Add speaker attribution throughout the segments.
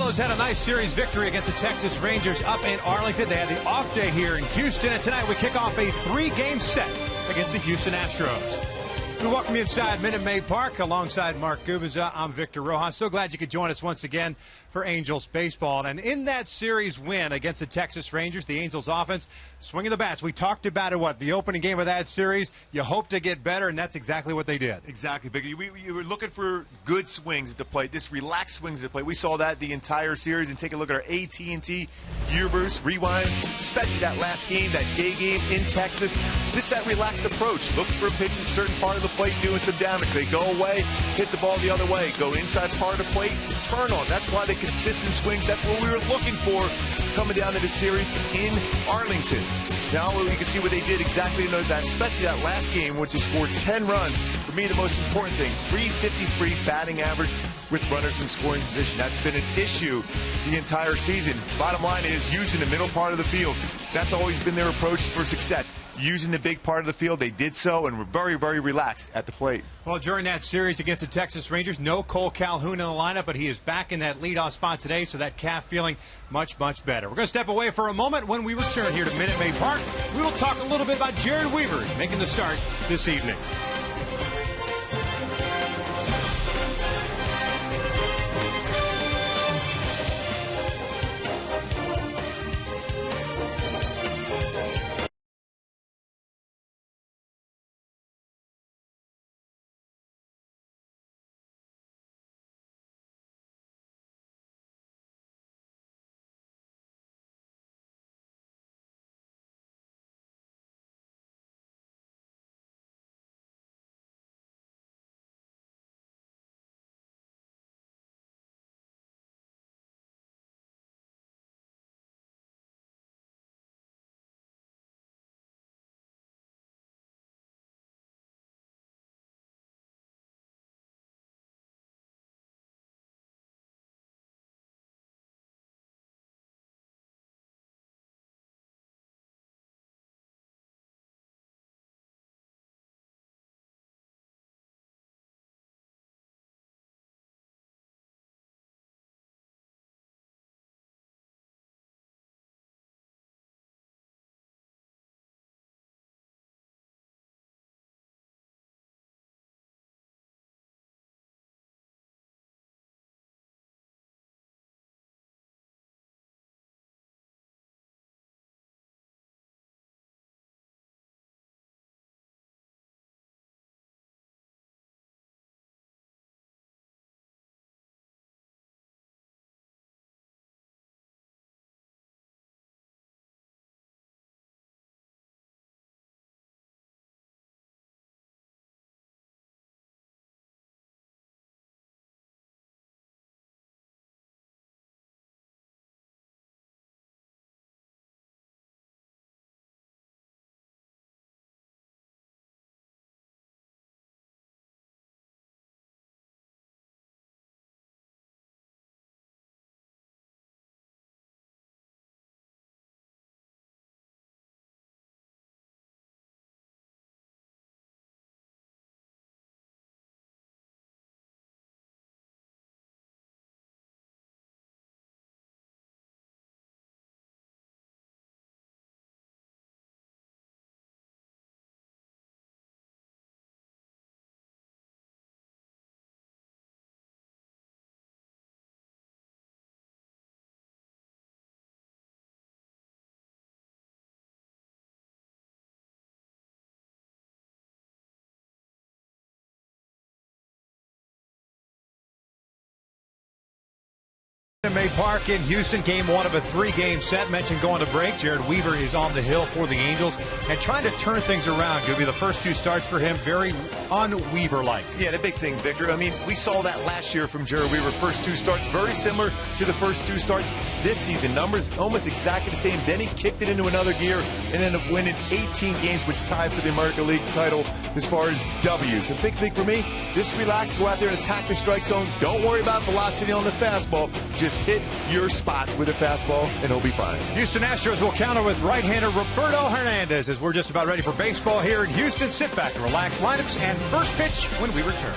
Speaker 1: Oilers had a nice series victory against the Texas Rangers up in Arlington. They had the off day here in Houston, and tonight we kick off a 3-game set against the Houston Astros. We welcome you inside Minute Maid Park alongside Mark Gubiza. I'm Victor Rojas. So glad you could join us once again for Angels baseball. And in that series win against the Texas Rangers, the Angels offense swinging the bats. We talked about it, the opening game of that series. You hope to get better, and that's exactly what they did.
Speaker 2: Exactly, Victor. You were looking for good swings at the plate, just relaxed swings at the plate. We saw that the entire series. And take a look at our AT&T yearverse, rewind, especially that last game, that day game in Texas. This that relaxed approach, looking for a pitch in a certain part of the plate, doing some damage. They go away, hit the ball the other way, go inside part of the plate, turn on. That's why the consistent swings, that's what we were looking for coming down to this series in Arlington. Now we can see what they did exactly in that, especially that last game, which they scored 10 runs. For me, the most important thing, .353 batting average with runners in scoring position. That's been an issue the entire season. Bottom line is using the middle part of the field. That's always been their approach for success. Using the big part of the field, they did so, and were very, very relaxed at the plate.
Speaker 1: Well, during that series against the Texas Rangers, no Cole Calhoun in the lineup, but he is back in that leadoff spot today, so that calf feeling much, much better. We're going to step away for a moment. When we return here to Minute Maid Park, we will talk a little bit about Jared Weaver making the start this evening. May Park in Houston, game one of a 3-game set. Mentioned going to break. Jared Weaver is on the hill for the Angels and trying to turn things around. Going to be the first 2 starts for him, very un-Weaver-like.
Speaker 2: Yeah, the big thing, Victor. I mean, we saw that last year from Jared Weaver. First 2 starts, very similar to the first 2 starts this season. Numbers almost exactly the same. Then he kicked it into another gear and ended up winning 18 games, which tied for the American League title as far as W's. The big thing for me, just relax, go out there and attack the strike zone. Don't worry about velocity on the fastball. Just hit your spots with a fastball, and he'll be fine.
Speaker 1: Houston Astros will counter with right-hander Roberto Hernandez as we're just about ready for baseball here in Houston. Sit back and relax. Lineups and first pitch when we return.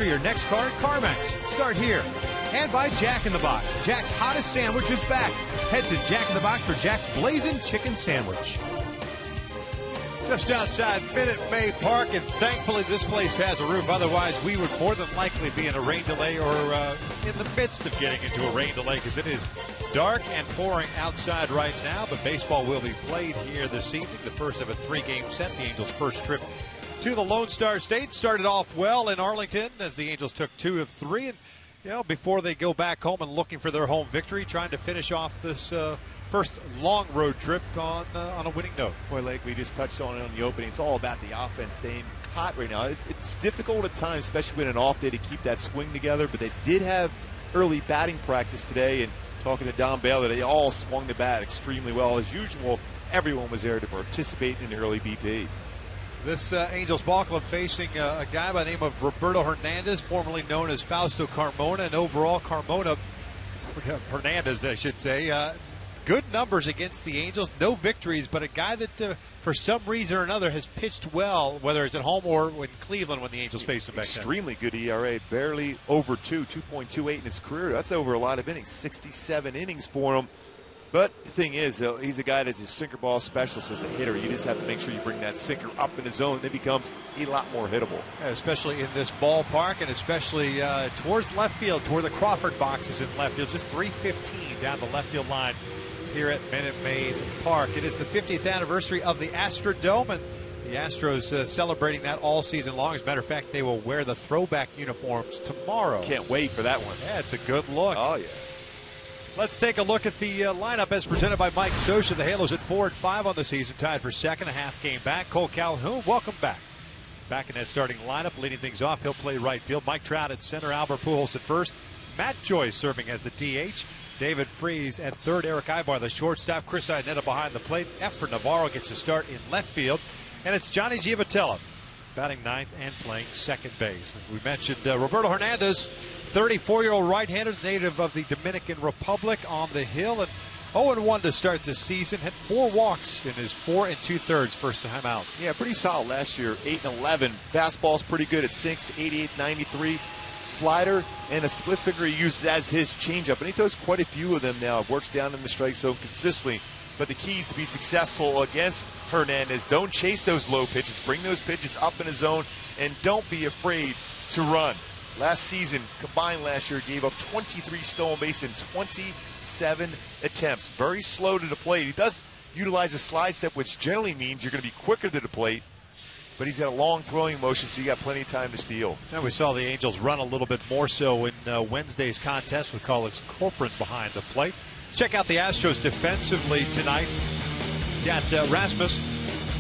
Speaker 1: for your next car at CarMax. Start here. And by Jack in the Box. Jack's hottest sandwich is back. Head to Jack in the Box for Jack's Blazing Chicken Sandwich. Just outside Minute Maid Park, and thankfully this place has a roof. Otherwise, we would more than likely be in a rain delay or in the midst of getting into a rain delay because it is dark and pouring outside right now. But baseball will be played here this evening, the first of a 3-game set. The Angels' first trip to the Lone Star State started off well in Arlington as the Angels took 2 of 3. And, before they go back home and looking for their home victory, trying to finish off this first long road trip on a winning note.
Speaker 2: Boy, like we just touched on it on the opening, it's all about the offense staying hot right now. It's difficult at times, especially with an off day, to keep that swing together, but they did have early batting practice today, and talking to Don Baylor, they all swung the bat extremely well. As usual, everyone was there to participate in the early BP.
Speaker 1: This Angels ball club facing a guy by the name of Roberto Hernandez, formerly known as Fausto Carmona, and overall Hernandez, I should say, good numbers against the Angels, no victories, but a guy that for some reason or another has pitched well, whether it's at home or in Cleveland when the Angels faced him back then.
Speaker 2: Extremely good ERA, barely over 2.28 in his career. That's over a lot of innings, 67 innings for him. But the thing is, he's a guy that's a sinker ball specialist as a hitter. You just have to make sure you bring that sinker up in the zone. Then it becomes a lot more hittable.
Speaker 1: Yeah, especially in this ballpark, and especially towards left field, toward the Crawford boxes in left field. Just 315 down the left field line here at Minute Maid Park. It is the 50th anniversary of the Astrodome, and the Astros celebrating that all season long. As a matter of fact, they will wear the throwback uniforms tomorrow.
Speaker 2: Can't wait for that one.
Speaker 1: Yeah, it's a good look.
Speaker 2: Oh, yeah.
Speaker 1: Let's take a look at the lineup as presented by Mike Scioscia. The Halos at 4-5 on the season, tied for second, a half game back. Cole Calhoun, welcome back. Back in that starting lineup, leading things off. He'll play right field. Mike Trout at center, Albert Pujols at first. Matt Joyce serving as the DH. David Freese at third, Eric Ibar the shortstop. Chris Iannetta behind the plate. Efren Navarro gets a start in left field. And it's Johnny Giavotella batting ninth and playing second base. As we mentioned, Roberto Hernandez, 34-year-old right-hander, native of the Dominican Republic, on the hill, and 0-1 to start the season. Had 4 walks in his 4 2/3 first time out.
Speaker 2: Yeah, pretty solid last year. 8-11. Fastball's pretty good at 6, 88-93. Slider and a split finger he uses as his changeup, and he throws quite a few of them now. Works down in the strike zone consistently. But the key is to be successful against Hernandez. Don't chase those low pitches. Bring those pitches up in the zone, and don't be afraid to run. Last season, combined last year, gave up 23 stolen bases in 27 attempts. Very slow to the plate. He does utilize a slide step, which generally means you're going to be quicker to the plate. But he's got a long throwing motion, so you got plenty of time to steal.
Speaker 1: And we saw the Angels run a little bit more so in Wednesday's contest with Carlos Corcoran behind the plate. Check out the Astros defensively tonight. Got Rasmus,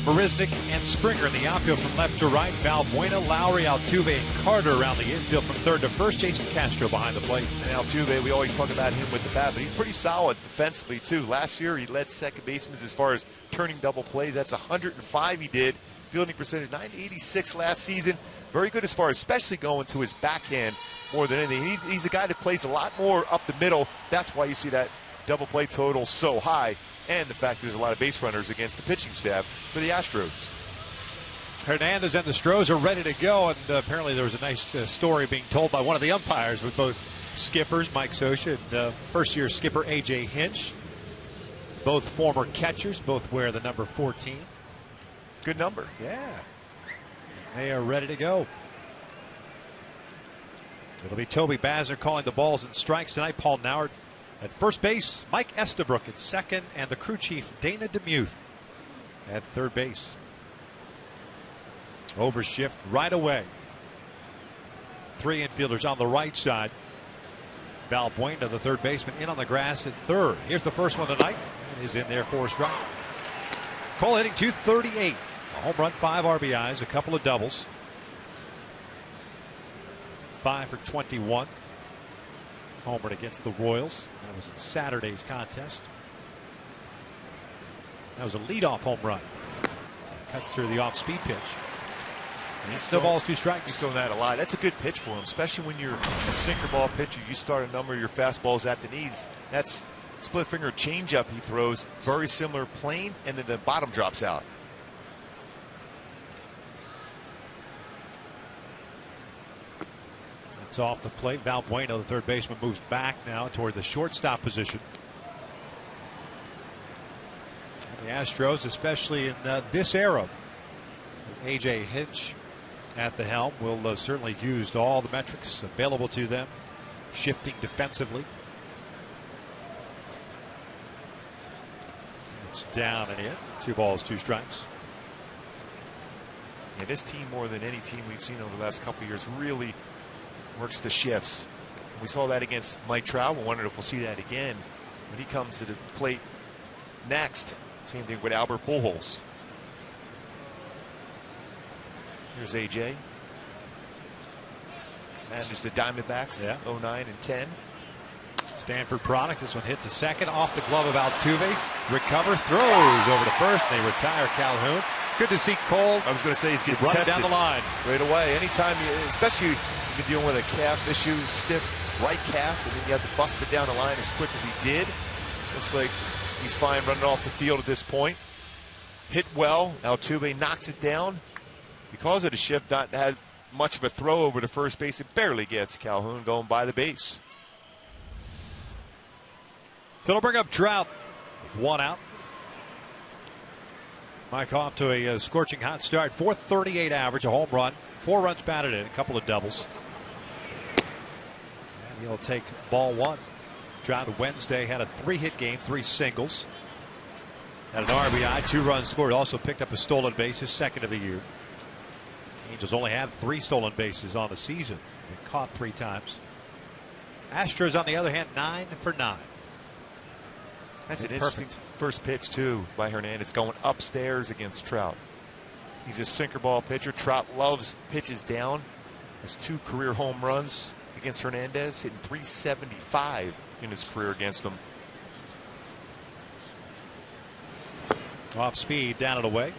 Speaker 1: Marisnik, and Springer in the outfield from left to right. Valbuena, Lowry, Altuve, and Carter around the infield from third to first. Jason Castro behind the plate.
Speaker 2: And Altuve, we always talk about him with the bat, but he's pretty solid defensively, too. Last year, he led second basemen as far as turning double plays. That's 105 he did. Fielding percentage, 986 last season. Very good as far as especially going to his backhand more than anything. He's a guy that plays a lot more up the middle. That's why you see that double play total so high, and the fact there's a lot of base runners against the pitching staff for the Astros.
Speaker 1: Hernandez and the Stros are ready to go, and apparently there was a nice story being told by one of the umpires with both skippers, Mike Scioscia and first-year skipper A.J. Hinch. Both former catchers, both wear the number 14.
Speaker 2: Good number.
Speaker 1: Yeah. They are ready to go. It'll be Toby Bazner calling the balls and strikes tonight. Paul Nauert at first base. Mike Estabrook at second. And the crew chief, Dana DeMuth, at third base. Overshift right away. 3 infielders on the right side. Valbuena, the third baseman, in on the grass at third. Here's the first one tonight. He's in there for a strike. Cole hitting .238. A home run, 5 RBIs, a couple of doubles. 5 for 21. Homered against the Royals. That was in Saturday's contest. That was a leadoff home run. Cuts through the off-speed pitch. And he still balls 2 strikes.
Speaker 2: He's throwing that a lot. That's a good pitch for him, especially when you're a sinker ball pitcher. You start a number of your fastballs at the knees. That's split finger changeup he throws. Very similar plane, and then the bottom drops out.
Speaker 1: It's off the plate. Valbuena, the third baseman, moves back now toward the shortstop position. And the Astros, especially in this era, with AT HOU at the helm, will certainly use all the metrics available to them, shifting defensively. It's down and in. 2 balls, 2 strikes.
Speaker 2: Yeah, this team, more than any team we've seen over the last couple of years, really works the shifts. We saw that against Mike Trout. We wondered if we'll see that again when he comes to the plate next. Same thing with Albert Pujols. Here's AJ. Managed the Diamondbacks,
Speaker 1: yeah.
Speaker 2: 09 and 10.
Speaker 1: Stanford product. This one hit to second, off the glove of Altuve. Recovers, throws over to first. They retire Calhoun. Good to see Cole.
Speaker 2: I was going to say he's getting
Speaker 1: running
Speaker 2: tested
Speaker 1: down the line
Speaker 2: right away. Anytime, especially if you're dealing with a calf issue, stiff right calf, and then you have to bust it down the line as quick as he did. Looks like he's fine running off the field at this point. Hit well. Altuve knocks it down. Because of the shift, not had much of a throw over to first base. It barely gets Calhoun going by the base.
Speaker 1: So it'll bring up Trout. 1 out. Mike off to a scorching hot start. .438 average, a home run, 4 runs batted in, a couple of doubles. And he'll take ball 1. Trout Wednesday had a 3-hit game, 3 singles. Had an RBI, 2 runs scored. Also picked up a stolen base, his second of the year. Angels only have 3 stolen bases on the season. They caught 3 times. Astros, on the other hand, 9 for 9.
Speaker 2: That's an interesting first pitch, too, by Hernandez, going upstairs against Trout. He's a sinker ball pitcher. Trout loves pitches down. There's 2 career home runs against Hernandez, hitting .375 in his career against him.
Speaker 1: Off speed, down and away.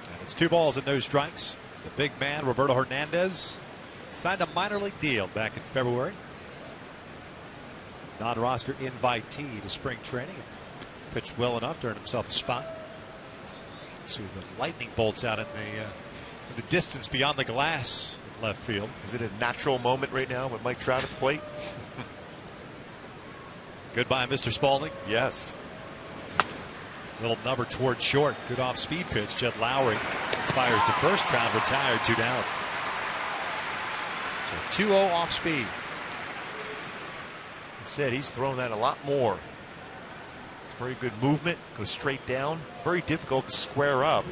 Speaker 1: And it's 2 balls and no strikes. The big man, Roberto Hernandez, signed a minor league deal back in February. Non-roster invitee to spring training. Pitched well enough to earn himself a spot. See the lightning bolts out in the distance beyond the glass in left field.
Speaker 2: Is it a natural moment right now with Mike Trout at the plate?
Speaker 1: Goodbye, Mr. Spalding.
Speaker 2: Yes.
Speaker 1: Little number toward short. Good off-speed pitch. Jed Lowry fires to first. Trout retired, 2 down. So 2-0 off-speed.
Speaker 2: Said he's thrown that a lot more. Very good movement, goes straight down. Very difficult to square up.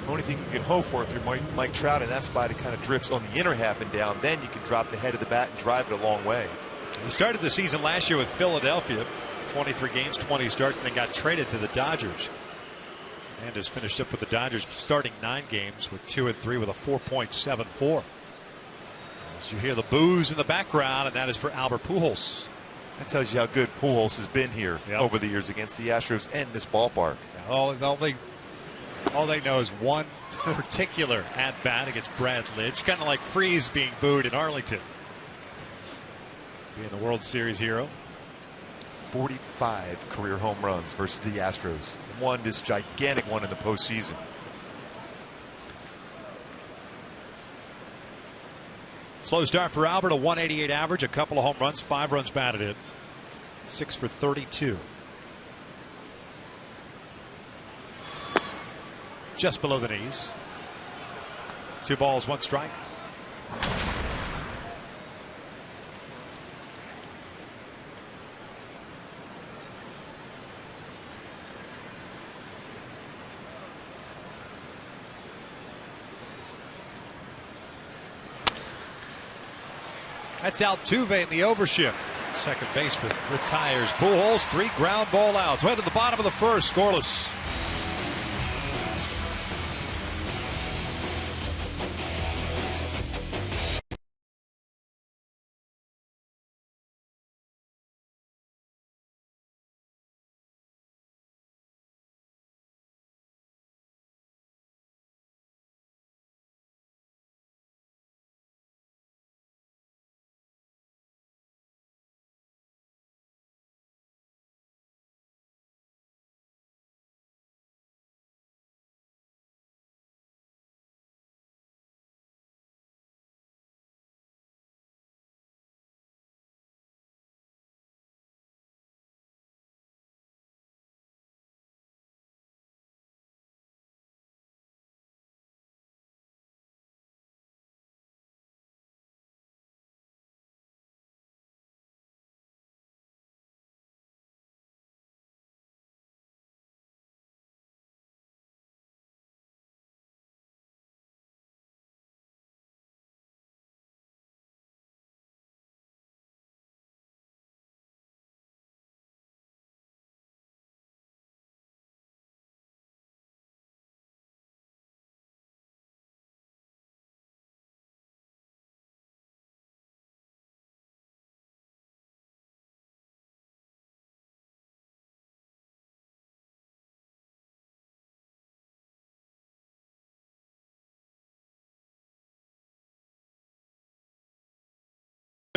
Speaker 2: The only thing you can hope for if you're Mike Trout, and that spot, it kind of drifts on the inner half and down. Then you can drop the head of the bat and drive it a long way.
Speaker 1: He started the season last year with Philadelphia, 23 games, 20 starts, and then got traded to the Dodgers. And has finished up with the Dodgers, starting 9 games with 2 and 3 with a 4.74. As you hear the boos in the background, and that is for Albert Pujols.
Speaker 2: That tells you how good Pujols has been here over the years against the Astros and this ballpark.
Speaker 1: All they know is one particular at-bat against Brad Lidge. Kind of like Freese being booed in Arlington. Being the World Series hero.
Speaker 2: 45 career home runs versus the Astros. Won this gigantic one in the postseason.
Speaker 1: Slow start for Albert, a .188 average, a couple of home runs, 5 runs batted in. 6 for 32. Just below the knees. 2 balls, 1 strike. That's Altuve in the overshift. Second baseman retires. Pujols, 3 ground ball outs. Went to the bottom of the first, scoreless.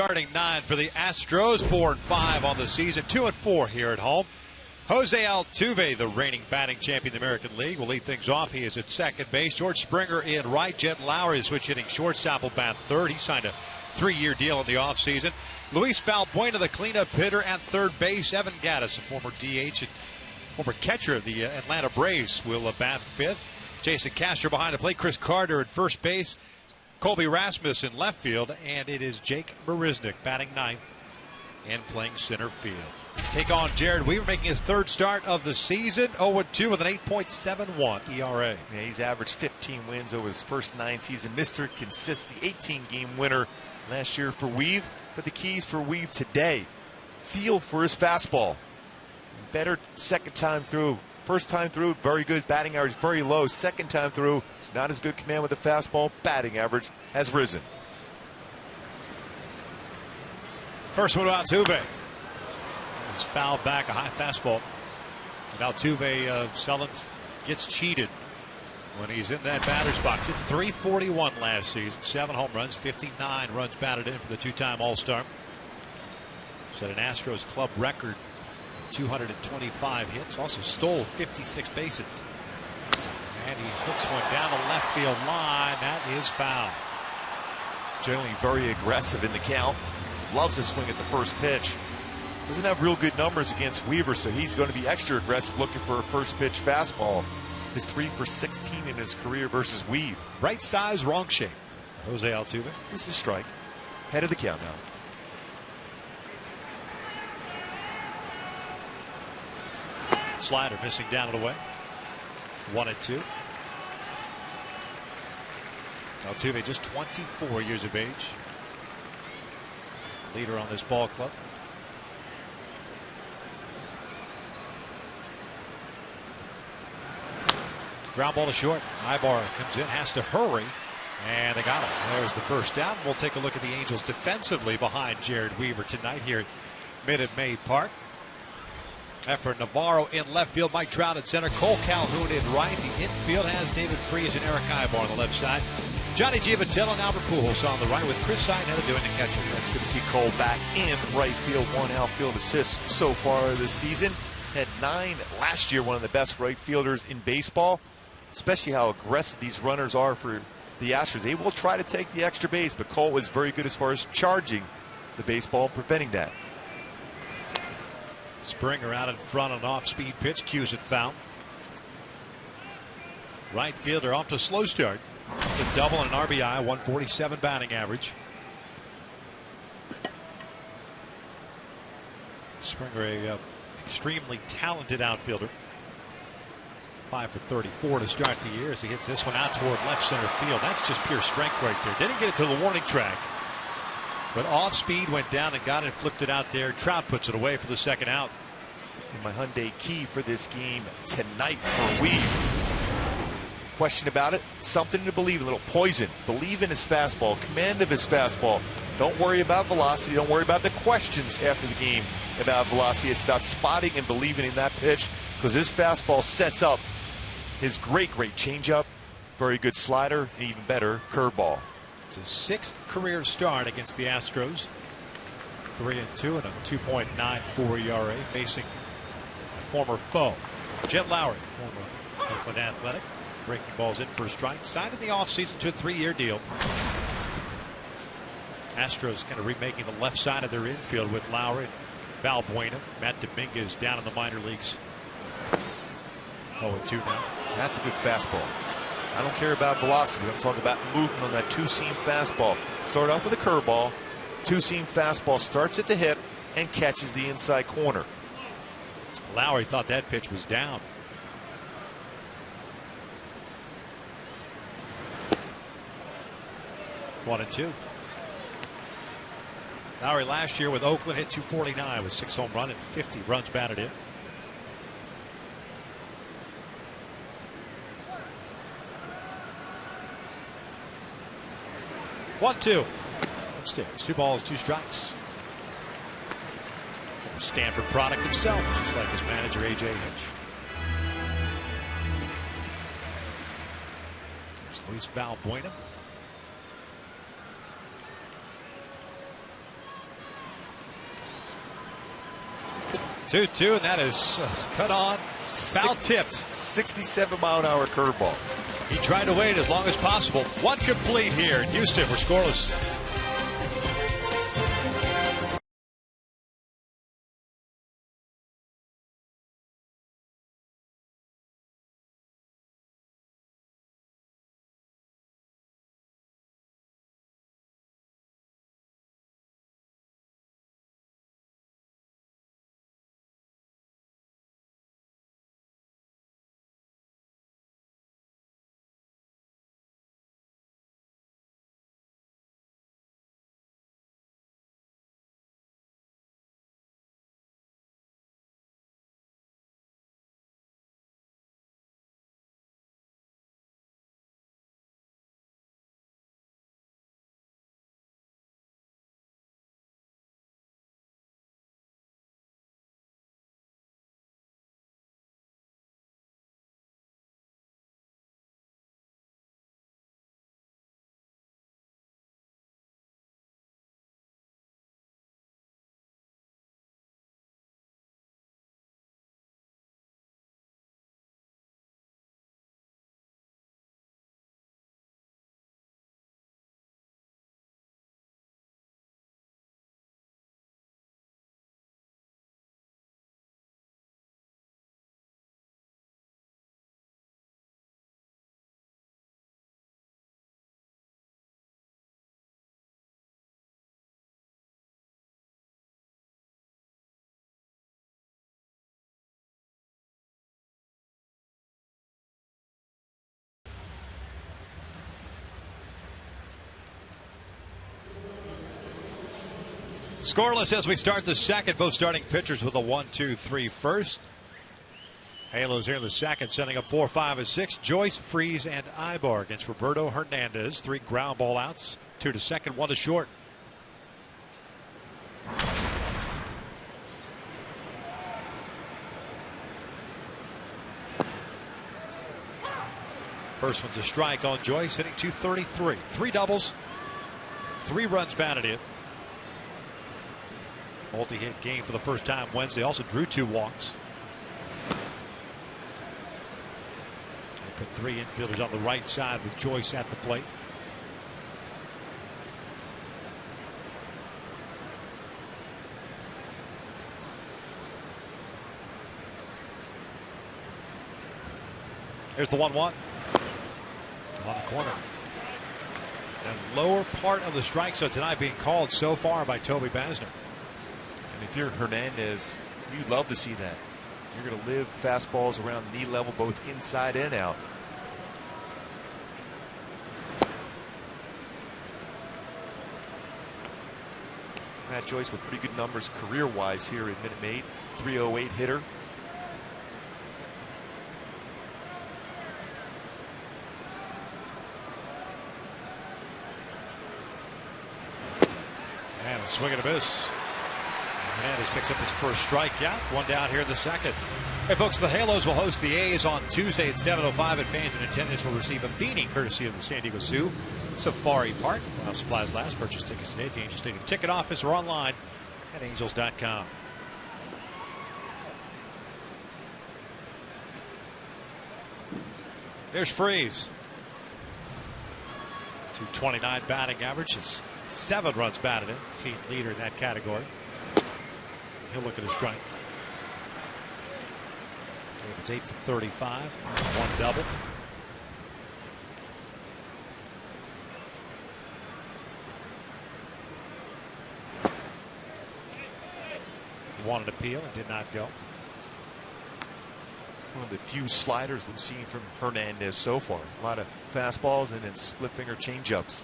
Speaker 3: starting 9 for the Astros, 4-5 on the season, 2-4 here at home. Jose Altuve, the reigning batting champion of the American League, will lead things off. He is at second base. George Springer in right. Jet Lowry, the switch hitting shortstop, will bat third. He signed a 3-year deal in the offseason. Luis Valbuena, the cleanup hitter, at third base. Evan Gattis, a former DH and former catcher of the Atlanta Braves, will bat fifth. Jason Castro behind the plate. Chris Carter at first base. Colby Rasmus in left field. And it is Jake Marisnick batting ninth and playing center field. Take on Jared Weaver, making his third start of the season. 0-2 with an 8.71 ERA.
Speaker 2: Yeah, he's averaged 15 wins over his first 9 seasons. Mr. Consistency, 18-game winner last year for Weave. But the keys for Weave today: feel for his fastball. Better second time through. First time through, very good. Batting average very low. Second time through, not as good command with the fastball. Batting average has risen.
Speaker 3: First one to Altuve. It's fouled back, a high fastball. And Altuve seldom gets cheated when he's in that batter's box. Hit .341 last season, 7 home runs, 59 runs batted in for the two-time All-Star. Set an Astros club record, 225 hits. Also stole 56 bases. And he hooks one down the left field line. That is foul.
Speaker 2: Generally very aggressive in the count. Loves to swing at the first pitch. Doesn't have real good numbers against Weaver, so he's going to be extra aggressive looking for a first pitch fastball. His 3 for 16 in his career versus Weave.
Speaker 3: Right size, wrong shape. Jose Altuve.
Speaker 2: This is strike. Head of the count now.
Speaker 3: Slider missing down and away. 1-2. Altuve just 24 years of age. Leader on this ball club. Ground ball to short. Ibar comes in, has to hurry, and they got it. There's the first down. We'll take a look at the Angels defensively behind Jared Weaver tonight here at Minute Maid Park. Effort Navarro in left field. Mike Trout at center. Cole Calhoun in right. The infield has David Freese and Eric Ibar on the left side. Johnny Giavatello and Albert Pujols on the right with Chris Seinhead doing the catching.
Speaker 2: It's good to see Cole back in right field. 1 outfield assist so far this season. Had 9 last year. One of the best right fielders in baseball. Especially how aggressive these runners are for the Astros. They will try to take the extra base, but Cole was very good as far as charging the baseball and preventing that.
Speaker 3: Springer out in front, an off-speed pitch, cues it foul. Right fielder off to a slow start. It's a double and an RBI, 147 batting average. Springer, a extremely talented outfielder. 5 for 34 to start the year as he hits this one out toward left center field. That's just pure strength right there. Didn't get it to the warning track, but off speed went down and got it, flipped it out there. Trout puts it away for the second out.
Speaker 2: And my Hyundai key for this game tonight for Weave. Question about it, something to believe in, a little poison. Believe in his fastball, command of his fastball. Don't worry about velocity. Don't worry about the questions after the game about velocity. It's about spotting and believing in that pitch, because his fastball sets up his great changeup, very good slider, and even better curveball.
Speaker 3: It's his 6th career start against the Astros. 3-2 and a 2.94 ERA, facing a former foe, Jet Lowry, former Oakland Athletic. Breaking balls in for a strike. Signed in the offseason to a 3-year deal. Astros kind of remaking the left side of their infield with Lowry and Valbuena. Matt Dominguez down in the minor leagues. 0-2 now.
Speaker 2: That's a good fastball. I don't care about velocity. I'm talking about movement on that two-seam fastball. Start off with a curveball. Two-seam fastball starts at the hip and catches the inside corner.
Speaker 3: Lowry thought that pitch was down. One and two. Lowry last year with Oakland hit .249 with 6 home runs and 50 runs batted in. One-two. Upstairs. 2 balls, 2 strikes. Stanford product himself, just like his manager A.J. Hinch. There's Luis Valbuena. 2-2, and that is cut on, foul tipped.
Speaker 2: 67-mile-an-hour curveball.
Speaker 3: He tried to wait as long as possible. One complete here in Houston. We're scoreless. Scoreless as we start the second. Both starting pitchers with a 1-2-3 first. Halos here in the second, setting up 4, 5, and 6. Joyce, Freeze, and Ibar against Roberto Hernandez. 3 ground ball outs. 2 to second, 1 to short. First one's a strike on Joyce, hitting .233. 3 doubles, 3 runs batted in. Multi-hit game for the first time Wednesday. Also drew 2 walks. They put 3 infielders on the right side with Joyce at the plate. Here's the 1-1 on the corner. And lower part of the strike zone tonight being called so far by Toby Basner.
Speaker 2: If you're Hernandez, you'd love to see that. You're going to live fastballs around knee level, both inside and out. Matt Joyce with pretty good numbers career-wise here at Minute Maid. .308 hitter.
Speaker 3: And a swing and a miss. Hernandez picks up his first strikeout. 1 down here in the second. Hey, folks, the Halos will host the A's on Tuesday at 7:05, and fans in attendance will receive a beanie courtesy of the San Diego Zoo Safari Park. While supplies last, purchase tickets today at the Angel Stadium ticket office or online at angels.com. There's Freeze. .229 batting average is 7 runs batted in. Team leader in that category. He'll look at his strike. It's 8 for 35. 1 double. He wanted to peel and did not go.
Speaker 2: One of the few sliders we've seen from Hernandez so far. A lot of fastballs and then split finger changeups.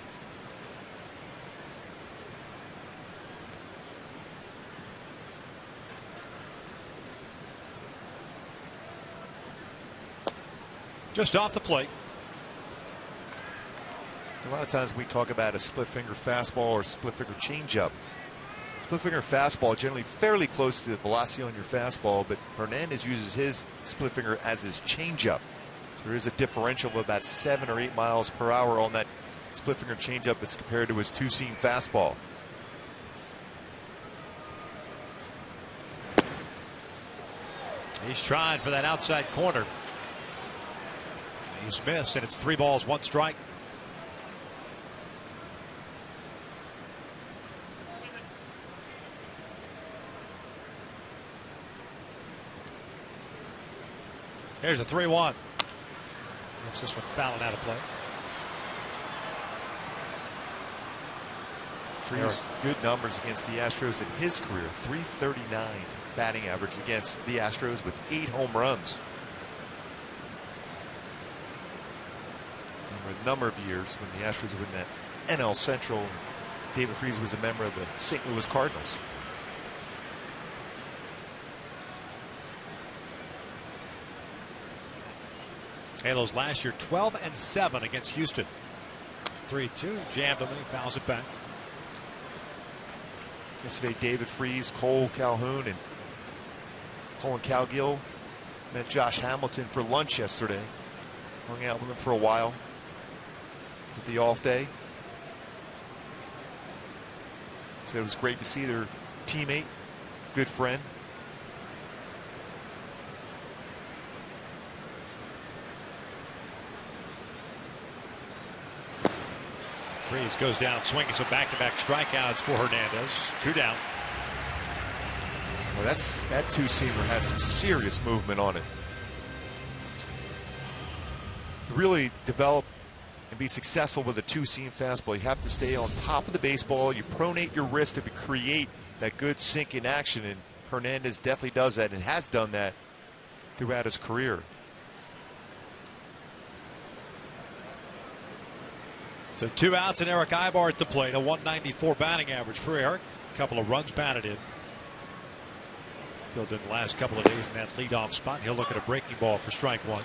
Speaker 3: Just off the plate.
Speaker 2: A lot of times we talk about a split finger fastball or split finger changeup. Split finger fastball generally fairly close to the velocity on your fastball, but Hernandez uses his split finger as his changeup. So there is a differential of about 7 or 8 miles per hour on that split finger changeup as compared to his 2-seam fastball.
Speaker 3: He's trying for that outside corner. He's missed, and it's 3 balls, 1 strike. Here's a 3-1. Gets this one fouling out of play.
Speaker 2: Freese, good numbers against the Astros in his career. .339 batting average against the Astros with 8 home runs. For a number of years when the Astros were in that NL Central, David Freese was a member of the St. Louis Cardinals.
Speaker 3: Halos last year 12-7 against Houston. 3-2, jammed him and he fouls it back.
Speaker 2: Yesterday, David Freese, Cole Calhoun, and Colin Cowgill met Josh Hamilton for lunch yesterday. Hung out with him for a while with the off day. So it was great to see their teammate, good friend.
Speaker 3: Freese goes down swinging, so back-to-back strikeouts for Hernandez. 2 down.
Speaker 2: Well, that 2-seamer had some serious movement on it. To really develop and be successful with a 2-seam fastball, you have to stay on top of the baseball. You pronate your wrist to create that good sink in action, and Hernandez definitely does that and has done that throughout his career.
Speaker 3: So 2 outs and Eric Ibar at the plate. A .194 batting average for Eric. A couple of runs batted in. Filled in the last couple of days in that leadoff spot. He'll look at a breaking ball for strike 1.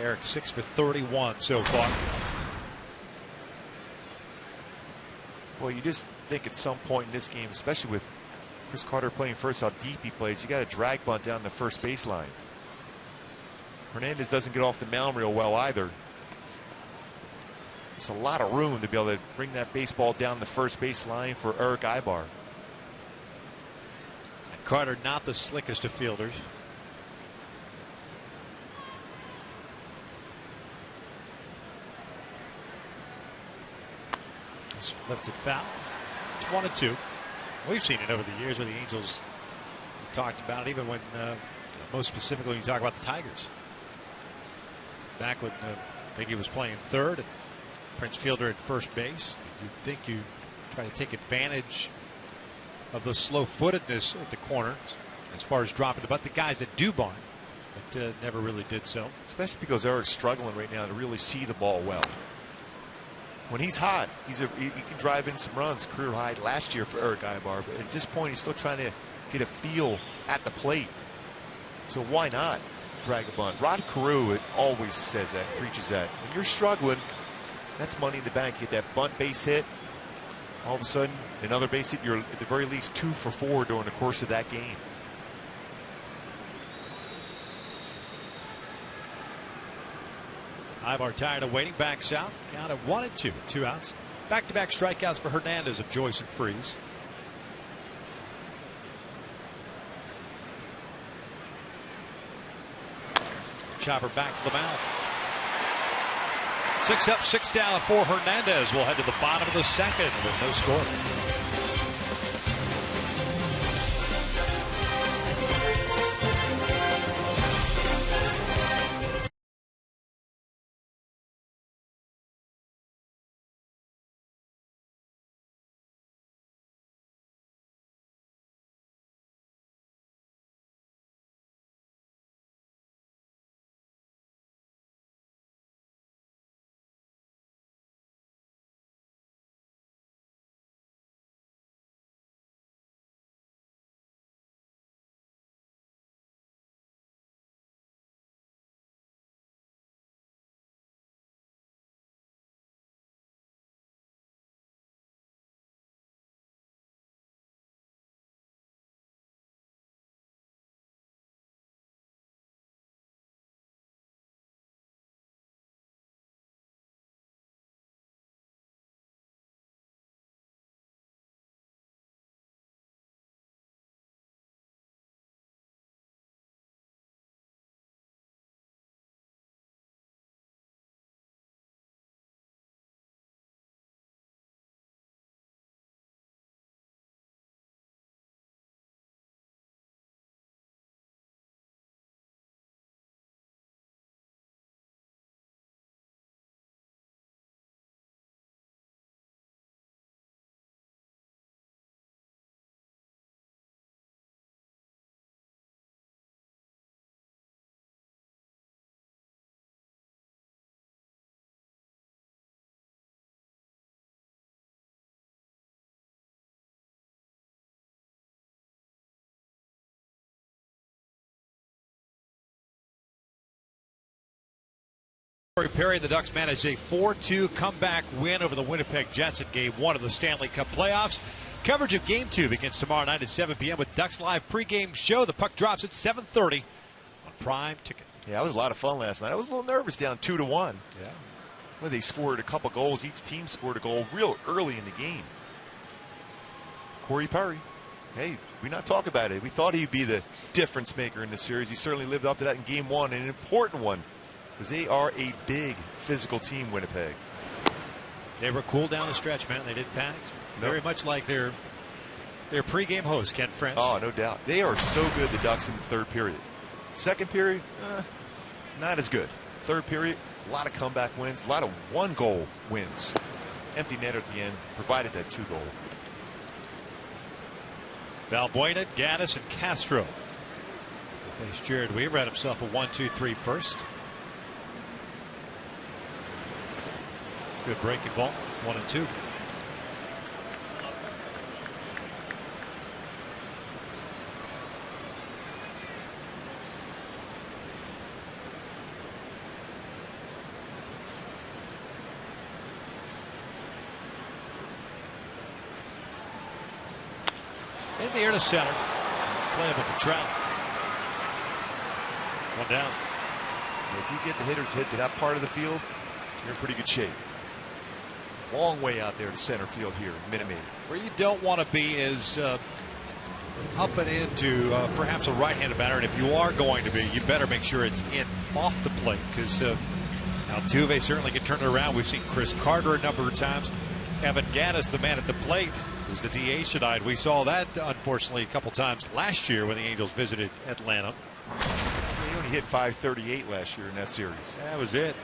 Speaker 3: Eric 6 for 31 so far.
Speaker 2: Well, you just think at some point in this game, especially with Chris Carter playing first, how deep he plays, you got a drag bunt down the first baseline. Hernandez doesn't get off the mound real well either. There's a lot of room to be able to bring that baseball down the first baseline for Eric Ibar.
Speaker 3: Carter not the slickest of fielders. It's lifted foul. It's 1-2. We've seen it over the years with the Angels. We talked about it even when, most specifically, when you talk about the Tigers. Back when Miggy was playing third and Prince Fielder at first base. You think you try to take advantage of the slow-footedness at the corners as far as dropping the butt. The guys that do bunt, but never really did so.
Speaker 2: Especially because Eric's struggling right now to really see the ball well. When he's hot, he can drive in some runs. Career high last year for Eric Ibar, but at this point he's still trying to get a feel at the plate. So why not drag a bunt? Rod Carew, it always says that, preaches that. When you're struggling, that's money in the bank. Get that bunt base hit. All of a sudden, another base hit. You're at the very least 2 for 4 during the course of that game.
Speaker 3: Ibar tired of waiting, backs out. Count of 1-2. 2 outs. Back-to-back strikeouts for Hernandez of Joyce and Freese. Chopper back to the mound. 6 up, 6 down for Hernandez. We'll head to the bottom of the second with no score. Perry, the Ducks managed a 4-2 comeback win over the Winnipeg Jets in Game 1 of the Stanley Cup playoffs. Coverage of Game 2 begins tomorrow night at 7 p.m. with Ducks Live pregame show. The puck drops at 7:30 on Prime Ticket.
Speaker 2: Yeah, it was a lot of fun last night. I was a little nervous down 2-1.
Speaker 3: Yeah.
Speaker 2: Well, they scored a couple goals. Each team scored a goal real early in the game. Corey Perry. Hey, we not talk about it. We thought he'd be the difference maker in this series. He certainly lived up to that in Game 1, an important one, because they are a big physical team, Winnipeg.
Speaker 3: They were cool down the stretch, man. They didn't panic. Very much like their pregame host, Ken French.
Speaker 2: Oh, no doubt. They are so good, the Ducks, in the third period. Second period, not as good. Third period, a lot of comeback wins, a lot of one-goal wins. Empty netter at the end provided that 2-goal.
Speaker 3: Valbuena, Gaddis, and Castro to face Jared Weaver. Had himself a 1-2-3 first. Good breaking ball. 1-2. In the air to center. Playable for Trout. One down.
Speaker 2: If you get the hitters hit to that part of the field, you're in pretty good shape. Long way out there to center field here in Minute Maid.
Speaker 3: Where you don't want to be is up and into perhaps a right-handed batter. And if you are going to be, you better make sure it's in off the plate, because Altuve certainly can turn it around. We've seen Chris Carter a number of times. Evan Gaddis, the man at the plate, who's the DH tonight. We saw that, unfortunately, a couple times last year when the Angels visited Atlanta.
Speaker 2: He only hit .538 last year in that series.
Speaker 3: That was it.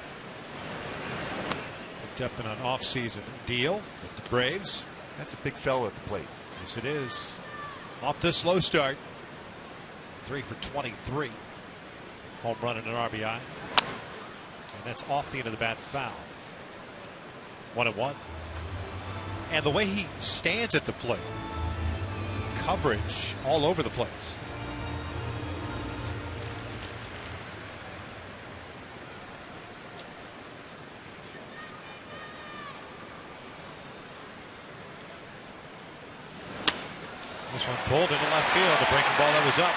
Speaker 3: Picked up in an off-season deal with the Braves.
Speaker 2: That's a big fella at the plate.
Speaker 3: Yes, it is. Off to a slow start. 3 for 23. Home run and an RBI. And that's off the end of the bat foul. 1-1. And the way he stands at the plate, coverage all over the place. This one pulled into left field. The breaking ball that was up.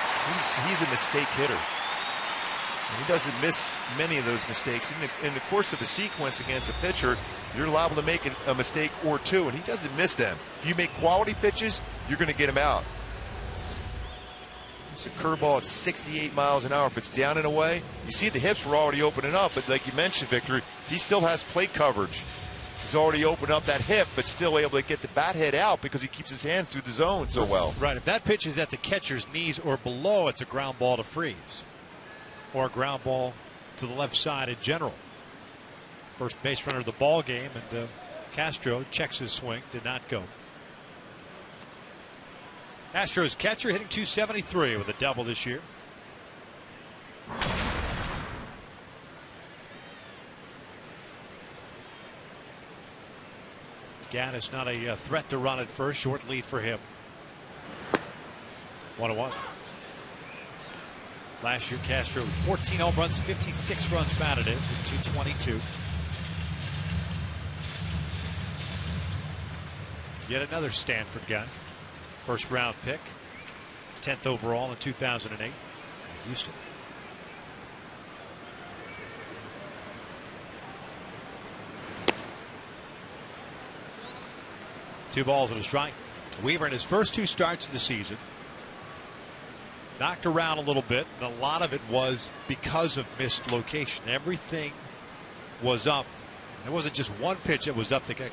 Speaker 2: He's a mistake hitter. And he doesn't miss many of those mistakes. In the course of the sequence against a pitcher, you're liable to make a mistake or two, and he doesn't miss them. If you make quality pitches, you're going to get him out. It's a curveball at 68 miles an hour. If it's down and away, you see the hips were already opening up, but like you mentioned, Victor, he still has plate coverage. He's already opened up that hip, but still able to get the bat head out because he keeps his hands through the zone so well.
Speaker 3: Right. If that pitch is at the catcher's knees or below, it's a ground ball to freeze, or a ground ball to the left side in general. First base runner of the ball game, and Castro checks his swing, did not go. Astros catcher hitting .273 with a double this year. Gaddis not a threat to run at first. Short lead for him. 1-1. Last year, Castro 14 home runs, 56 runs batted in, 222. Yet another Stanford guy. First round pick. 10th overall in 2008. Houston. Two balls and a strike. Weaver in his first two starts of the season knocked around a little bit, and a lot of it was because of missed location. Everything was up. There wasn't just one pitch that was up that got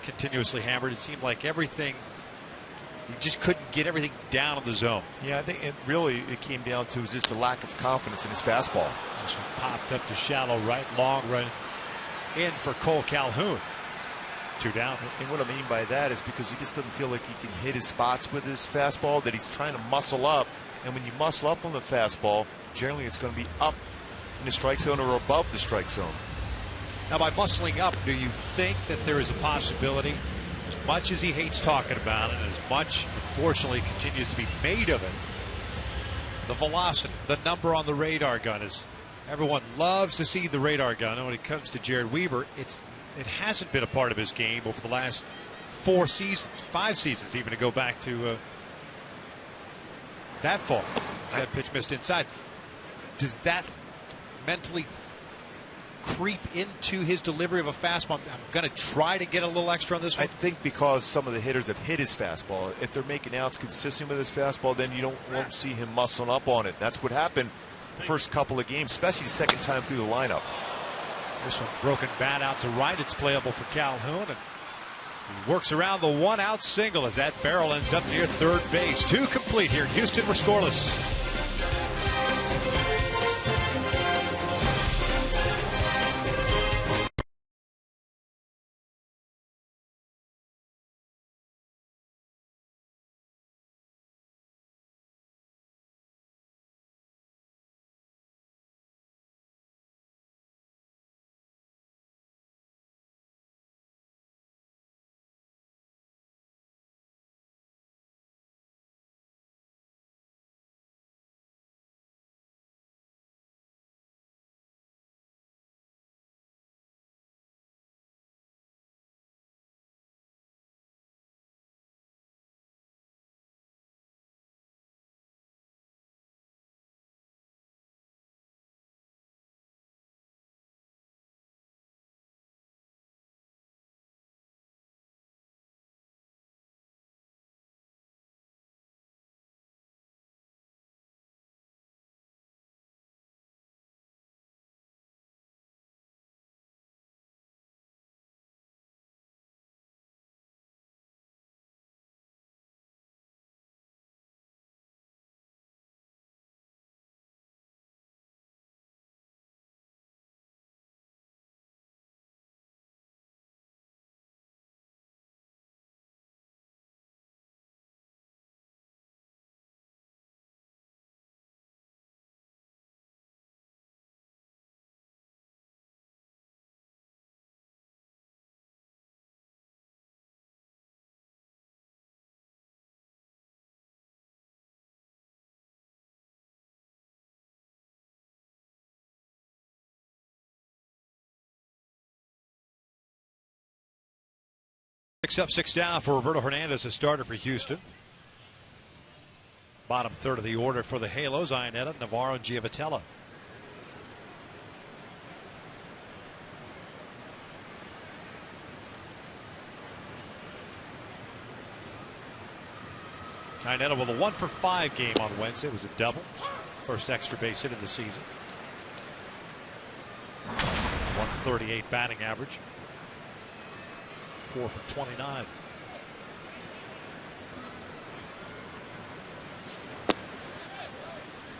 Speaker 3: continuously hammered. It seemed like everything, he just couldn't get everything down in the zone.
Speaker 2: Yeah, I think it came down to just a lack of confidence in his fastball.
Speaker 3: This one popped up to shallow right, long run in for Cole Calhoun. 2 down.
Speaker 2: And what I mean by that is because he just doesn't feel like he can hit his spots with his fastball, that he's trying to muscle up. And when you muscle up on the fastball, generally it's going to be up in the strike zone or above the strike zone.
Speaker 3: Now, by muscling up, do you think that there is a possibility, as much as he hates talking about it, and as much, unfortunately, continues to be made of it, the velocity, the number on the radar gun, is Everyone loves to see the radar gun. And when it comes to Jared Weaver, it hasn't been a part of his game over the last 4 seasons, 5 seasons, even to go back to that fall. That pitch missed inside. Does that mentally creep into his delivery of a fastball? I'm going to try to get a little extra on this one.
Speaker 2: I think because some of the hitters have hit his fastball. If they're making outs consistent with his fastball, then you won't see him muscling up on it. That's what happened the first couple of games, especially the second time through the lineup.
Speaker 3: This one broken bat out to right. It's playable for Calhoun, and he works around the 1-out single as that barrel ends up near third base. 2 complete here. Houston, we're scoreless. Six up, 6 down for Roberto Hernandez, a starter for Houston. Bottom third of the order for the Halos: Iannetta, Navarro, and Giavotella. Iannetta with a 1-for-5 game on Wednesday. It was a double. First extra base hit of the season. 138 batting average. 4 for 29.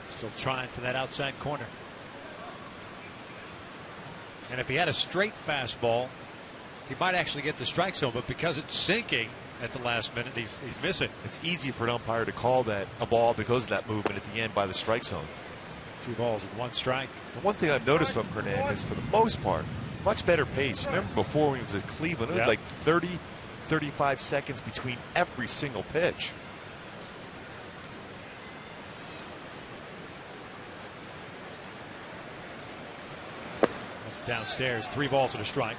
Speaker 3: Still trying for that outside corner. And if he had a straight fastball, he might actually get the strike zone, but because it's sinking at the last minute, he's missing.
Speaker 2: It's easy for an umpire to call that a ball because of that movement at the end by the strike zone.
Speaker 3: 2 balls and 1 strike.
Speaker 2: The one thing I've noticed from Hernandez, for the most part, much better pace. Remember before when he was at Cleveland, it was like 30, 35 seconds between every single pitch.
Speaker 3: That's downstairs. 3 balls and a strike.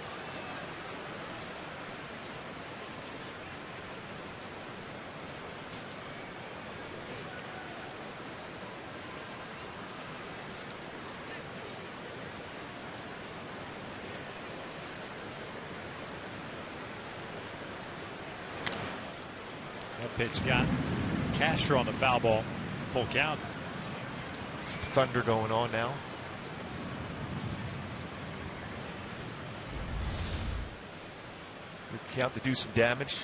Speaker 3: Pitch got Castro on the foul ball. Full count.
Speaker 2: Some thunder going on now. Good count to do some damage.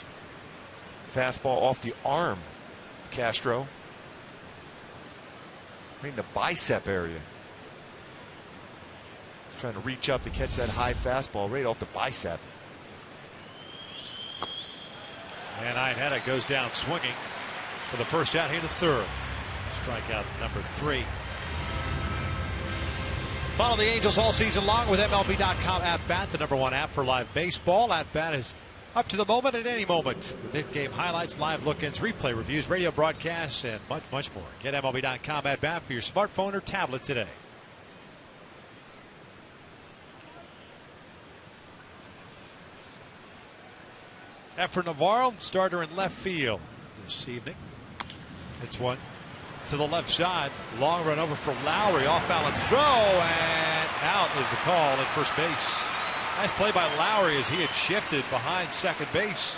Speaker 2: Fastball off the arm. Castro. Right in the bicep area. Trying to reach up to catch that high fastball right off the bicep.
Speaker 3: And Iannetta goes down swinging for the first out here to third. Strikeout number 3. Follow the Angels all season long with MLB.com At Bat, the #1 app for live baseball. At Bat is up to the moment at any moment with in-game highlights, live look-ins, replay reviews, radio broadcasts, and much, much more. Get MLB.com At Bat for your smartphone or tablet today. Efrain Navarro, starter in left field this evening. It's one to the left side. Long run over for Lowry. Off balance throw, and out is the call at first base. Nice play by Lowry as he had shifted behind second base.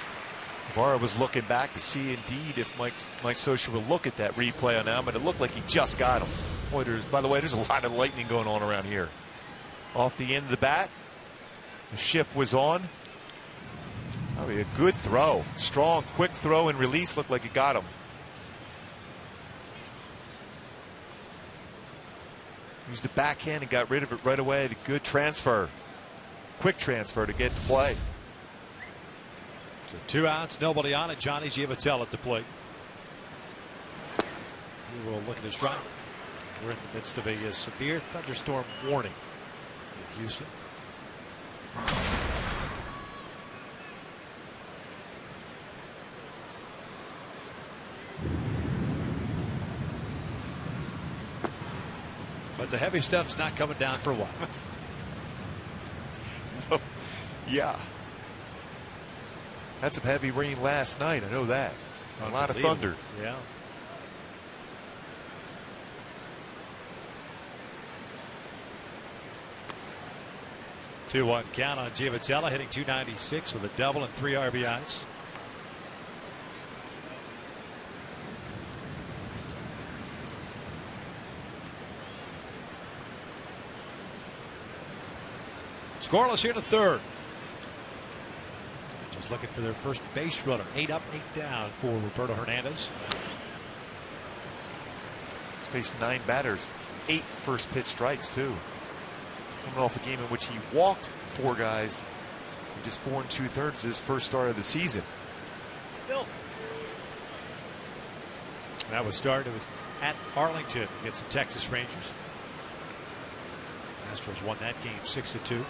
Speaker 2: Navarro was looking back to see indeed if Mike Scioscia will look at that replay on now, but it looked like he just got him. Boy, by the way, there's a lot of lightning going on around here. Off the end of the bat, the shift was on. Probably a good throw. Strong, quick throw and release. Looked like it got him. Used the backhand and got rid of it right away. A good transfer. Quick transfer to get to play.
Speaker 3: So 2 outs, nobody on it. Johnny Giavotella at the plate. He will look at his strike. We're in the midst of a severe thunderstorm warning in Houston. But the heavy stuff's not coming down for a while.
Speaker 2: Yeah. Had some heavy rain last night. I know that. A lot of thunder.
Speaker 3: Yeah. Two-one count on Giavotella, hitting .296 with a double and 3 RBIs. Scoreless here to third. Just looking for their first base runner. 8 up, 8 down for Roberto Hernandez.
Speaker 2: He's faced 9 batters, 8 first pitch strikes too. Coming off a game in which he walked 4 guys. Just 4 2/3 his first start of the season.
Speaker 3: That was started. It was at Arlington against the Texas Rangers. Astros won that game 6-2.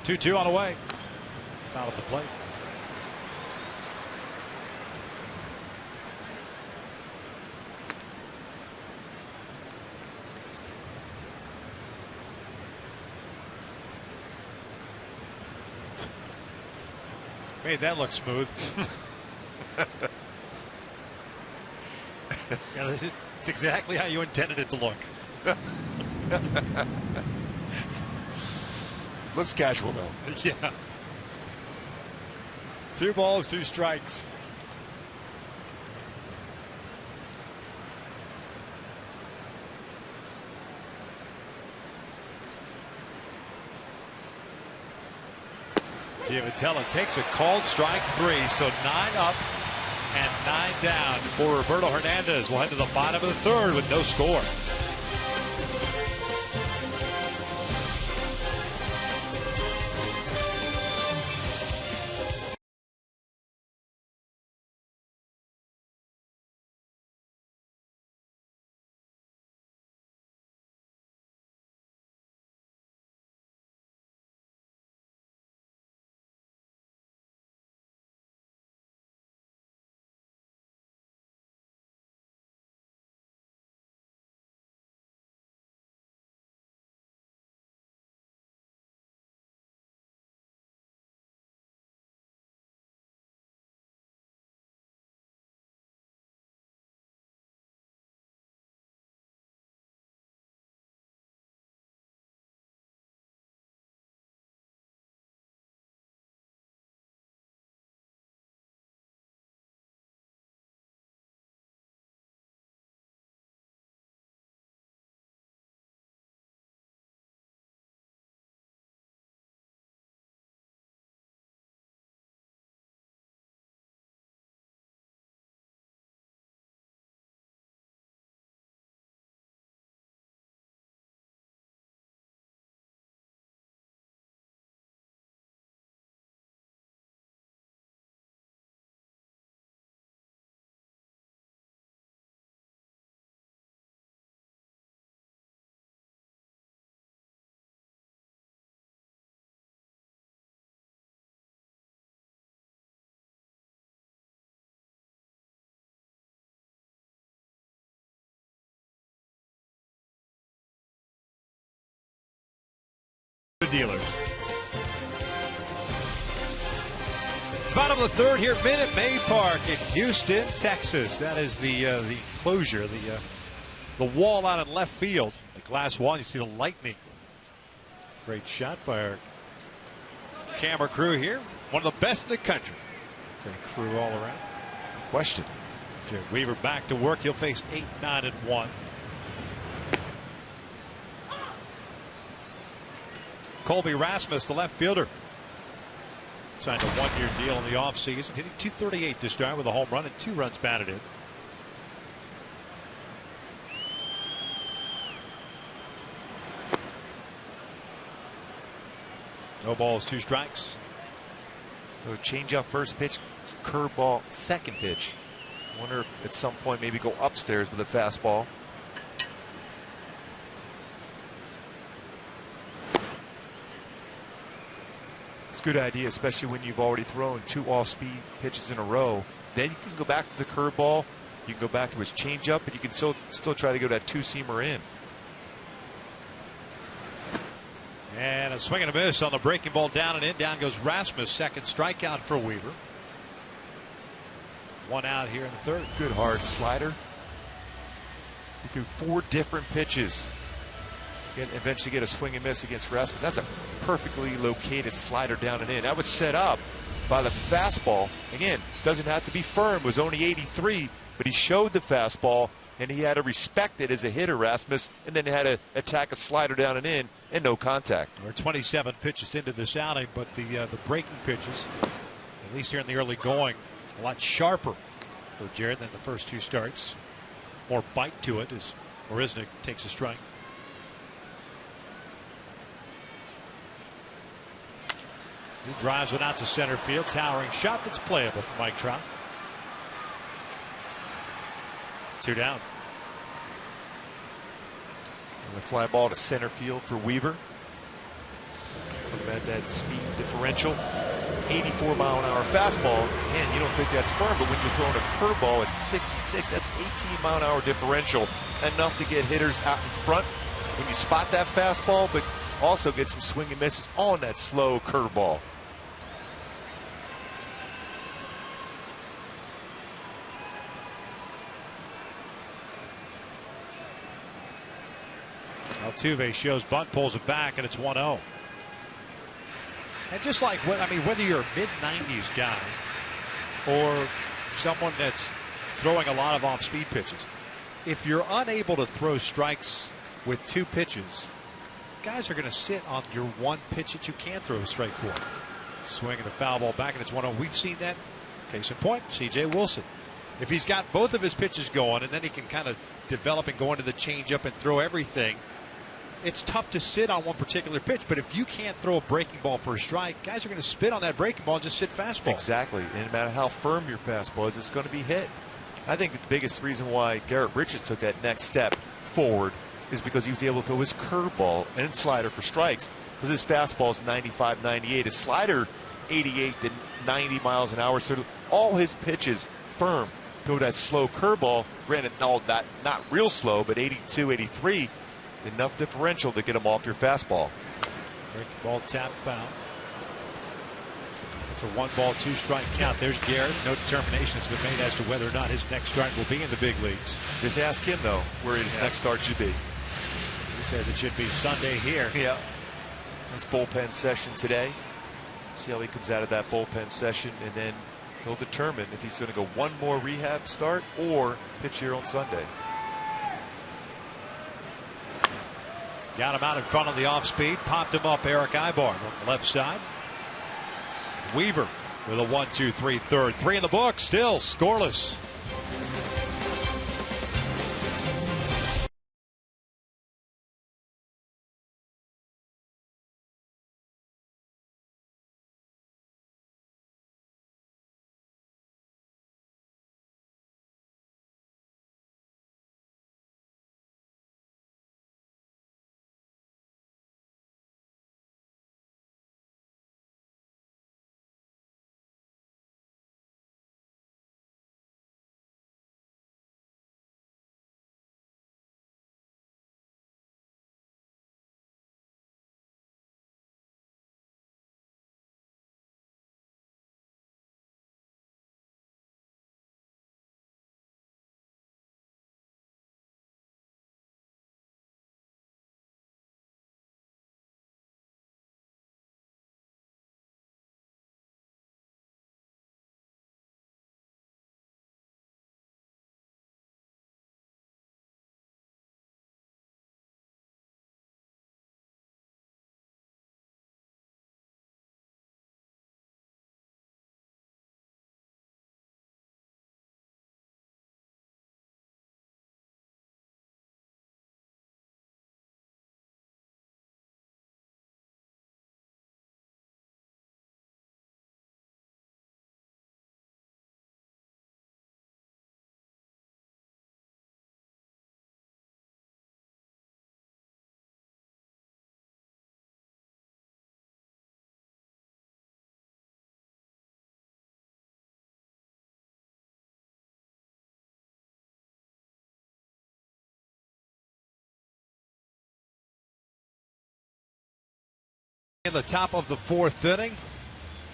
Speaker 3: 2-2 on the way. Foul at the plate. Made that look smooth. It's exactly how you intended it to look.
Speaker 2: Looks casual though.
Speaker 3: Yeah. 2 balls, 2 strikes. Giavotella takes a called strike 3, so 9 up and 9 down for Roberto Hernandez. We'll head to the bottom of the 3rd with no score.
Speaker 1: Dealers. Bottom of the third here at Minute Maid Park in Houston, Texas. That is the closure, the wall out in left field. The glass wall, you see the lightning. Great shot by our camera crew here. One of the best in the country. Great crew all around.
Speaker 2: Question.
Speaker 1: Jared Weaver back to work. He'll face 8-9-1. Colby Rasmus, the left fielder, signed a one-year deal in the offseason, hitting .238 to start with a home run and 2 runs batted in. No balls, 2 strikes.
Speaker 2: So change up first pitch, curveball second pitch. Wonder if at some point maybe go upstairs with a fastball. It's a good idea, especially when you've already thrown 2 off-speed pitches in a row. Then you can go back to the curveball. You can go back to his changeup, and you can still try to go that 2-seamer in.
Speaker 1: And a swing and a miss on the breaking ball, down and in. Down goes Rasmus. Second strikeout for Weaver. 1 out here in the third.
Speaker 2: Good hard slider. He threw 4 different pitches. Eventually get a swing and miss against Rasmus. That's a perfectly located slider down and in. That was set up by the fastball. Again, doesn't have to be firm. It was only 83, but he showed the fastball, and he had to respect it as a hitter, Rasmus, and then had to attack a slider down and in, and no contact.
Speaker 1: We're 27 pitches into this outing, but the breaking pitches, at least here in the early going, a lot sharper for Jared than the first 2 starts. More bite to it as Orisnik takes a strike. He drives it out to center field. Towering shot that's playable for Mike Trout. 2 down.
Speaker 2: And the fly ball to center field for Weaver. About that speed differential. 84-mile-an-hour fastball. Man, you don't think that's firm, but when you're throwing a curveball at 66, that's 18-mile-an-hour differential. Enough to get hitters out in front when you spot that fastball, but also get some swing and misses on that slow curveball.
Speaker 1: Altuve shows bunt, pulls it back, and it's 1-0. And just like, whether you're a mid-90s guy or someone that's throwing a lot of off-speed pitches, if you're unable to throw strikes with 2 pitches, guys are going to sit on your 1 pitch that you can throw a strike for. Swinging a foul ball back, and it's 1-0. We've seen that. Case in point, C.J. Wilson. If he's got both of his pitches going, and then he can kind of develop and go into the changeup and throw everything, it's tough to sit on 1 particular pitch. But if you can't throw a breaking ball for a strike, guys are going to spit on that breaking ball and just sit fastball.
Speaker 2: Exactly. And no matter how firm your fastball is, it's going to be hit. I think the biggest reason why Garrett Richards took that next step forward is because he was able to throw his curveball and slider for strikes. Because his fastball is 95, 98. His slider, 88 to 90 miles an hour. So all his pitches firm. Throw that slow curveball. Granted, no, not real slow, but 82, 83. Enough differential to get him off your fastball.
Speaker 1: Ball tap foul. It's a 1-ball, 2-strike count. There's Garrett. No determination has been made as to whether or not his next start will be in the big leagues.
Speaker 2: Just ask him, though, where his next start should be.
Speaker 1: He says it should be Sunday here.
Speaker 2: Yeah. It's bullpen session today. See how he comes out of that bullpen session, and then he'll determine if he's going to go 1 more rehab start or pitch here on Sunday.
Speaker 1: Got him out in front of the off speed. Popped him up, Eric Ibar on the left side. Weaver with a 1-2-3 third. 3 in the book, still scoreless.
Speaker 3: In the top of the 4th inning,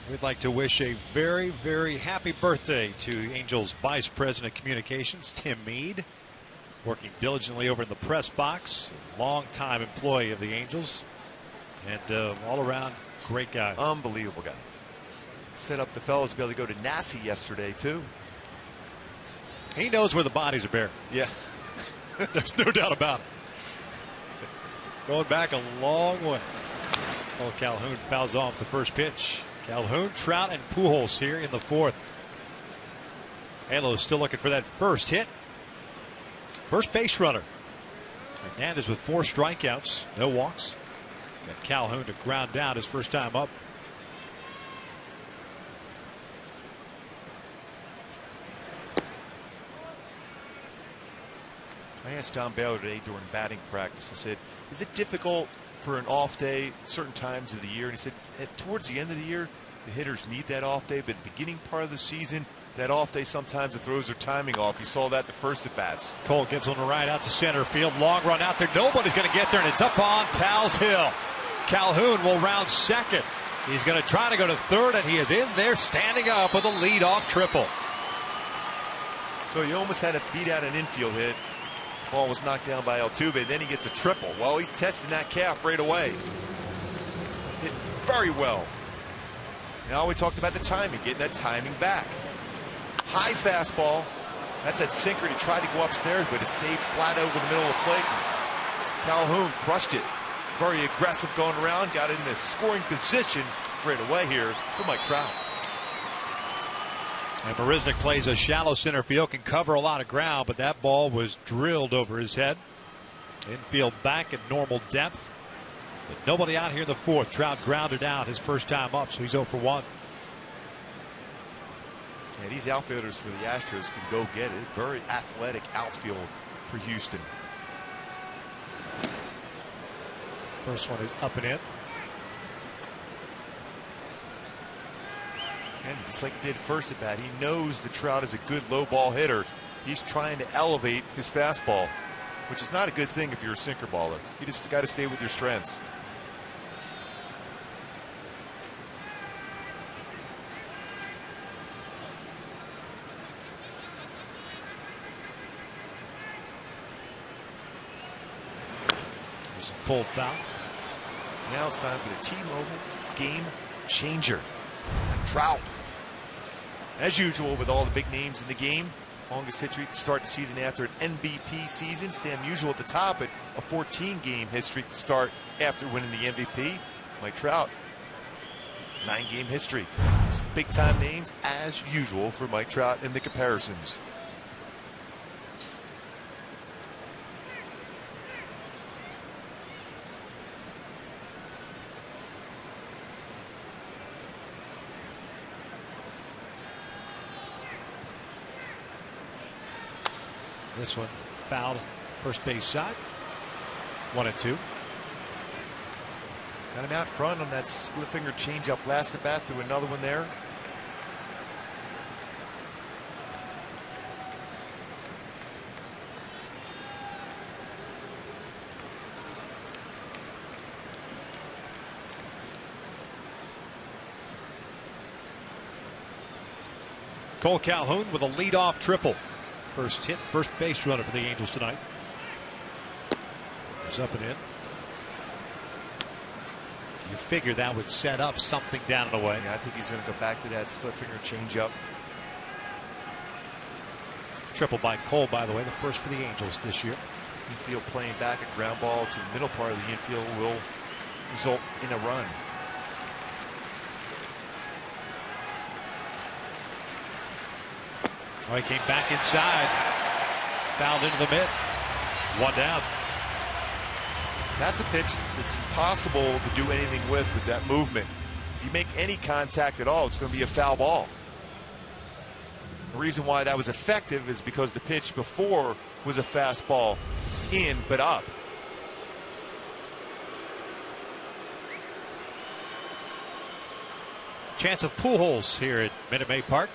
Speaker 3: we'd like to wish a very, very happy birthday to Angels Vice President of Communications, Tim Meade, working diligently over in the press box, longtime employee of the Angels, and all around great guy.
Speaker 2: Unbelievable guy. Set up the fellows to be able to go to Nassau yesterday, too.
Speaker 3: He knows where the bodies are buried.
Speaker 2: Yeah.
Speaker 3: There's no doubt about it. Going back a long way. Oh, Calhoun fouls off the first pitch. Calhoun, Trout, and Pujols here in the 4th. Halo's still looking for that first hit. First base runner. Hernandez with 4 strikeouts, no walks. Got Calhoun to ground down his first time up.
Speaker 2: I asked Don Baylor today during batting practice. I said, is it difficult for an off day at certain times of the year? And he said, towards the end of the year, the hitters need that off day. But at the beginning part of the season, that off day, sometimes the throws are timing off. You saw that the first at bats.
Speaker 3: Cole gives on the right out to center field. Long run out there. Nobody's going to get there, and it's up on Towles Hill. Calhoun will round second. He's going to try to go to third, and he is in there standing up with a leadoff triple.
Speaker 2: So he almost had to beat out an infield hit. Ball was knocked down by Altuve. Then he gets a triple. Well, he's testing that calf right away. Hit very well. Now we talked about the timing, getting that timing back. High fastball. That's that sinker. He tried to go upstairs, but it stayed flat over the middle of the plate. Calhoun crushed it. Very aggressive going around. Got it in a scoring position right away here for Mike Trout.
Speaker 3: And Marisnick plays a shallow center field, can cover a lot of ground, but that ball was drilled over his head. Infield back at normal depth. But nobody out here in the 4th. Trout grounded out his first time up, so he's 0 for 1.
Speaker 2: Yeah, these outfielders for the Astros can go get it. Very athletic outfield for Houston.
Speaker 3: First one is up and in.
Speaker 2: And just like he did first at bat, he knows that Trout is a good low ball hitter. He's trying to elevate his fastball, which is not a good thing if you're a sinker baller. You just got to stay with your strengths.
Speaker 3: This is pulled foul.
Speaker 2: Now it's time for the T-Mobile game changer. Trout, as usual with all the big names in the game, longest history to start the season after an MVP season. Stan Musial at the top, but a 14-game history to start after winning the MVP. Mike Trout, 9-game history. Some big-time names as usual for Mike Trout in the comparisons.
Speaker 3: This one fouled, first base side. 1-2.
Speaker 2: Got him out front on that split finger changeup last at bat. Threw another one there.
Speaker 3: Cole Calhoun with a leadoff triple. First hit, first base runner for the Angels tonight. He's up and in. You figure that would set up something down and away.
Speaker 2: Yeah, I think he's going to go back to that split finger changeup.
Speaker 3: Triple by Cole, by the way, the first for the Angels this year.
Speaker 2: Infield playing back, a ground ball to the middle part of the infield will result in a run.
Speaker 3: Oh, he came back inside. Fouled into the mid. 1 down.
Speaker 2: That's a pitch that's impossible to do anything with that movement. If you make any contact at all, it's going to be a foul ball. The reason why that was effective is because the pitch before was a fastball in but up.
Speaker 3: Chance of Pujols here at Minute Maid Park.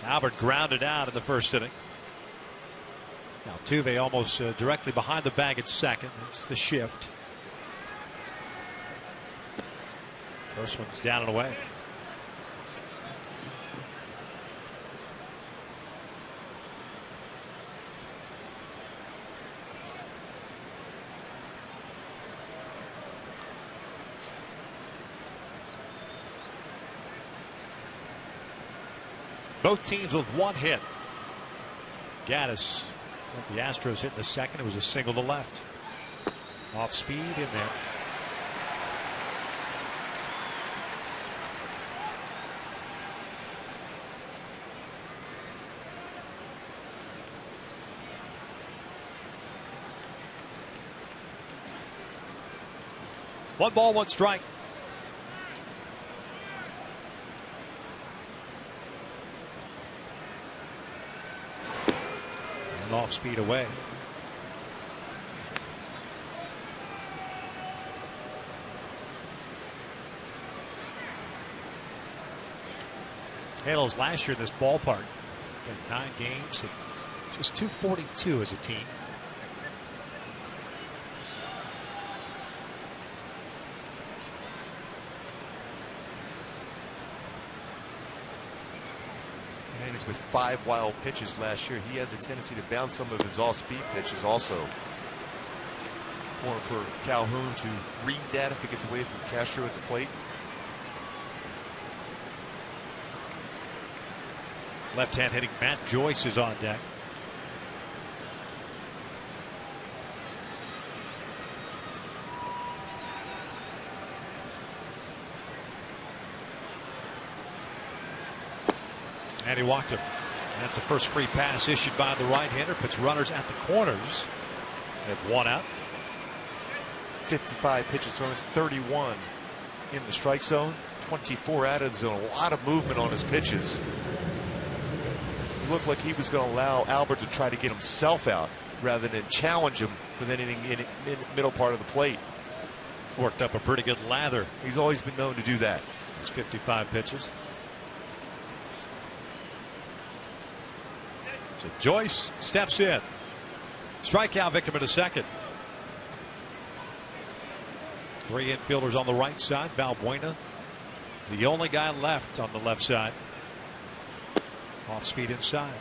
Speaker 3: Albert grounded out in the first inning. Now Altuve almost directly behind the bag at second. It's the shift. First one's down and away. Both teams with one hit. Gaddis, the Astros hit in the second. It was a single to left. Off speed in there. One ball, one strike. And off speed away. Halos last year in this ballpark. Got 9 games and just .242 as a team.
Speaker 2: With 5 wild pitches last year, he has a tendency to bounce some of his off-speed pitches also. Important for Calhoun to read that if he gets away from Castro at the plate.
Speaker 3: Left-hand hitting Matt Joyce is on deck. And he walked him. That's the first free pass issued by the right-hander. Puts runners at the corners. They have 1 out.
Speaker 2: 55 pitches thrown, 31 in the strike zone, 24 out of the zone. A lot of movement on his pitches. It looked like he was going to allow Albert to try to get himself out rather than challenge him with anything in the middle part of the plate.
Speaker 3: Worked up a pretty good lather.
Speaker 2: He's always been known to do that.
Speaker 3: It's 55 pitches. So Joyce steps in. Strikeout victim in a second. 3 infielders on the right side. Valbuena, the only guy left on the left side. Off speed inside.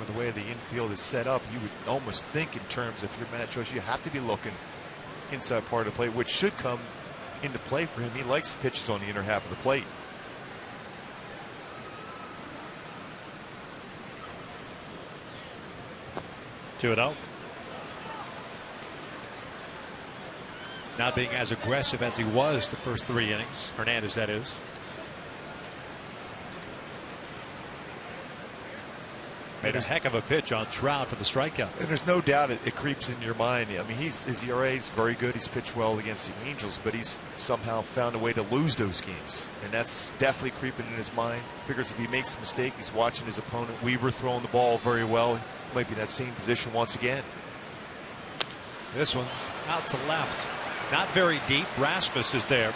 Speaker 2: With the way the infield is set up, you would almost think in terms of your Matt Joyce, you have to be looking inside part of the plate, which should come into play for him. He likes pitches on the inner half of the plate.
Speaker 3: Two and out. Not being as aggressive as he was the first 3 innings. Hernandez, that is. Made a heck of a pitch on Trout for the strikeout.
Speaker 2: And there's no doubt it creeps in your mind. I mean, his ERA is very good. He's pitched well against the Angels, but he's somehow found a way to lose those games. And that's definitely creeping in his mind. Figures if he makes a mistake, he's watching his opponent Weaver throwing the ball very well. He might be in that same position once again.
Speaker 3: This one's out to left. Not very deep. Rasmus is there.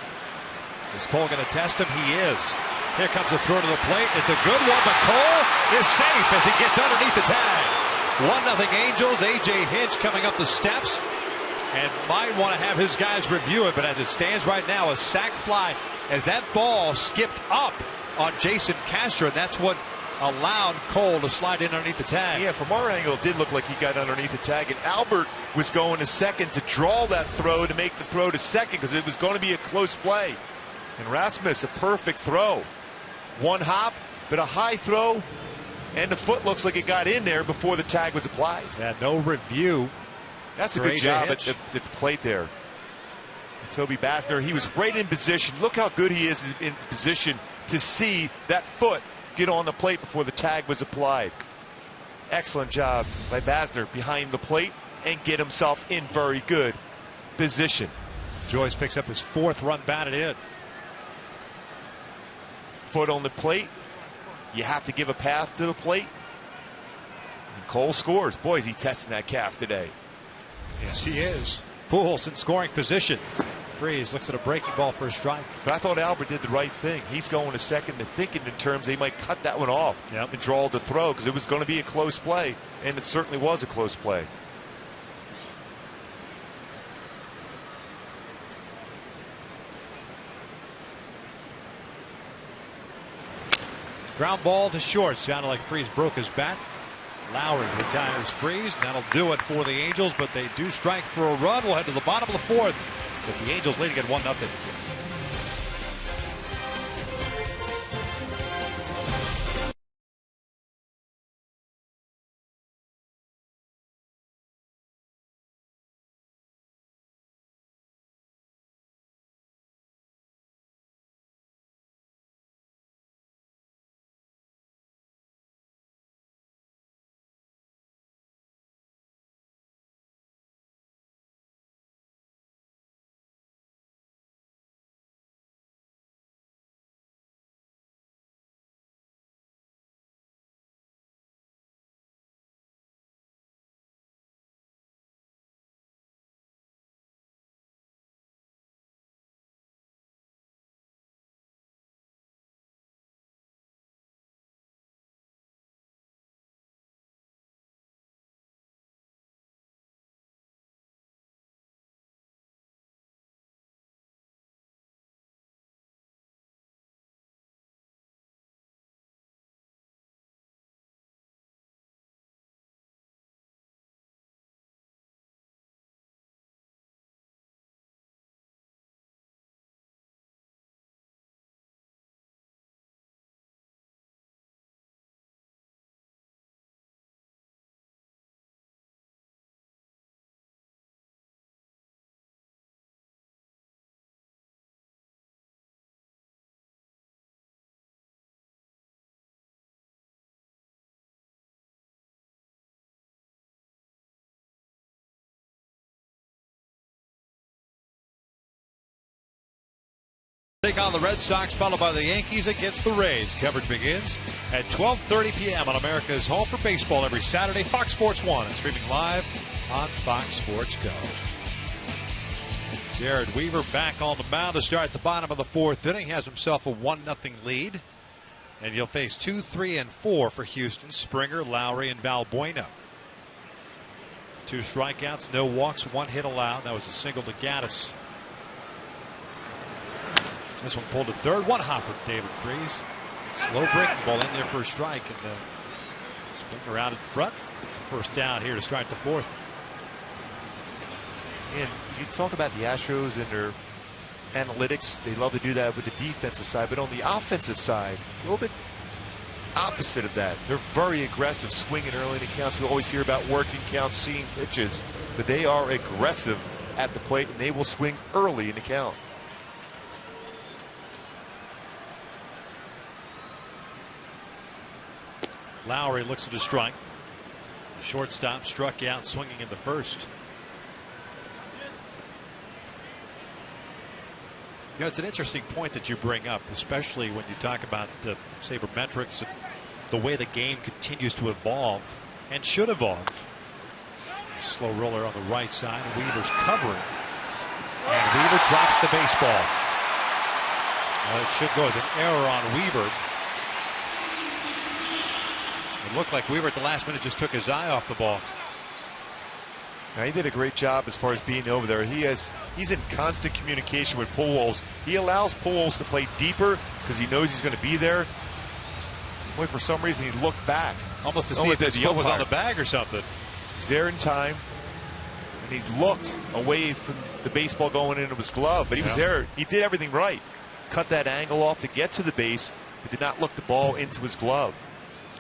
Speaker 3: Is Cole going to test him? He is. Here comes the throw to the plate. It's a good one, but Cole is safe as he gets underneath the tag. 1-0 Angels. A.J. Hinch coming up the steps and might want to have his guys review it, but as it stands right now, a sac fly as that ball skipped up on Jason Castro, and that's what allowed Cole to slide in underneath the tag.
Speaker 2: Yeah, from our angle, it did look like he got underneath the tag, and Albert was going to second to draw that throw to make the throw to second because it was going to be a close play. And Rasmus, a perfect throw. One hop, but a high throw, and the foot looks like it got in there before the tag was applied.
Speaker 3: Yeah, no review.
Speaker 2: That's a good job at the plate there. And Toby Basner, he was right in position. Look how good he is in position to see that foot get on the plate before the tag was applied. Excellent job by Basner behind the plate and get himself in very good position.
Speaker 3: Joyce picks up his 4th run batted in.
Speaker 2: Foot on the plate. You have to give a path to the plate. And Cole scores. Boy, is he testing that calf today.
Speaker 3: Yes, he is. Pujols in scoring position. Freeze looks at a breaking ball for a strike.
Speaker 2: But I thought Albert did the right thing. He's going to second and thinking in terms they might cut that one off and draw the throw because it was going to be a close play, and it certainly was a close play.
Speaker 3: Ground ball to short. Sounded like Freese broke his bat. Lowry retires Freese. That'll do it for the Angels, but they do strike for a run. We'll head to the bottom of the fourth, with the Angels leading at 1-0. Take on the Red Sox, followed by the Yankees against the Rays. Coverage begins at 12:30 p.m. on America's home for baseball every Saturday, Fox Sports 1, and streaming live on Fox Sports Go. Jared Weaver back on the mound to start the bottom of the fourth inning. He has himself a 1-0 lead. And you'll face 2, 3, and 4 for Houston. Springer, Lowry, and Valbuena. 2 strikeouts, no walks, 1 hit allowed. That was a single to Gaddis. This one pulled to third. 1 hopper, David Freese. Slow breaking ball in there for a strike. And Springer out in front. It's a first down here to start the fourth.
Speaker 2: And you talk about the Astros and their analytics. They love to do that with the defensive side. But on the offensive side, a little bit opposite of that. They're very aggressive, swinging early in the counts. We always hear about working counts, seeing pitches. But they are aggressive at the plate, and they will swing early in the count.
Speaker 3: Lowry looks at a strike. The shortstop struck out swinging in the first. You know, it's an interesting point that you bring up, especially when you talk about sabermetrics and the way the game continues to evolve and should evolve. Slow roller on the right side. Weaver's covering. And Weaver drops the baseball. Well, it should go as an error on Weaver. It looked like Weaver at the last minute just took his eye off the ball.
Speaker 2: Now, he did a great job as far as being over there. He's in constant communication with Pujols. He allows Pujols to play deeper because he knows he's going to be there. Boy, for some reason he looked back,
Speaker 3: almost to see if his foot was on the bag or something.
Speaker 2: He's there in time, and he's looked away from the baseball going into his glove, but he was there. He did everything right. Cut that angle off to get to the base, but did not look the ball into his glove.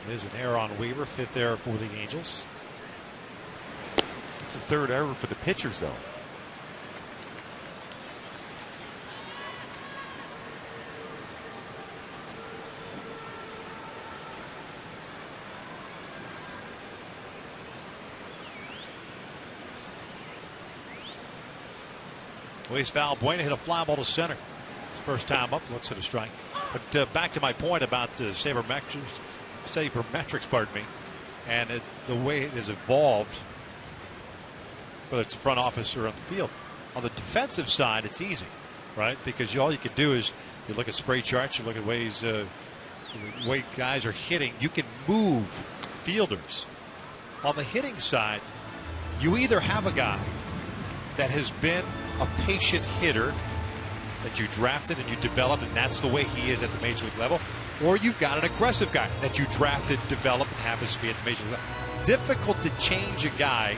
Speaker 3: There's an error on Weaver, 5th error for the Angels.
Speaker 2: It's the 3rd error for the pitchers, though.
Speaker 3: Luis Valbuena hit a fly ball to center. His first time up, looks at a strike. But back to my point about the sabermetrics, pardon me, and the way it has evolved, whether it's the front office or on the field. On the defensive side, it's easy, right? Because all you can do is you look at spray charts, you look at ways the way guys are hitting. You can move fielders. On the hitting side, you either have a guy that has been a patient hitter that you drafted and you developed, and that's the way he is at the major league level, or you've got an aggressive guy that you drafted, developed, and happens to be at the major league level. Difficult to change a guy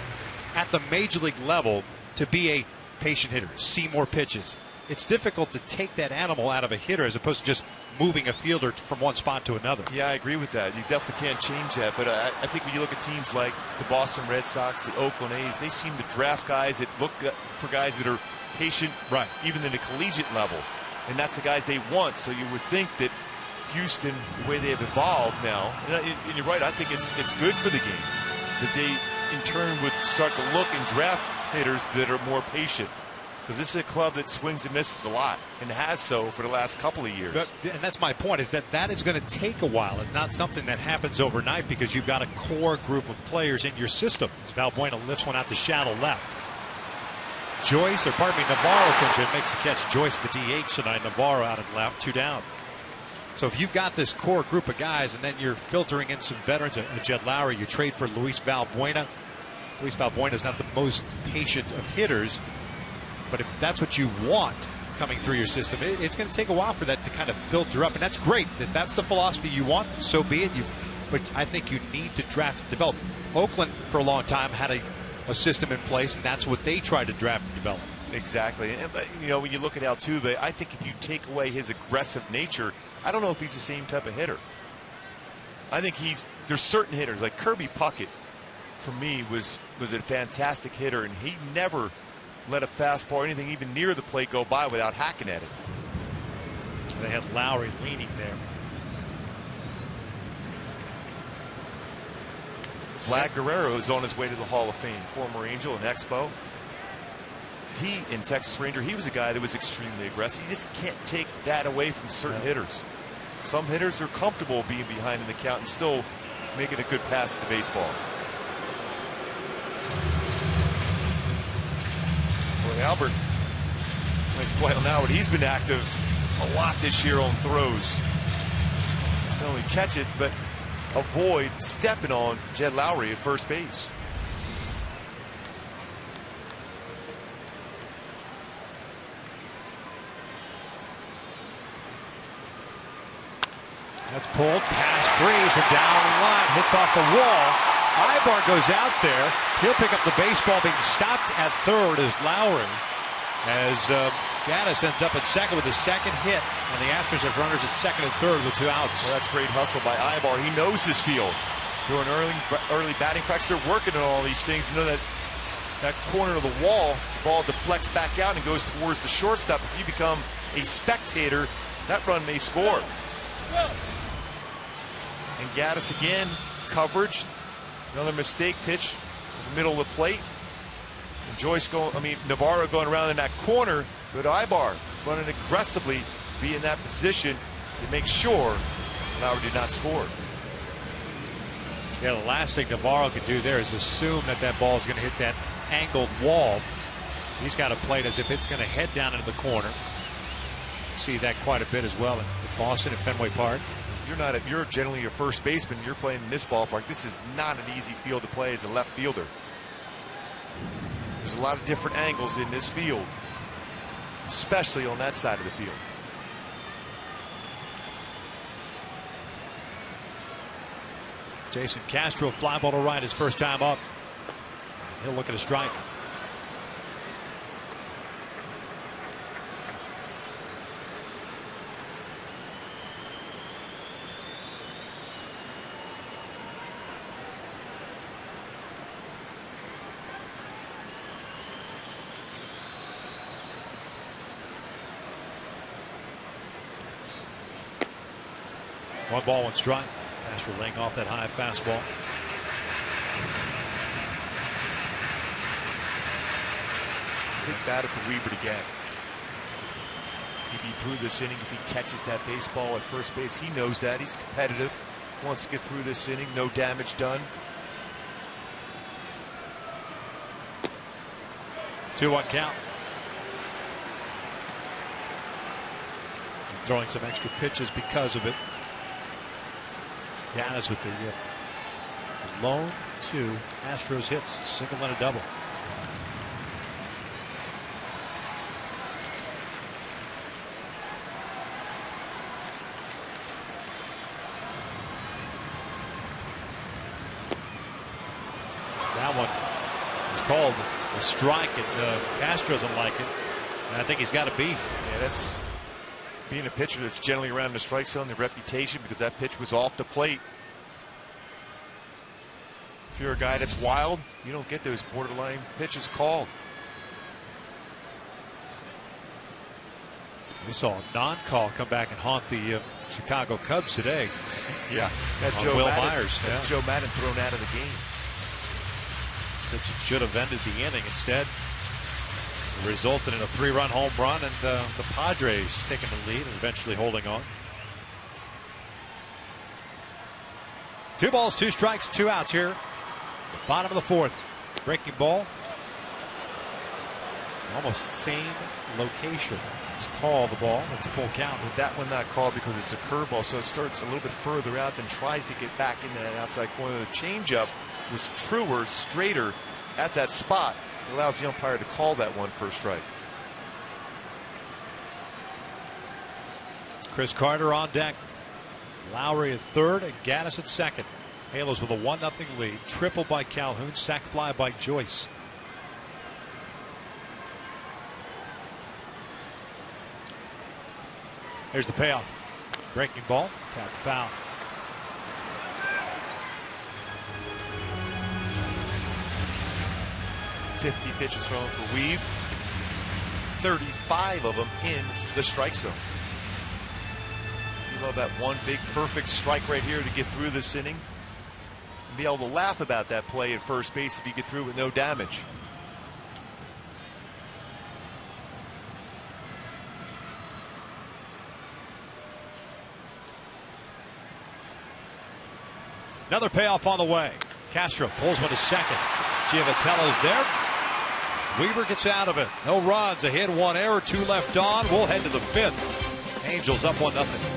Speaker 3: at the major league level to be a patient hitter, see more pitches. It's difficult to take that animal out of a hitter as opposed to just moving a fielder from one spot to another.
Speaker 2: Yeah, I agree with that. You definitely can't change that. But I think when you look at teams like the Boston Red Sox, the Oakland A's, they seem to draft guys that look for guys that are patient,
Speaker 3: right, even
Speaker 2: in the collegiate level. And that's the guys they want. So you would think that Houston, the way they have evolved now, and you're right, I think it's good for the game that they in turn would start to look and draft hitters that are more patient, because this is a club that swings and misses a lot and has so for the last couple of years.
Speaker 3: And that's my point, is that is going to take a while. It's not something that happens overnight because you've got a core group of players in your system. As Valbuena lifts one out to shallow left. Navarro comes in, makes the catch. Joyce the DH tonight. Navarro out and left, 2 down. So if you've got this core group of guys and then you're filtering in some veterans, a Jed Lowry, you trade for Luis Valbuena. Luis Valbuena is not the most patient of hitters, but if that's what you want coming through your system, it's going to take a while for that to kind of filter up, and that's great. If that's the philosophy you want, so be it. But I think you need to draft and develop. Oakland for a long time had a system in place, and that's what they tried to draft and develop.
Speaker 2: Exactly. But when you look at Altuve, I think if you take away his aggressive nature, I don't know if he's the same type of hitter. I think there's certain hitters like Kirby Puckett, for me, was a fantastic hitter, and he never let a fastball or anything even near the plate go by without hacking at it.
Speaker 3: They had Lowry leaning there.
Speaker 2: Vlad Guerrero is on his way to the Hall of Fame, former Angel and Expo. He, in Texas Ranger, he was a guy that was extremely aggressive. You just can't take that away from certain hitters. Some hitters are comfortable being behind in the count and still making a good pass at the baseball. Boy, Albert, nice play on Albert. He's been active a lot this year on throws. Not only catch it, but avoid stepping on Jed Lowry at first base.
Speaker 3: That's pulled, pass freeze, and down the line, hits off the wall. Ibar goes out there. He'll pick up the baseball, being stopped at third as Lowry, as Gaddis ends up at second with his second hit, and the Astros have runners at second and third with 2 outs.
Speaker 2: Well, that's great hustle by Ibar. He knows this field. During early batting practice, they're working on all these things. You know that corner of the wall, the ball deflects back out and goes towards the shortstop. If you become a spectator, that run may score. And Gaddis again, coverage, another mistake pitch in the middle of the plate. And Navarro going around in that corner, but Ibar running aggressively, be in that position to make sure Lowry did not score.
Speaker 3: Yeah, the last thing Navarro can do there is assume that ball is going to hit that angled wall. He's got to play it as if it's going to head down into the corner. See that quite a bit as well in Boston at Fenway Park.
Speaker 2: You're generally your first baseman. You're playing in this ballpark. This is not an easy field to play as a left fielder. There's a lot of different angles in this field, especially on that side of the field.
Speaker 3: Jason Castro, fly ball to right, his first time up. He'll look at a strike. One ball, one strike. Castro laying off that high fastball.
Speaker 2: Big batter for Weaver to get. If he through this inning, if he catches that baseball at first base, he knows that. He's competitive. Wants to get through this inning. No damage done.
Speaker 3: 2-1 count. Throwing some extra pitches because of it. Gaddis with the lone 2 Astros hits, single and a double. called a strike, and Castro doesn't like it. And I think he's got a beef.
Speaker 2: Yeah, that's being a pitcher that's generally around the strike zone, the reputation, because that pitch was off the plate. If you're a guy that's wild, you don't get those borderline pitches called.
Speaker 3: We saw a non-call come back and haunt the Chicago Cubs today.
Speaker 2: Yeah, that Joe
Speaker 3: Will
Speaker 2: Madden,
Speaker 3: Myers.
Speaker 2: that Joe Madden thrown out of the game.
Speaker 3: Pitch it should have ended the inning. Instead, it resulted in a 3-run home run, and the Padres taking the lead and eventually holding on. 2 balls, 2 strikes, 2 outs here. The bottom of the 4th. Breaking ball. Almost same location. Just call the ball. It's a full count.
Speaker 2: With that one not called because it's a curveball, so it starts a little bit further out, then tries to get back into that outside corner. The changeup was truer, straighter at that spot. It allows the umpire to call that one for a strike.
Speaker 3: Chris Carter on deck. Lowry at third and Gaddis at second. Halos with a 1-0 lead. Triple by Calhoun. Sac fly by Joyce. Here's the payoff. Breaking ball. Tap foul.
Speaker 2: .50 pitches thrown for Weave. 35 of them in the strike zone. You love that one big perfect strike right here to get through this inning. And be able to laugh about that play at first base if you get through with no damage.
Speaker 3: Another payoff on the way. Castro pulls one to second. Giavatello's there. Weaver gets out of it. No runs, a hit, 1 error, 2 left on. We'll head to the 5th. Angels up 1-0.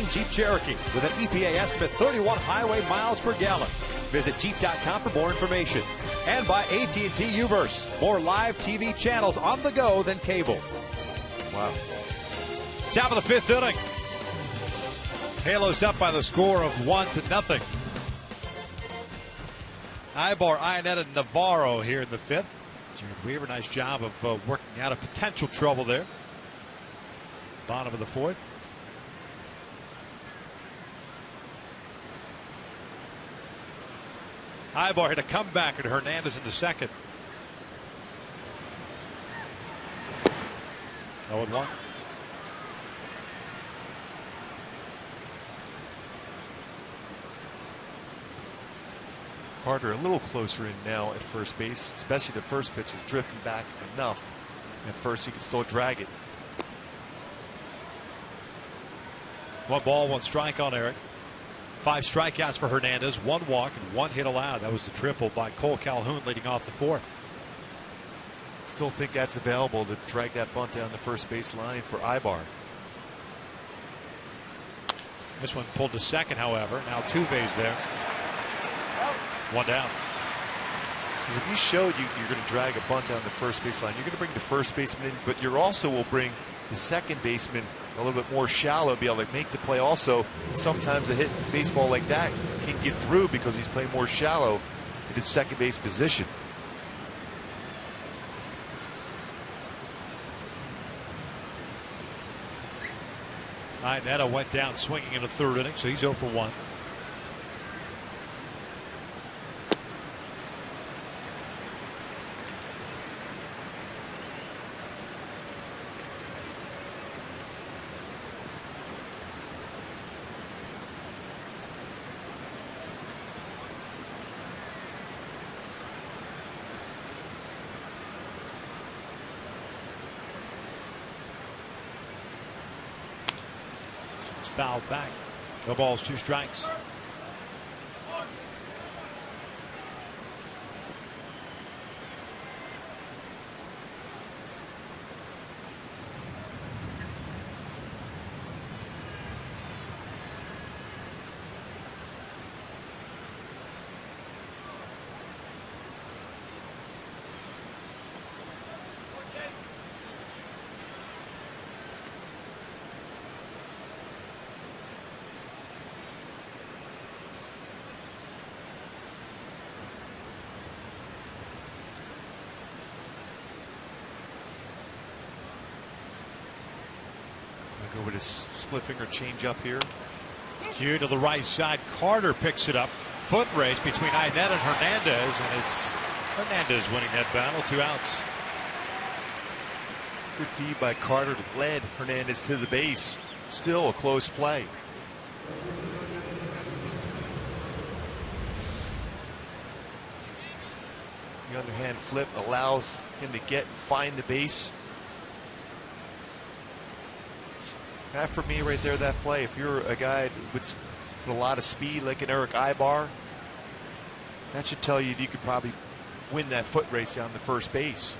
Speaker 3: Jeep Cherokee with an EPA estimate 31 highway miles per gallon. Visit Jeep.com for more information. And by AT HOU, more live TV channels on the go than cable. Wow. Top of the 5th inning. Halos up by the score of 1-0. Ibar, Ionetta, and Navarro here in the 5th. Jared Weaver, nice job of working out a potential trouble there. Bottom of the 4th. Ibar hit a comeback, and Hernandez into second. 0-1.
Speaker 2: Carter a little closer in now at first base, especially the first pitch is drifting back enough. At first, you can still drag it.
Speaker 3: 1 ball, 1 strike on Eric. 5 strikeouts for Hernandez, 1 walk, and 1 hit allowed. That was the triple by Cole Calhoun leading off the 4th.
Speaker 2: Still think that's available to drag that bunt down the first base line for Ibar.
Speaker 3: This one pulled to second, however. Now Altuve's there. One down.
Speaker 2: Because if you showed you're going to drag a bunt down the first base line, you're going to bring the first baseman in, but you also will bring the second baseman a little bit more shallow, be able to make the play also. Sometimes a hit baseball like that can get through because he's playing more shallow in his second base position.
Speaker 3: Iannetta went down swinging in the third inning, so he's 0 for 1. Fouled back. No balls, 2 strikes.
Speaker 2: Go with his split finger change up here.
Speaker 3: Cue to the right side. Carter picks it up. Foot race between Iannetta and Hernandez, and it's Hernandez winning that battle. 2 outs.
Speaker 2: Good feed by Carter led Hernandez to the base. Still a close play. The underhand flip allows him to find the base. That for me right there, that play, if you're a guy with a lot of speed like an Eric Ibar, that should tell you you could probably win that foot race down the first base.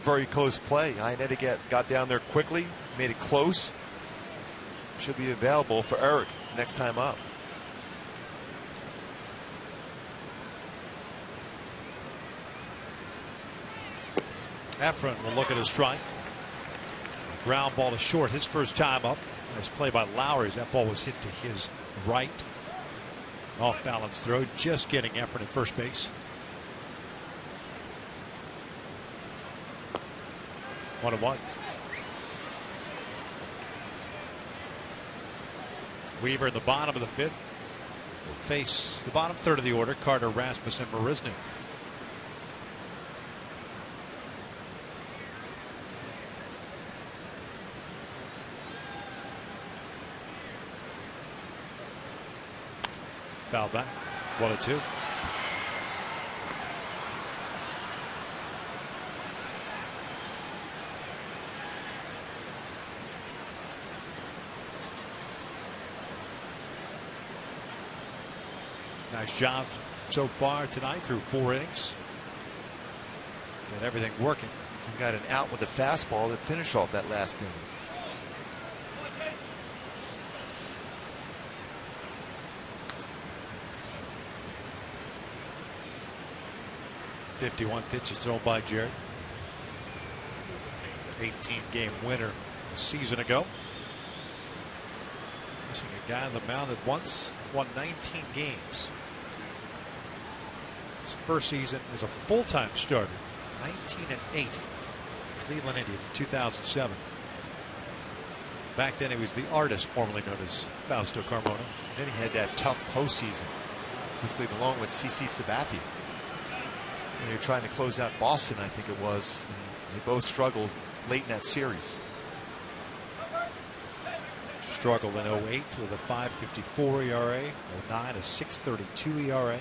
Speaker 2: Very close play. Iannetta got down there quickly, made it close. Should be available for Eric next time up.
Speaker 3: Efren will look at his strike. Ground ball to short, his first time up. Nice play by Lowry as that ball was hit to his right. Off balance throw, just getting Efren at first base. 1-1. Weaver in the bottom of the 5th will face the bottom third of the order. Carter, Rasmussen, Marisnik. Foul back. 1-2. Nice job so far tonight through 4 innings. Got everything working.
Speaker 2: He got an out with a fastball to finish off that last inning.
Speaker 3: 51 pitches thrown by Jared. 18-game winner a season ago. Missing a guy on the mound that once won 19 games. His first season as a full-time starter, 19-8. Cleveland Indians in 2007. Back then he was the artist formerly known as Fausto Carmona.
Speaker 2: Then he had that tough postseason with Cleveland along with CC Sabathia. When they were trying to close out Boston, I think it was. And they both struggled late in that series.
Speaker 3: Struggled in 08 with a 5.54 ERA, 09 a 6.32 ERA.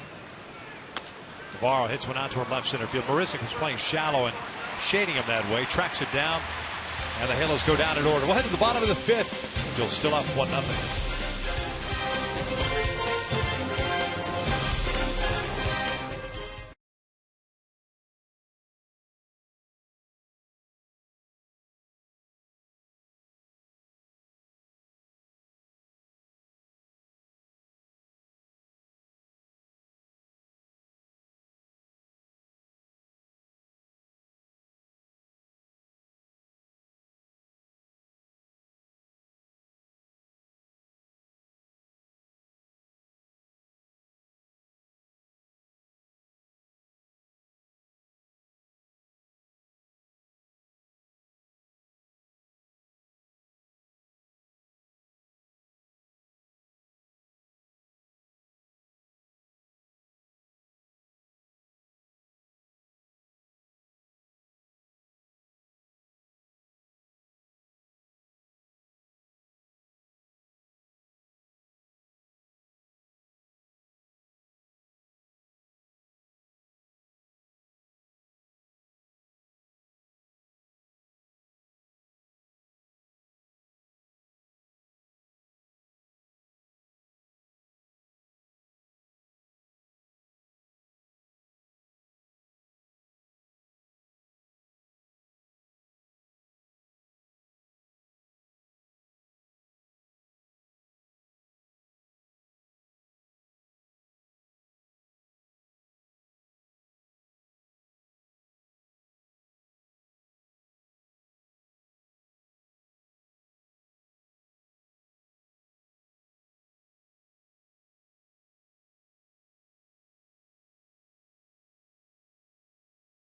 Speaker 3: Navarro hits one out toward left center field. Marisnik was playing shallow and shading him that way. Tracks it down, and the Halos go down in order. We'll head to the bottom of the 5th. Angels still up 1-0.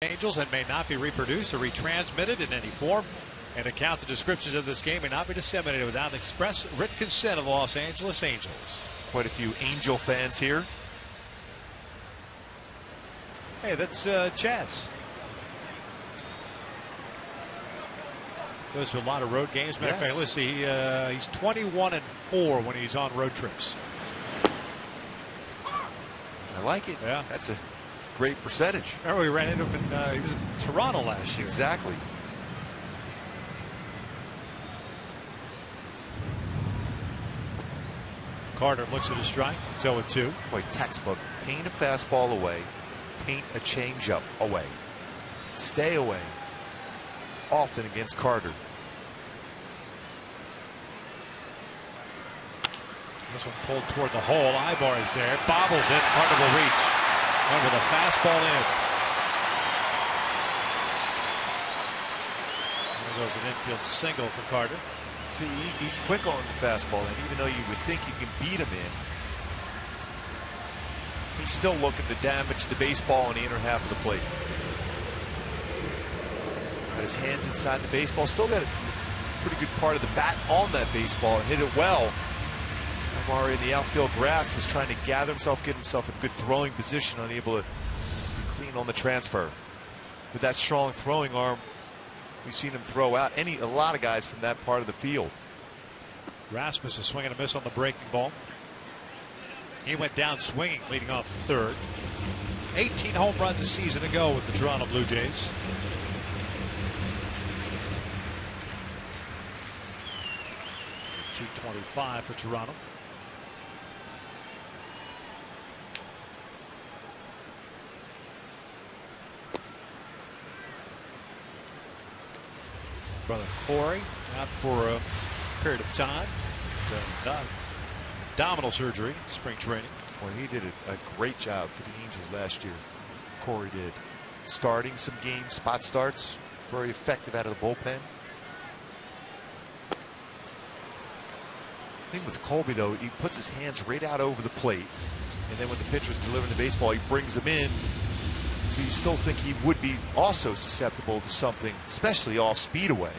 Speaker 3: Angels and may not be reproduced or retransmitted in any form. And accounts and descriptions of this game may not be disseminated without the express written consent of the Los Angeles Angels.
Speaker 2: Quite a few Angel fans here.
Speaker 3: Hey, that's Chaz. Goes to a lot of road games. Matter of fact, let's see. He's 21-4 when he's on road trips.
Speaker 2: I like it.
Speaker 3: Yeah,
Speaker 2: that's a great percentage.
Speaker 3: Remember we ran into him he was in Toronto last year.
Speaker 2: Exactly.
Speaker 3: Carter looks at his strike. It's 0-2.
Speaker 2: Boy, textbook. Paint a fastball away. Paint a changeup away. Stay away. Often against Carter.
Speaker 3: This one pulled toward the hole. Ibar is there. Bobbles it. Carter will reach. And with a fastball in. There goes an infield single for Carter.
Speaker 2: See, he's quick on the fastball, and even though you would think you can beat him in, he's still looking to damage the baseball in the inner half of the plate. Got his hands inside the baseball, still got a pretty good part of the bat on that baseball and hit it well. Omar in the outfield grass was trying to gather himself, get himself a good throwing position, unable to be clean on the transfer. With that strong throwing arm, we've seen him throw out a lot of guys from that part of the field.
Speaker 3: Rasmus is swinging a miss on the breaking ball. He went down swinging, leading off the third. 18 home runs a season ago with the Toronto Blue Jays. .225 for Toronto. Brother Corey out for a period of time. Abdominal surgery, spring training.
Speaker 2: Well, he did a great job for the Angels last year. Corey did. Starting some games, spot starts, very effective out of the bullpen. The thing with Colby, though, he puts his hands right out over the plate, and then when the pitcher's delivering the baseball, he brings them in. So you still think he would be also susceptible to something, especially off speed away.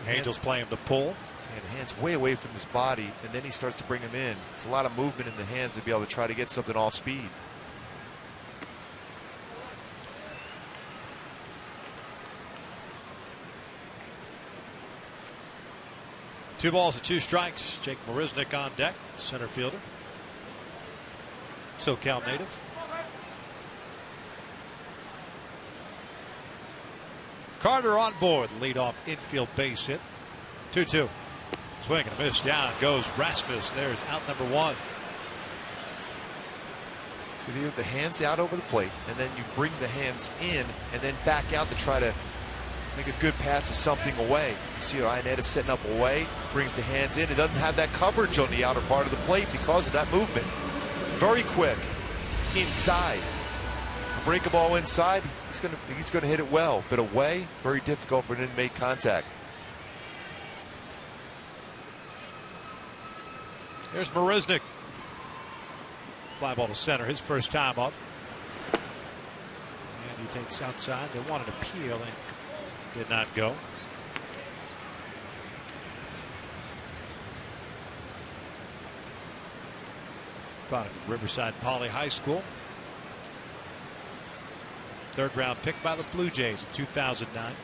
Speaker 3: Angels play him to pull.
Speaker 2: And hands way away from his body, and then he starts to bring him in. It's a lot of movement in the hands to be able to try to get something off speed.
Speaker 3: Two balls and two strikes. Jake Marisnick on deck, center fielder. SoCal native. Carter on board, leadoff infield base hit. 2-2. Swing and a miss. Down goes Rasmus. There's out number one.
Speaker 2: So you have the hands out over the plate, and then you bring the hands in and then back out to try to make a good pass of something away. You see Iannetta setting up away, brings the hands in. It doesn't have that coverage on the outer part of the plate because of that movement. Very quick. Inside. Break a ball inside. He's gonna hit it well, but away, very difficult for him to make contact.
Speaker 3: There's Marisnick. Fly ball to center, his first time up. And he takes outside. They wanted to peel and did not go. Product of Riverside Poly High School. Third round pick by the Blue Jays in 2009.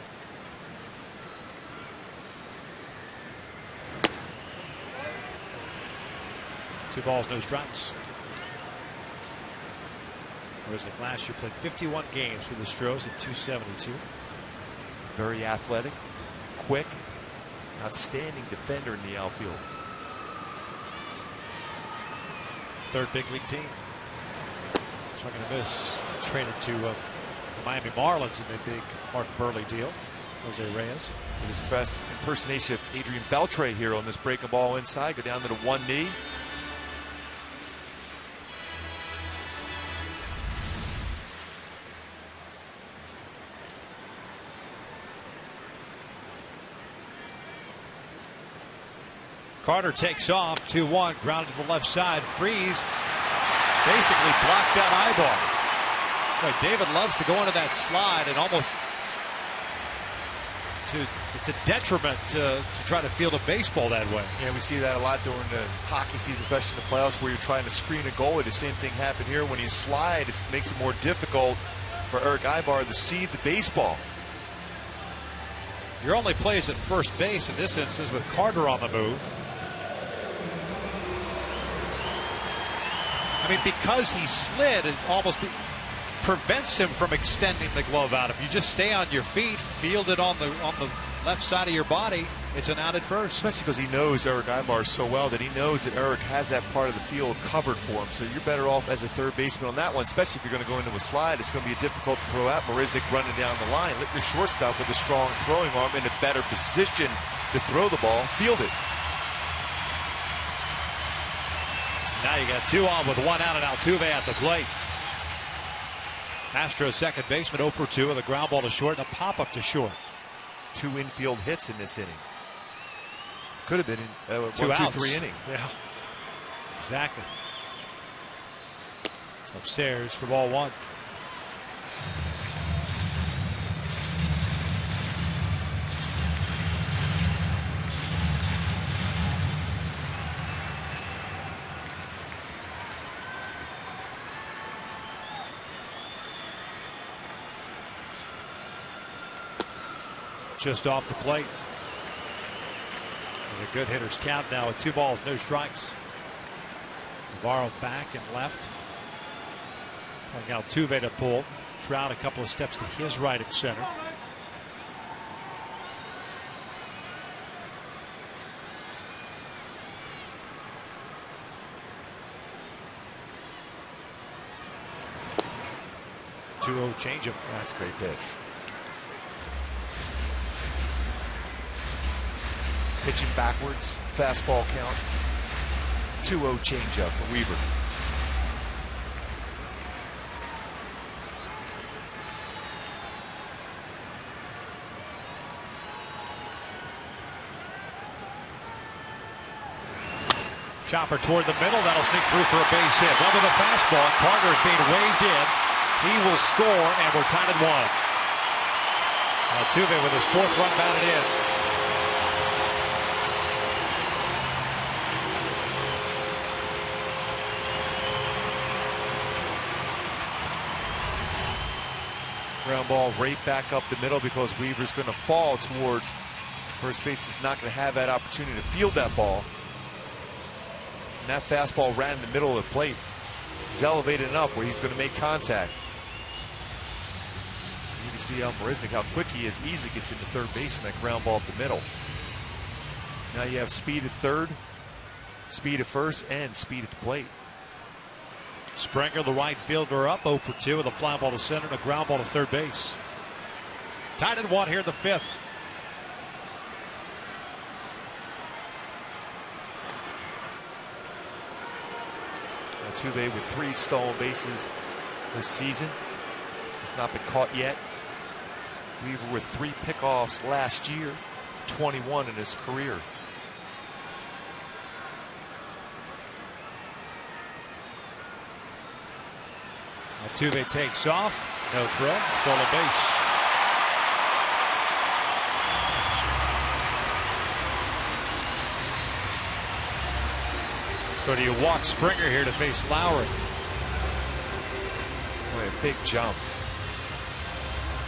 Speaker 3: Two balls, no strikes. Marisnick last year played 51 games for the Astros at 272.
Speaker 2: Very athletic, quick, outstanding defender in the outfield.
Speaker 3: Third big league team. Swing and a miss. Traded to the Miami Marlins in the big Mark Burley deal. Jose Reyes.
Speaker 2: His best impersonation of Adrian Beltre here on this breaking ball inside. Go down to the one knee.
Speaker 3: Carter takes off. 2-1. Grounded to the left side. Freeze. basically blocks out Ibar. Right, David loves to go into that slide and almost it's a detriment to try to field a baseball that way.
Speaker 2: Yeah, we see that a lot during the hockey season, especially in the playoffs, where you're trying to screen a goalie. The same thing happened here. When you slide, it makes it more difficult for Eric Ibar to see the baseball.
Speaker 3: Your only play is at first base in this instance with Carter on the move. I mean, because he slid, it almost prevents him from extending the glove out. If you just stay on your feet, field it on the left side of your body, it's an out at first.
Speaker 2: Especially because he knows Eric Ibar so well that he knows that Eric has that part of the field covered for him. So you're better off as a third baseman on that one, especially if you're going to go into a slide. It's going to be difficult to throw out. Marisnick running down the line. Let your shortstop with a strong throwing arm in a better position to throw the ball, field it.
Speaker 3: Now you got 2 on with 1 out and Altuve at the plate. Astros second baseman 0 for 2 with a ground ball to short and a pop-up to short.
Speaker 2: 2 infield hits in this inning. Could have been in
Speaker 3: 2 outs.
Speaker 2: 1-2-3 inning.
Speaker 3: Yeah, exactly. Upstairs for ball 1. Just off the plate. And a good hitter's count now with 2 balls, no strikes. Navarro back and left. Playing Altuve to pull. Trout a couple of steps to his right at center. Two-0 changeup.
Speaker 2: That's a great pitch. Pitching backwards, fastball count. 2-0 changeup for Weaver.
Speaker 3: Chopper toward the middle. That'll sneak through for a base hit. One with a fastball. Carter is being waved in. He will score, and we're tied at 1. Altuve with his 4th run batted in.
Speaker 2: Ground ball right back up the middle because Weaver's going to fall towards first base. Is not going to have that opportunity to field that ball. And that fastball ran in the middle of the plate. He's elevated enough where he's going to make contact. You can see how Marisnick, how quick he is, easily gets into third base in that ground ball up the middle. Now you have speed at third, speed at first, and speed at the plate.
Speaker 3: Springer, the right fielder, up 0 for 2 with a fly ball to center and a ground ball to third base. Tied at 1 here in the 5th.
Speaker 2: Altuve with 3 stolen bases this season. Has not been caught yet. Weaver with 3 pickoffs last year, 21 in his career.
Speaker 3: Altuve takes off. No throw. Stolen base. So do you walk Springer here to face Lowry?
Speaker 2: Boy, a big jump.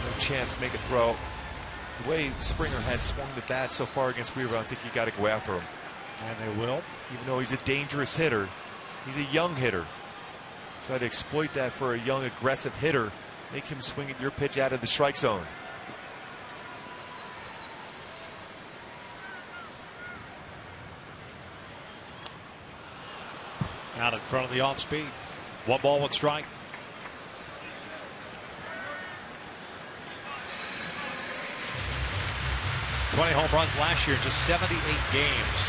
Speaker 2: No chance to make a throw. The way Springer has swung the bat so far against Weaver, I think you got to go after him.
Speaker 3: And they will.
Speaker 2: Even though he's a dangerous hitter, he's a young hitter. Try to exploit that for a young, aggressive hitter. Make him swing at your pitch out of the strike zone.
Speaker 3: Out in front of the off speed. 1 ball, 1 strike. $20 home runs last year in just 78 games.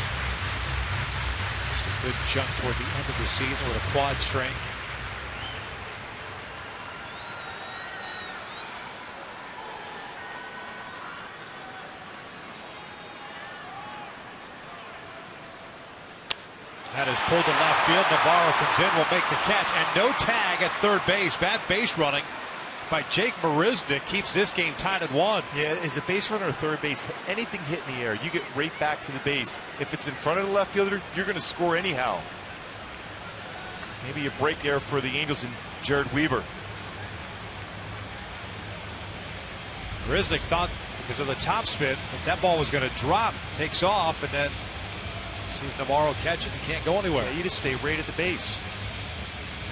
Speaker 3: Just a good chunk toward the end of the season with a quad strain. That is pulled to left field. Navarro comes in, will make the catch, and no tag at third base. Bad base running by Jake Marisnick keeps this game tied at 1.
Speaker 2: Yeah, as a base runner or third base, anything hit in the air, you get right back to the base. If it's in front of the left fielder, you're going to score anyhow. Maybe a break there for the Angels and Jared Weaver.
Speaker 3: Marisnick thought because of the topspin that ball was going to drop, takes off, and then sees Navarro catch it and can't go anywhere.
Speaker 2: Yeah, you just stay right at the base.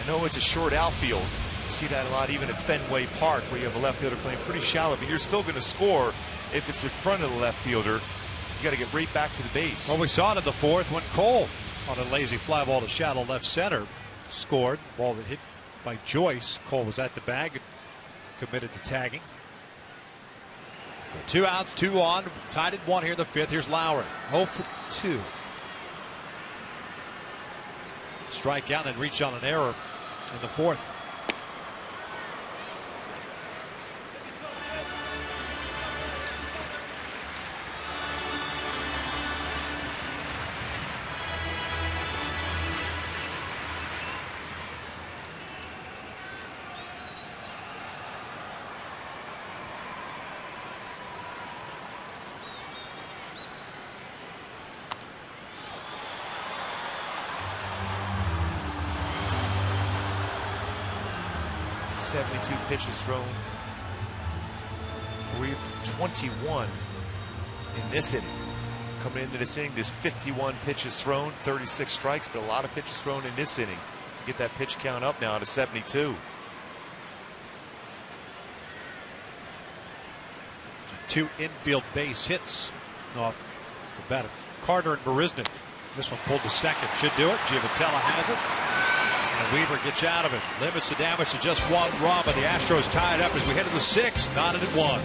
Speaker 2: I know it's a short outfield. You see that a lot even at Fenway Park where you have a left fielder playing pretty shallow, but you're still going to score if it's in front of the left fielder. You got to get right back to the base.
Speaker 3: Well, we saw it in the 4th when Cole on a lazy fly ball to shallow left center scored. Ball that hit by Joyce. Cole was at the bag and committed to tagging. So 2 outs, 2 on, tied at 1 here in the 5th. Here's Lowry, 0 for 2. Strike out and reach on an error in the 4th.
Speaker 2: Pitches thrown. We've 21 in this inning. Coming into this inning, there's 51 pitches thrown, 36 strikes, but a lot of pitches thrown in this inning. Get that pitch count up now to 72.
Speaker 3: 2 infield base hits off the bat of Carter and Marisnick. This one pulled to second. Should do it. Giavotella has it. And Weaver gets out of it. Limits the damage to just 1 run, but the Astros tied up as we head to the 6th. Knotted at 1.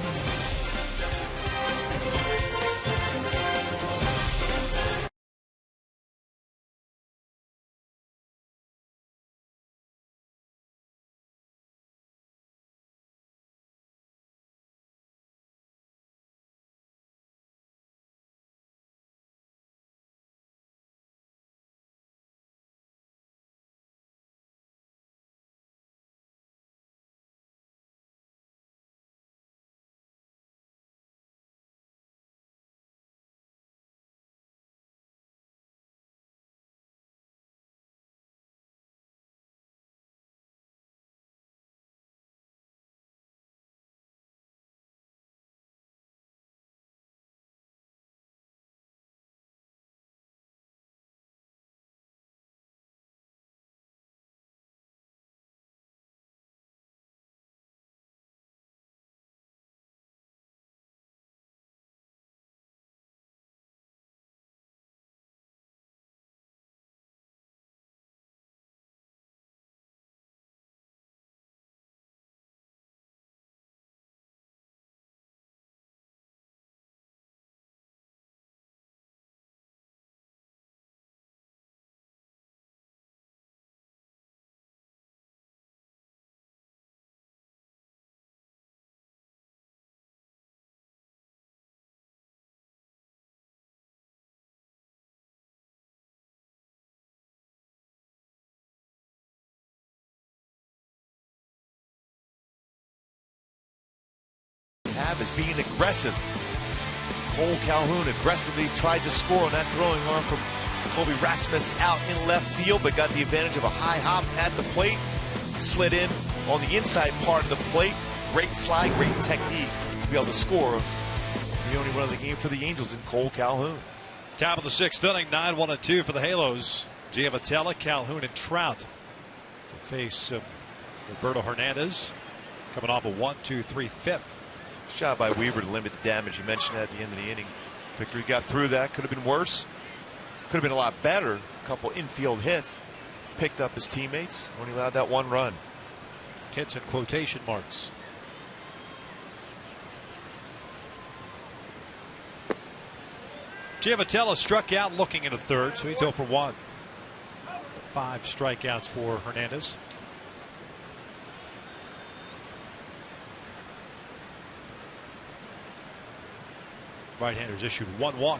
Speaker 2: Is being aggressive. Cole Calhoun aggressively tried to score on that throwing arm from Colby Rasmus out in left field, but got the advantage of a high hop at the plate. Slid in on the inside part of the plate. Great slide, great technique to be able to score. The only run of the game for the Angels in Cole Calhoun.
Speaker 3: Top of the 6th inning, 9-1-2 for the Halos. Giavotella, Calhoun, and Trout to face Roberto Hernandez, coming off a 1-2-3 fifth.
Speaker 2: Shot by Weaver to limit the damage. You mentioned that at the end of the inning. Victory got through that. Could have been worse. Could have been a lot better. A couple infield hits. Picked up his teammates. Only allowed that 1 run.
Speaker 3: Hits in quotation marks. Giavotella struck out looking in the 3rd, so he's 0 for 1. 5 strikeouts for Hernandez. Right-handers issued 1-1.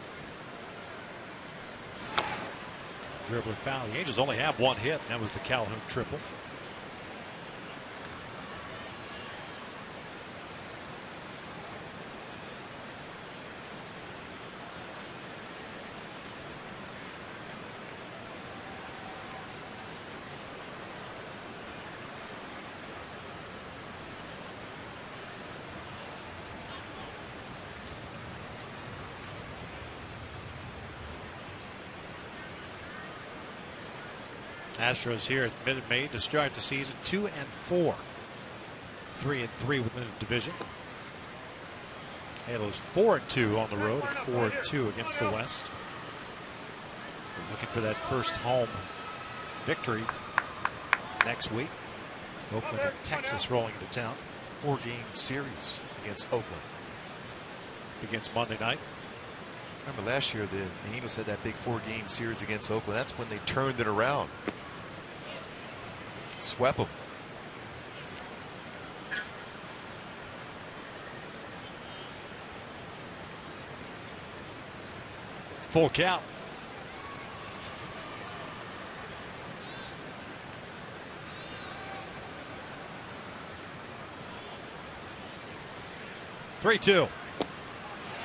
Speaker 3: dribbler foul. The Angels only have one hit, and that was the Calhoun triple. Astros here at Minute Maid to start the season 2-4, 3-3 within the division. Halos 4-2 on the road and 4-2 against the West. We're looking for that first home victory next week. Oakland and Texas rolling into town.
Speaker 2: It's a 4-game series against Oakland.
Speaker 3: Begins Monday night.
Speaker 2: Remember last year the Angels had that big 4-game series against Oakland. That's when they turned it around. Swept them.
Speaker 3: Full count. Three-two.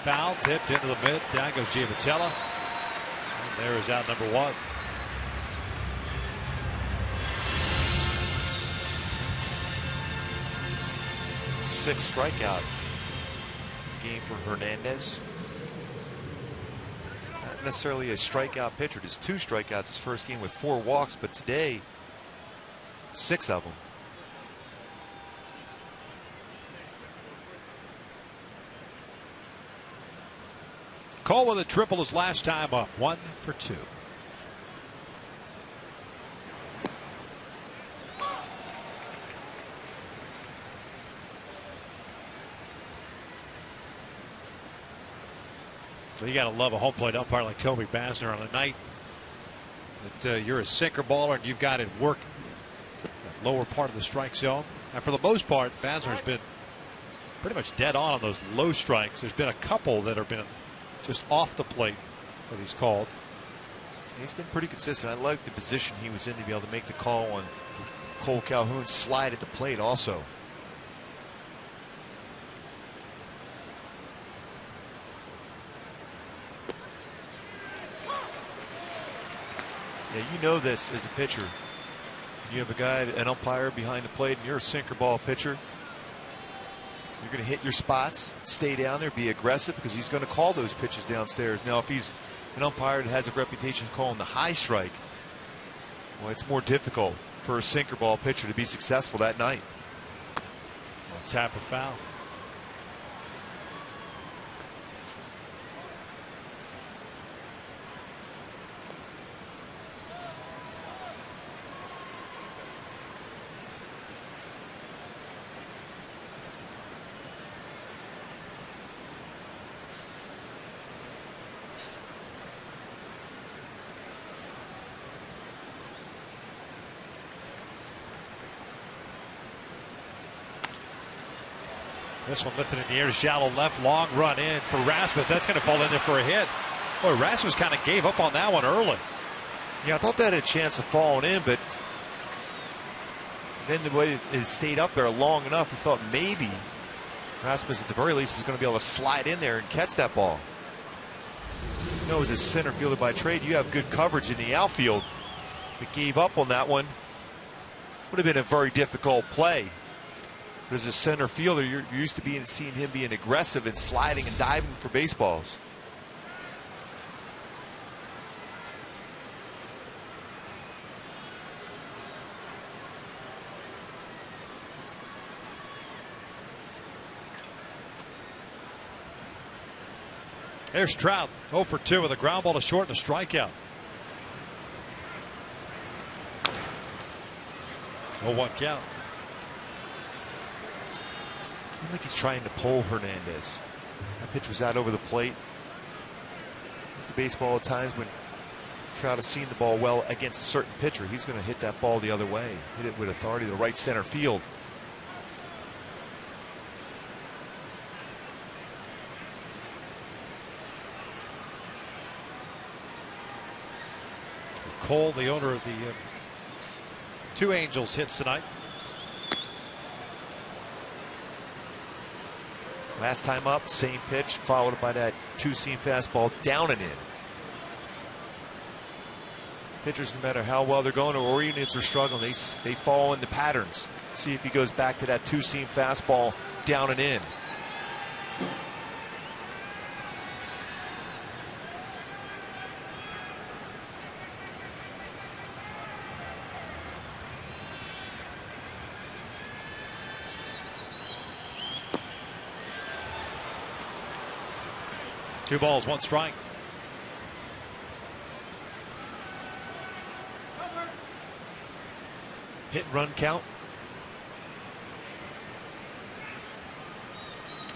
Speaker 3: Foul tipped into the mid. Down goes Giamatella. And there is out number one.
Speaker 2: Sixth strikeout game for Hernandez. Not necessarily a strikeout pitcher. Just 2 strikeouts his first game with 4 walks, but today 6 of them.
Speaker 3: Cole with a triple his last time up. 1 for 2. You got to love a home plate umpire like Toby Basner on a night that you're a sinker baller and you've got it work that lower part of the strike zone. And for the most part, Basner's been pretty much dead on those low strikes. There's been a couple that have been just off the plate that he's called.
Speaker 2: He's been pretty consistent. I like the position he was in to be able to make the call on Cole Calhoun's slide at the plate also. Yeah, you know this as a pitcher. You have a guy, an umpire behind the plate, and you're a sinker ball pitcher. You're going to hit your spots, stay down there, be aggressive, because he's going to call those pitches downstairs. Now, if he's an umpire that has a reputation calling the high strike, well, it's more difficult for a sinker ball pitcher to be successful that night.
Speaker 3: A tap of foul. This one lifted in the air to shallow left, long run in for Rasmus. That's going to fall in there for a hit. Boy, Rasmus kind of gave up on that one early.
Speaker 2: Yeah, I thought that had a chance of falling in, but then the way it stayed up there long enough, we thought maybe Rasmus at the very least was going to be able to slide in there and catch that ball. You know, as a center fielder by trade, you have good coverage in the outfield. But gave up on that one. Would have been a very difficult play. But as a center fielder, you're used to seeing him being aggressive and sliding and diving for baseballs.
Speaker 3: There's Trout, 0 for 2 with a ground ball to short and a strikeout. 0-1 count.
Speaker 2: I think he's trying to pull Hernandez. That pitch was out over the plate. It's a baseball at times when Trout has seen the ball well against a certain pitcher. He's going to hit that ball the other way. Hit it with authority to the right center field.
Speaker 3: Cole, the owner of the two Angels, hits tonight.
Speaker 2: Last time up, same pitch, followed by that two-seam fastball down and in. Pitchers, no matter how well they're going, or even if they're struggling, they fall into patterns. See if he goes back to that two-seam fastball down and in.
Speaker 3: Two balls, one strike.
Speaker 2: Hit and run count.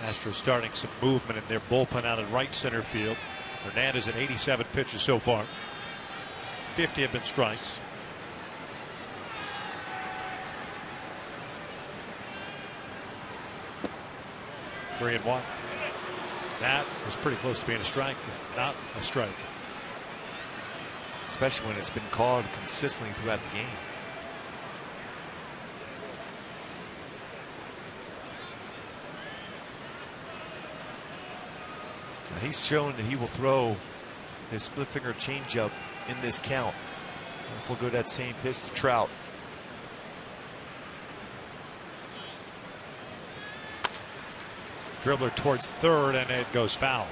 Speaker 3: Astros starting some movement in their bullpen out in right center field. Hernandez at 87 pitches so far. 50 have been strikes. Three and one. That was pretty close to being a strike, if not a strike.
Speaker 2: Especially when it's been called consistently throughout the game. Now he's shown that he will throw his split finger changeup in this count. If we'll go that same pitch to Trout.
Speaker 3: Dribbler towards third, and it goes foul.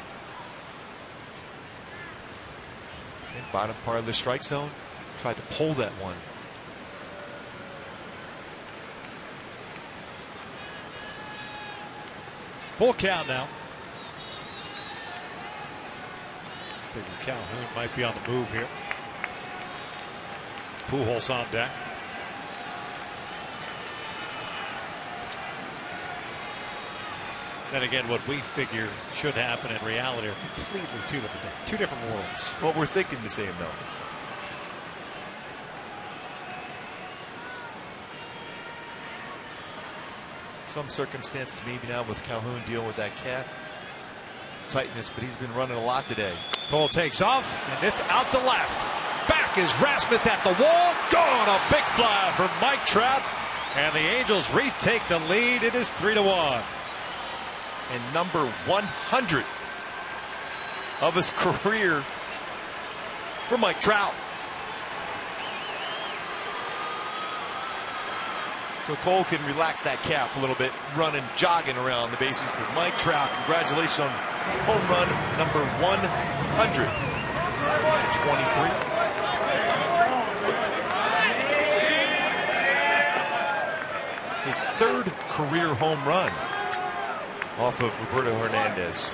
Speaker 2: Okay, bottom part of the strike zone. Tried to pull that one.
Speaker 3: Full count now. Figure Calhoun might be on the move here. Pujols on deck. Then again, what we figure should happen in reality are completely two different worlds.
Speaker 2: Well, we're thinking the same, though. Some circumstances, maybe now with Calhoun dealing with that calf tightness, but he's been running a lot today.
Speaker 3: Cole takes off, and this out to left. Back is Rasmus at the wall. Gone, a big fly for Mike Trout, and the Angels retake the lead. It is 3-1.
Speaker 2: And number 100 of his career for Mike Trout. So Cole can relax that calf a little bit, running, jogging around the bases for Mike Trout. Congratulations on home run number 100 to 23. His third career home run off of Roberto Hernandez.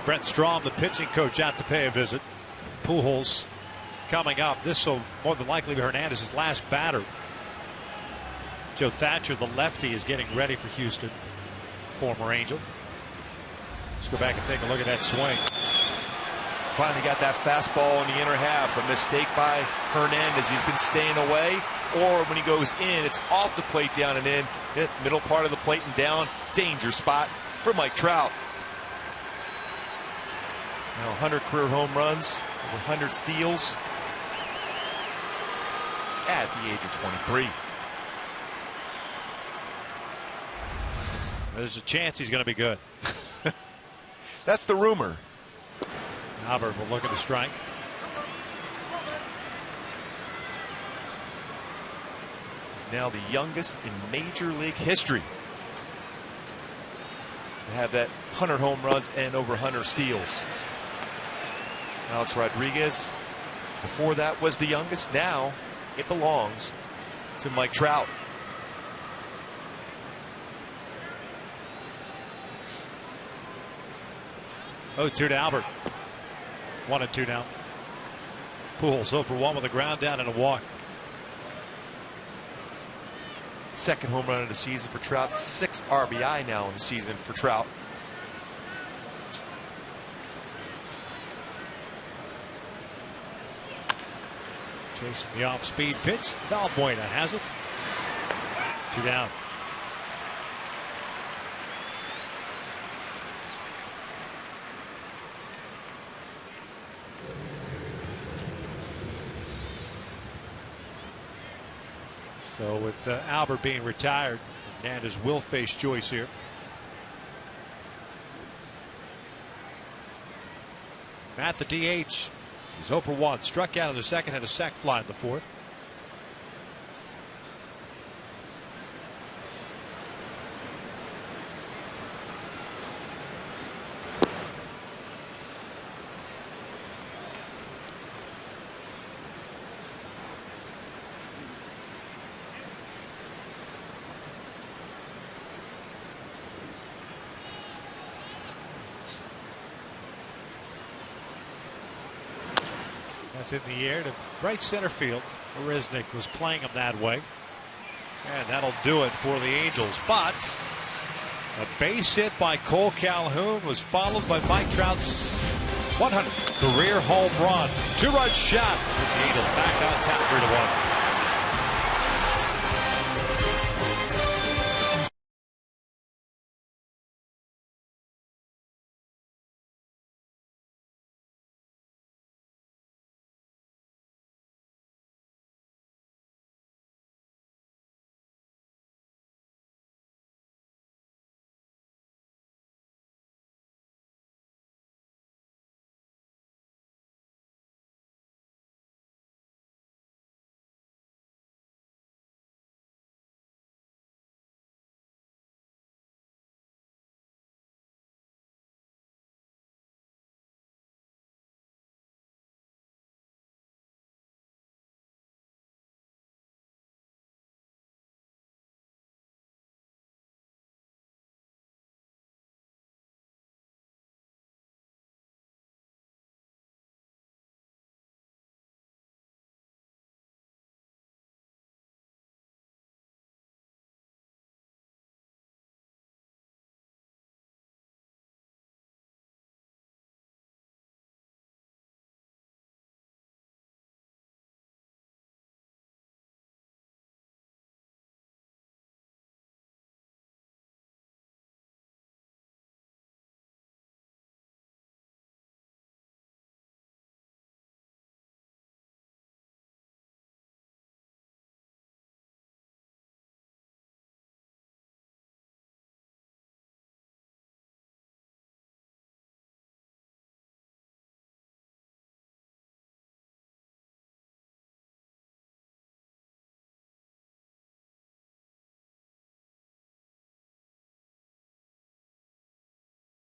Speaker 3: Brent Strom, the pitching coach, out to pay a visit. Pujols coming up. This will more than likely be Hernandez's last batter. Joe Thatcher, the lefty, is getting ready for Houston. Former Angel. Let's go back and take a look at that swing.
Speaker 2: Finally got that fastball in the inner half. A mistake by Hernandez. He's been staying away. Or when he goes in, it's off the plate, down and in. Hit middle part of the plate and down. Danger spot for Mike Trout. Now 100 career home runs, over 100 steals at the age of 23.
Speaker 3: There's a chance he's going to be good.
Speaker 2: That's the rumor.
Speaker 3: Albert will look at the strike.
Speaker 2: He's now the youngest in Major League history to have that 100 home runs and over 100 steals. Alex Rodriguez, before that, was the youngest. Now it belongs to Mike Trout.
Speaker 3: Oh, 2 to Albert. 1-2 now. Pujols 0 for 1 with a ground down and a walk.
Speaker 2: Second home run of the season for Trout. 6 RBI now in the season for Trout.
Speaker 3: Chasing the off-speed pitch. Valbuena has it. 2 down. So with Albert being retired, Hernandez will face Joyce here. Matt, the DH, he's 0 for 1. Struck out in the second, had a sac fly in the fourth. That's in the air to right center field. Resnick was playing him that way. And that'll do it for the Angels. But a base hit by Cole Calhoun was followed by Mike Trout's 100th career home run. 2-run shot. Puts the Angels back on top 3-1.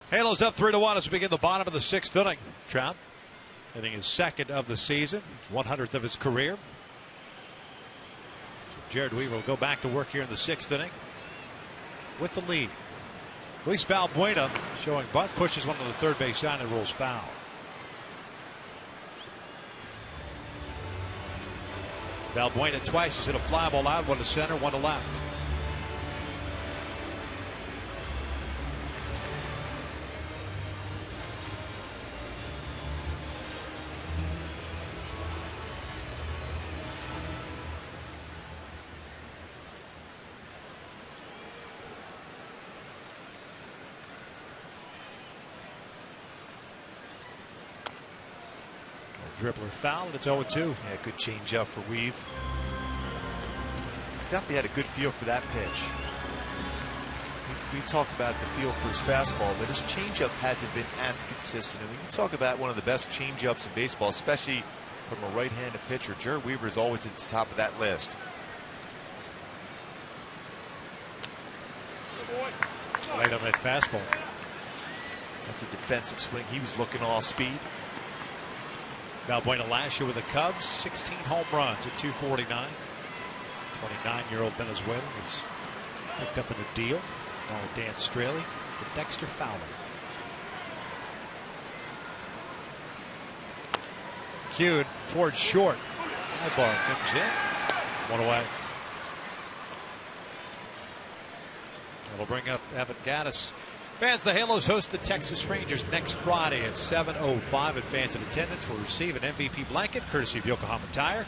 Speaker 3: Halos up 3-1 as we begin the bottom of the 6th inning. Trout hitting his 2nd of the season, 100th of his career. So Jared Weaver will go back to work here in the 6th inning with the lead. Luis Valbuena showing bunt, pushes one to the third base side and rolls foul. Valbuena twice has hit a fly ball out, one to center, one to left. Dribbler foul, and it's 0-2.
Speaker 2: Yeah, good change up for Weave. He's definitely had a good feel for that pitch. We talked about the feel for his fastball, but his changeup hasn't been as consistent. And when you talk about one of the best changeups in baseball, especially from a right-handed pitcher, Jared Weaver is always at the top of that list.
Speaker 3: Right on that fastball.
Speaker 2: That's a defensive swing. He was looking off speed.
Speaker 3: Valbuena last year with the Cubs, 16 home runs at 249. 29-year-old Venezuelan was picked up in a deal along with Dan Straley for Dexter Fowler. Cued towards short. High bar comes in. One away. That'll bring up Evan Gattis. Fans, the Halos host the Texas Rangers next Friday at 7:05. And fans in attendance will receive an MVP blanket courtesy of Yokohama Tire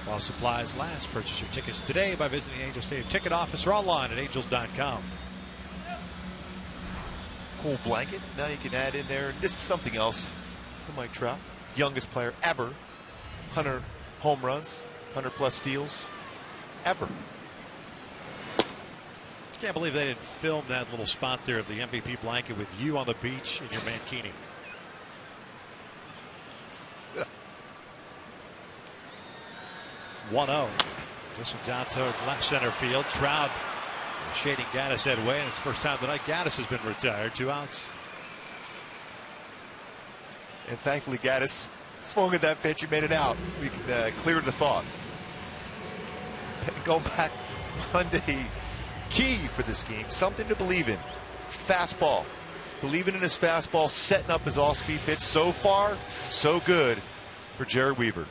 Speaker 3: while supplies last. Purchase your tickets today by visiting the Angels Stadium ticket office or online at angels.com.
Speaker 2: Cool blanket. Now you can add in there. This is something else for Mike Trout. Youngest player ever. 100 home runs, 100 plus steals ever.
Speaker 3: Can't believe they didn't film that little spot there of the MVP blanket with you on the beach in your mankini.
Speaker 2: Yeah.
Speaker 3: 1-0. This one's out toward left center field. Trout shading Gaddis that way, and it's the first time tonight Gaddis has been retired. 2 outs.
Speaker 2: And thankfully, Gaddis swung at that pitch and made it out. We can clear the thought. Going back to Monday, key for this game, something to believe in. Fastball. Believing in his fastball, setting up his off-speed pitch. So far, so good for Jared Weaver.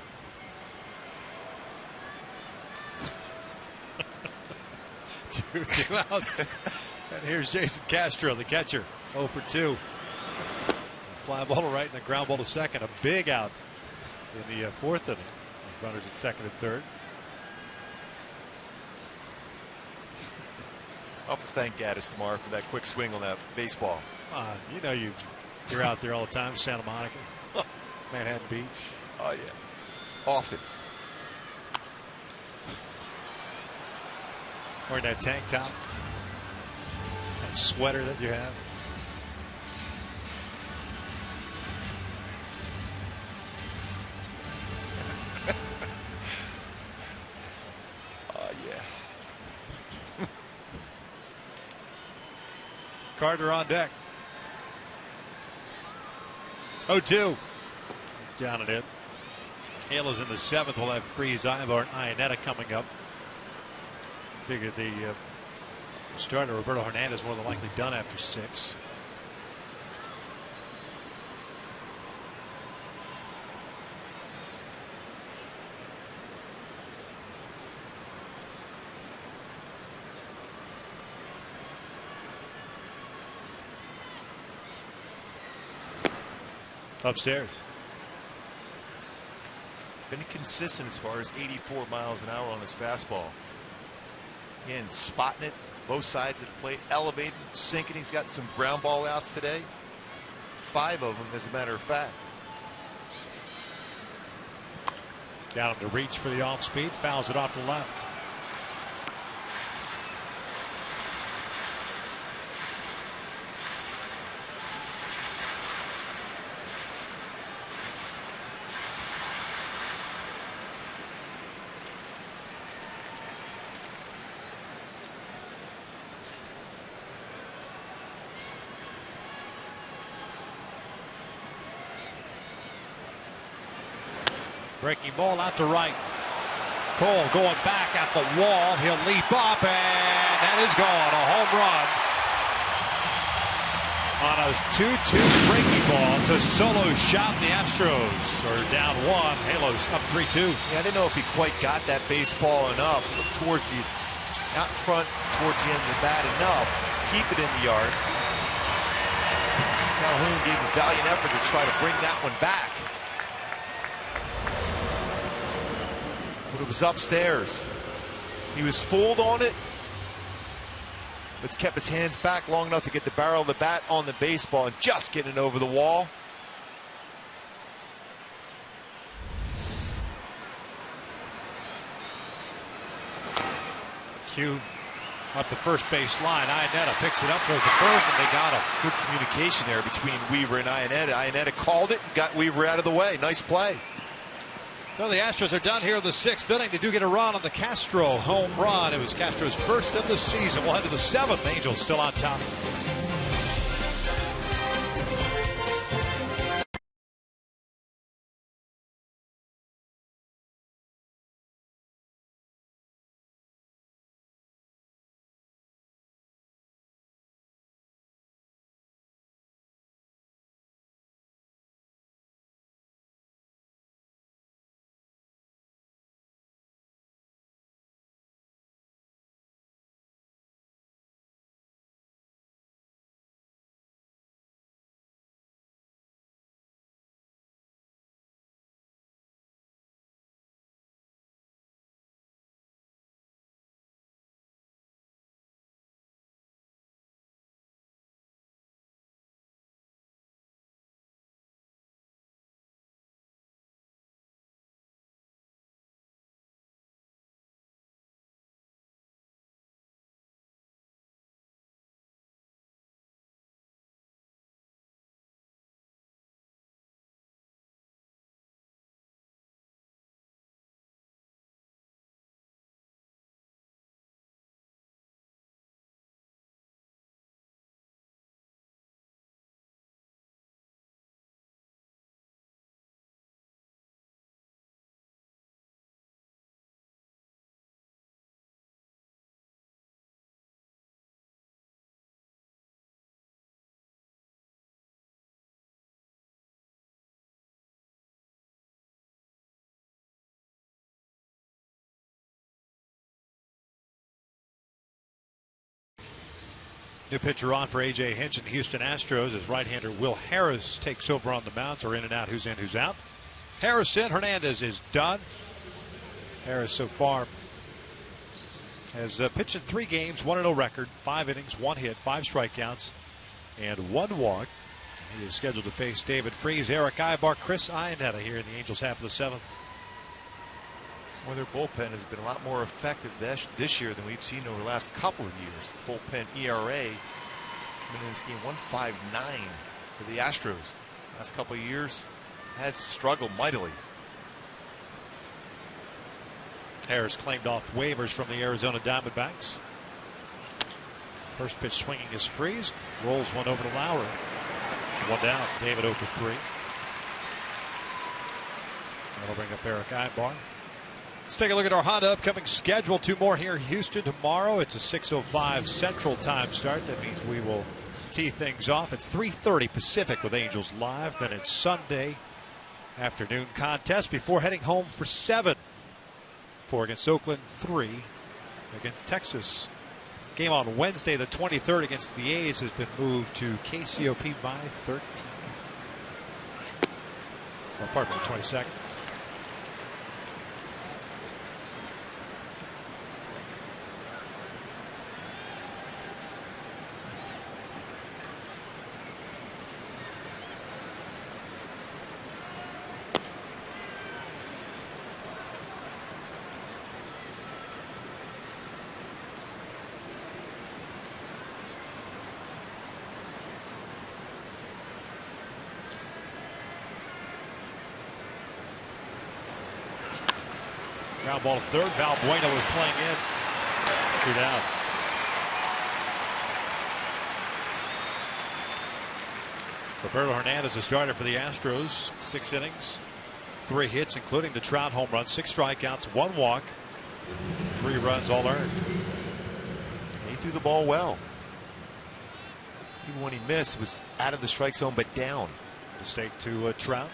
Speaker 3: Two outs. And here's Jason Castro, the catcher. 0 for 2. Fly ball to right and a ground ball to second. A big out in the 4th inning. Runners at 2nd and 3rd.
Speaker 2: I'll have to thank Gaddis tomorrow for that quick swing on that baseball.
Speaker 3: You know you're out there all the time. Santa Monica, Manhattan Beach.
Speaker 2: Oh yeah, often.
Speaker 3: Wearing that tank top, that sweater that you have.
Speaker 2: Yeah.
Speaker 3: Carter on deck. 0-2. Down and in. Halos in the 7th. We'll have Freeze, Ivar, and Iannetta coming up. Figured the starter, Roberto Hernandez, more than likely done after 6. Upstairs.
Speaker 2: Been consistent as far as 84 miles an hour on his fastball. Again, spotting it, both sides of the plate, elevating, sinking. He's gotten some ground ball outs today. 5 of them, as a matter of fact.
Speaker 3: Down to reach for the off speed, fouls it off to left. Breaking ball out to right. Cole going back at the wall. He'll leap up, and that is gone. A home run on a 2-2 breaking ball. It's a solo shot. The Astros are down 1. Halos up 3-2.
Speaker 2: Yeah, I didn't know if he quite got that baseball enough towards the out in front, towards the end of the bat enough. Keep it in the yard. Calhoun gave a valiant effort to try to bring that one back. But it was upstairs. He was fooled on it, but kept his hands back long enough to get the barrel of the bat on the baseball and just getting it over the wall.
Speaker 3: Q up the first base line. Iannetta picks it up, throws the first, and they got him.
Speaker 2: Good communication there between Weaver and Iannetta. Iannetta called it and got Weaver out of the way. Nice play.
Speaker 3: Well, the Astros are done here in the 6th inning. They do get a run on the Castro home run. It was Castro's first of the season. We'll head to the 7th. Angels still on top. New pitcher on for A.J. Hinch and Houston Astros as right-hander Will Harris takes over on the mound. So in and out, who's in, who's out. Harris in, Hernandez is done. Harris so far has pitched in 3 games, 1-0 record, 5 innings, 1 hit, 5 strikeouts, and 1 walk. He is scheduled to face David Freese, Eric Ibar, Chris Iannetta here in the Angels' half of the 7th.
Speaker 2: Well, their bullpen has been a lot more effective this year than we've seen over the last couple of years. The bullpen ERA been in this game 1.59 for the Astros. Last couple of years had struggled mightily.
Speaker 3: Harris claimed off waivers from the Arizona Diamondbacks. First pitch swinging is Freese. Rolls one over to Lowry. 1 down. David 0 for 3. That'll bring up Eric Ibar. Let's take a look at our Honda upcoming schedule. 2 more here in Houston tomorrow. It's a 6:05 Central Time start. That means we will tee things off at 3:30 Pacific with Angels Live. Then it's Sunday afternoon contest before heading home for 7. 4 against Oakland, 3 against Texas. Game on Wednesday, the 23rd against the A's has been moved to KCOP by 13. Or pardon me, the 22nd. Ground ball to third. Valbuena was playing in. 2 down. Roberto Hernandez, a starter for the Astros. 6 innings, 3 hits, including the Trout home run, 6 strikeouts, 1 walk, 3 runs all earned.
Speaker 2: He threw the ball well. Even when he missed, it was out of the strike zone but down.
Speaker 3: Mistake to Trout.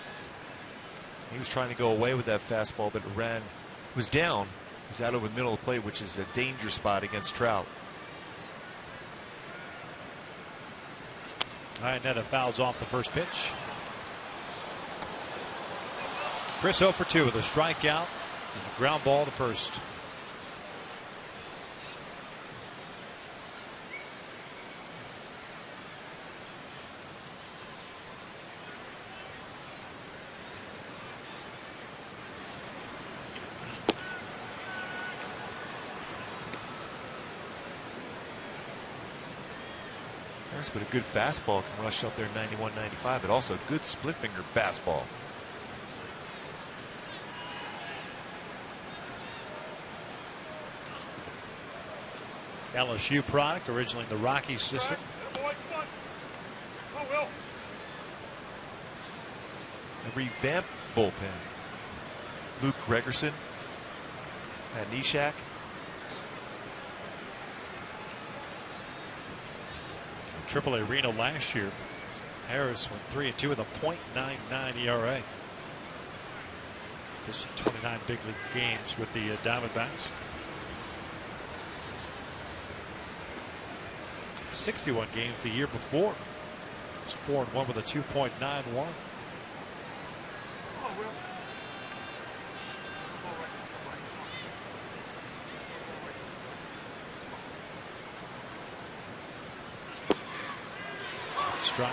Speaker 2: He was trying to go away with that fastball, but it was down. It was out over the middle of the plate, which is a danger spot against Trout.
Speaker 3: Iannetta fouls off the first pitch. Chris 0 for 2 with a strikeout and a ground ball to first.
Speaker 2: But a good fastball can rush up there 91-95, but also a good split finger fastball.
Speaker 3: LSU product, originally in the Rockies system.
Speaker 2: A revamped bullpen. Luke Gregerson, Matt Neshek.
Speaker 3: AAA Reno last year. Harris went 3-2 with a .99 ERA. This 29 big league games with the Diamondbacks. 61 games the year before. It's 4-1 with a 2.91. Strike.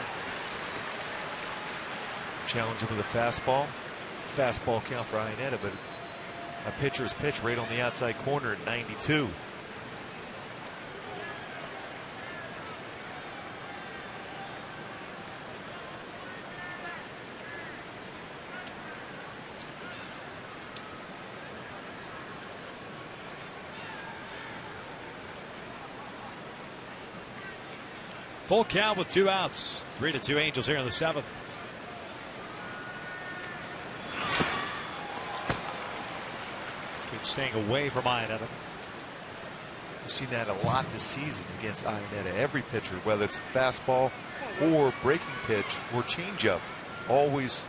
Speaker 2: Challenge him with a fastball. Fastball count for Iannetta, but a pitcher's pitch right on the outside corner at 92.
Speaker 3: Full count with 2 outs. 3-2 Angels here in the 7th. Keep staying away from Iannetta.
Speaker 2: We've seen that a lot this season against Iannetta. Every pitcher, whether it's a fastball or breaking pitch or changeup, always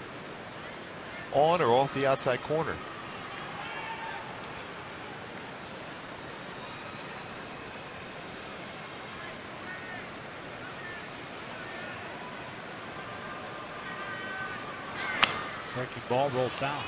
Speaker 2: on or off the outside corner.
Speaker 3: Breaking ball rolled foul.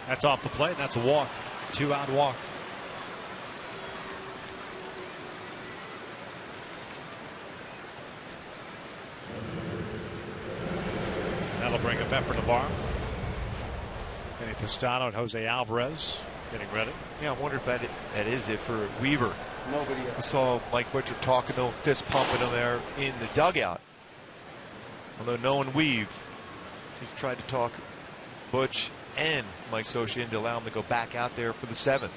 Speaker 3: That's off the plate, and that's a walk. 2-out walk. That'll bring up Efren Navarro. Kenny Pistano and Jose Alvarez getting ready.
Speaker 2: Yeah, I wonder if that is it for Weaver. We saw Mike Butcher talking to him, fist pumping him there in the dugout. Although knowing Weave, he's tried to talk Butch and Mike Scioscia in to allow him to go back out there for the 7th.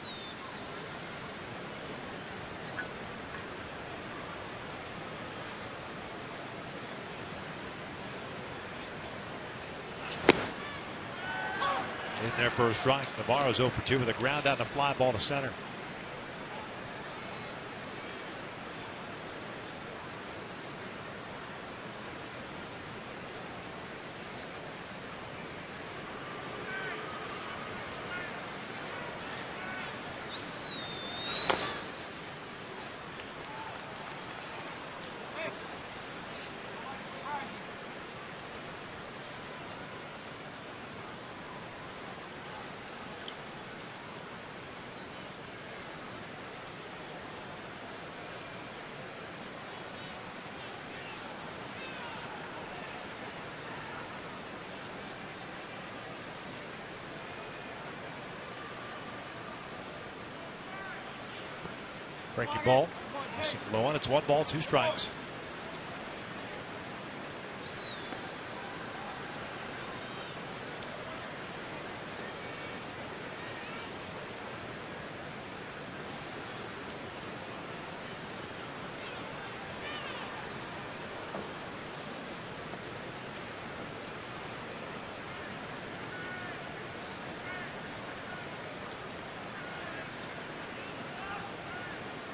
Speaker 3: In there for a strike. Navarro's 0 for 2 with a ground out and a fly ball to center. Breaking ball. Low on. It's 1 ball, 2 strikes.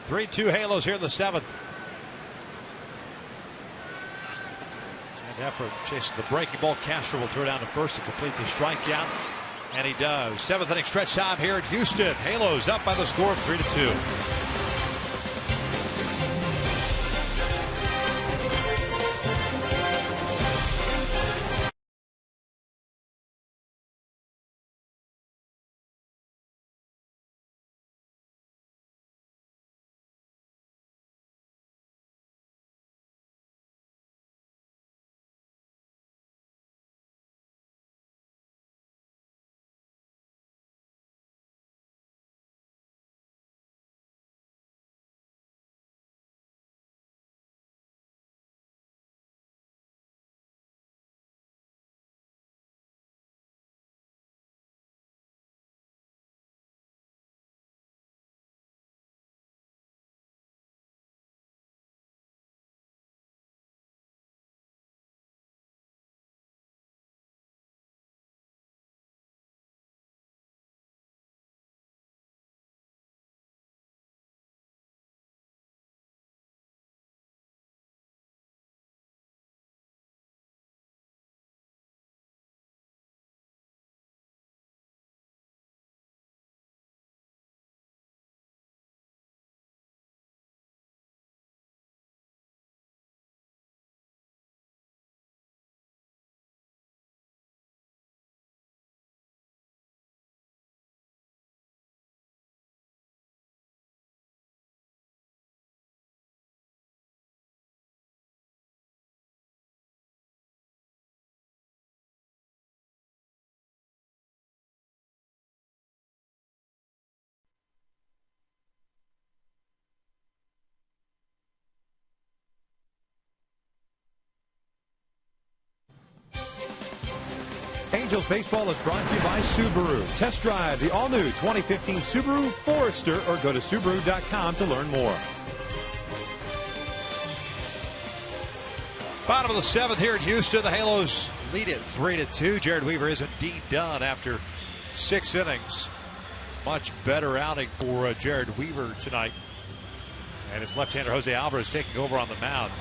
Speaker 3: Three-2 Halos here in the 7th. And effort chases the breaking ball. Castro will throw down to first to complete the strikeout. And he does. 7th inning stretch time here in Houston. Halos up by the score of 3-2.
Speaker 1: Angels baseball is brought to you by Subaru. Test drive the all-new 2015 Subaru Forester or go to Subaru.com to learn more.
Speaker 3: Bottom of the 7th here in Houston. The Halos lead it 3-2. Jared Weaver is indeed done after 6 innings. Much better outing for Jared Weaver tonight. And it's left-hander Jose Alvarez taking over on the mound.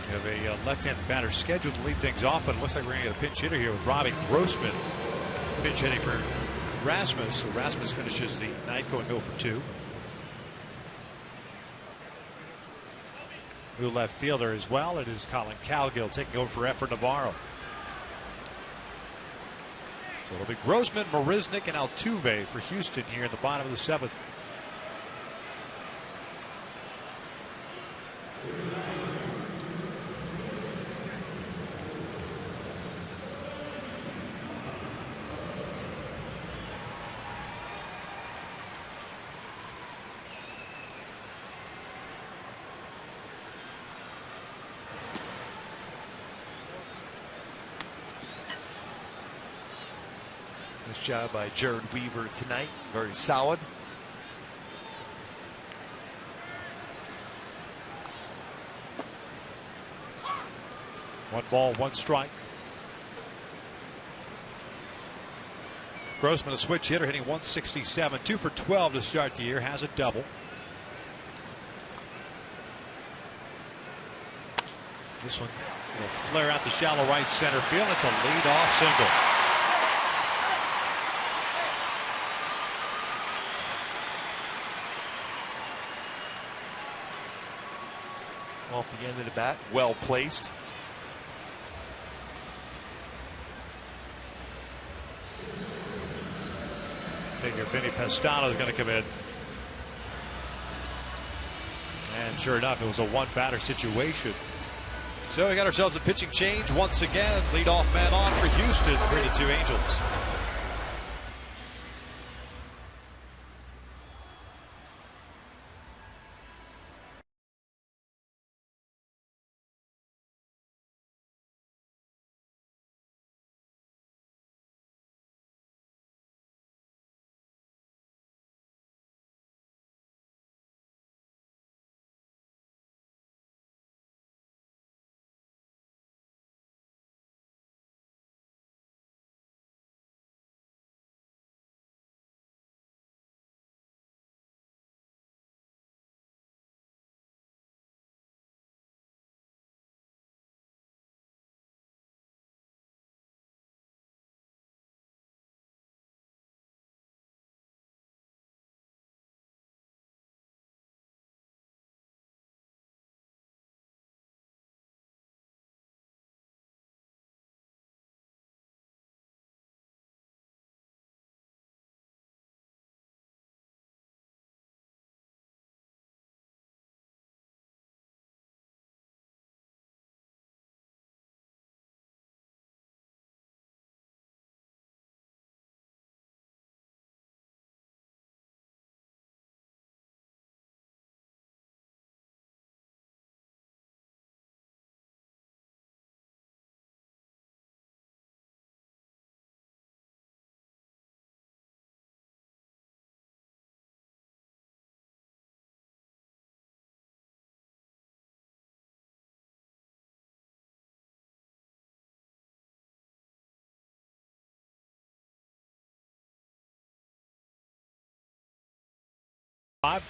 Speaker 3: We have a left-handed batter scheduled to lead things off, but it looks like we're going to get a pinch hitter here with Robbie Grossman pinch hitting for Rasmus. So Rasmus finishes the night going 0 for 2. New left fielder as well. It is Colin Cowgill taking over for Efren Navarro. So it'll be Grossman, Marisnik, and Altuve for Houston here in the bottom of the 7th.
Speaker 2: Nice job by Jared Weaver tonight. Very solid.
Speaker 3: One ball, one strike. Grossman, a switch hitter, hitting 167, 2 for 12 to start the year, has a double. This one will flare out the shallow right center field. It's a leadoff single.
Speaker 2: Off the end of the bat, well placed.
Speaker 3: Figure Vinny Pestano is going to come in. And sure enough, it was a one-batter situation. So we got ourselves a pitching change once again. Leadoff man on for Houston, 3-2 Angels.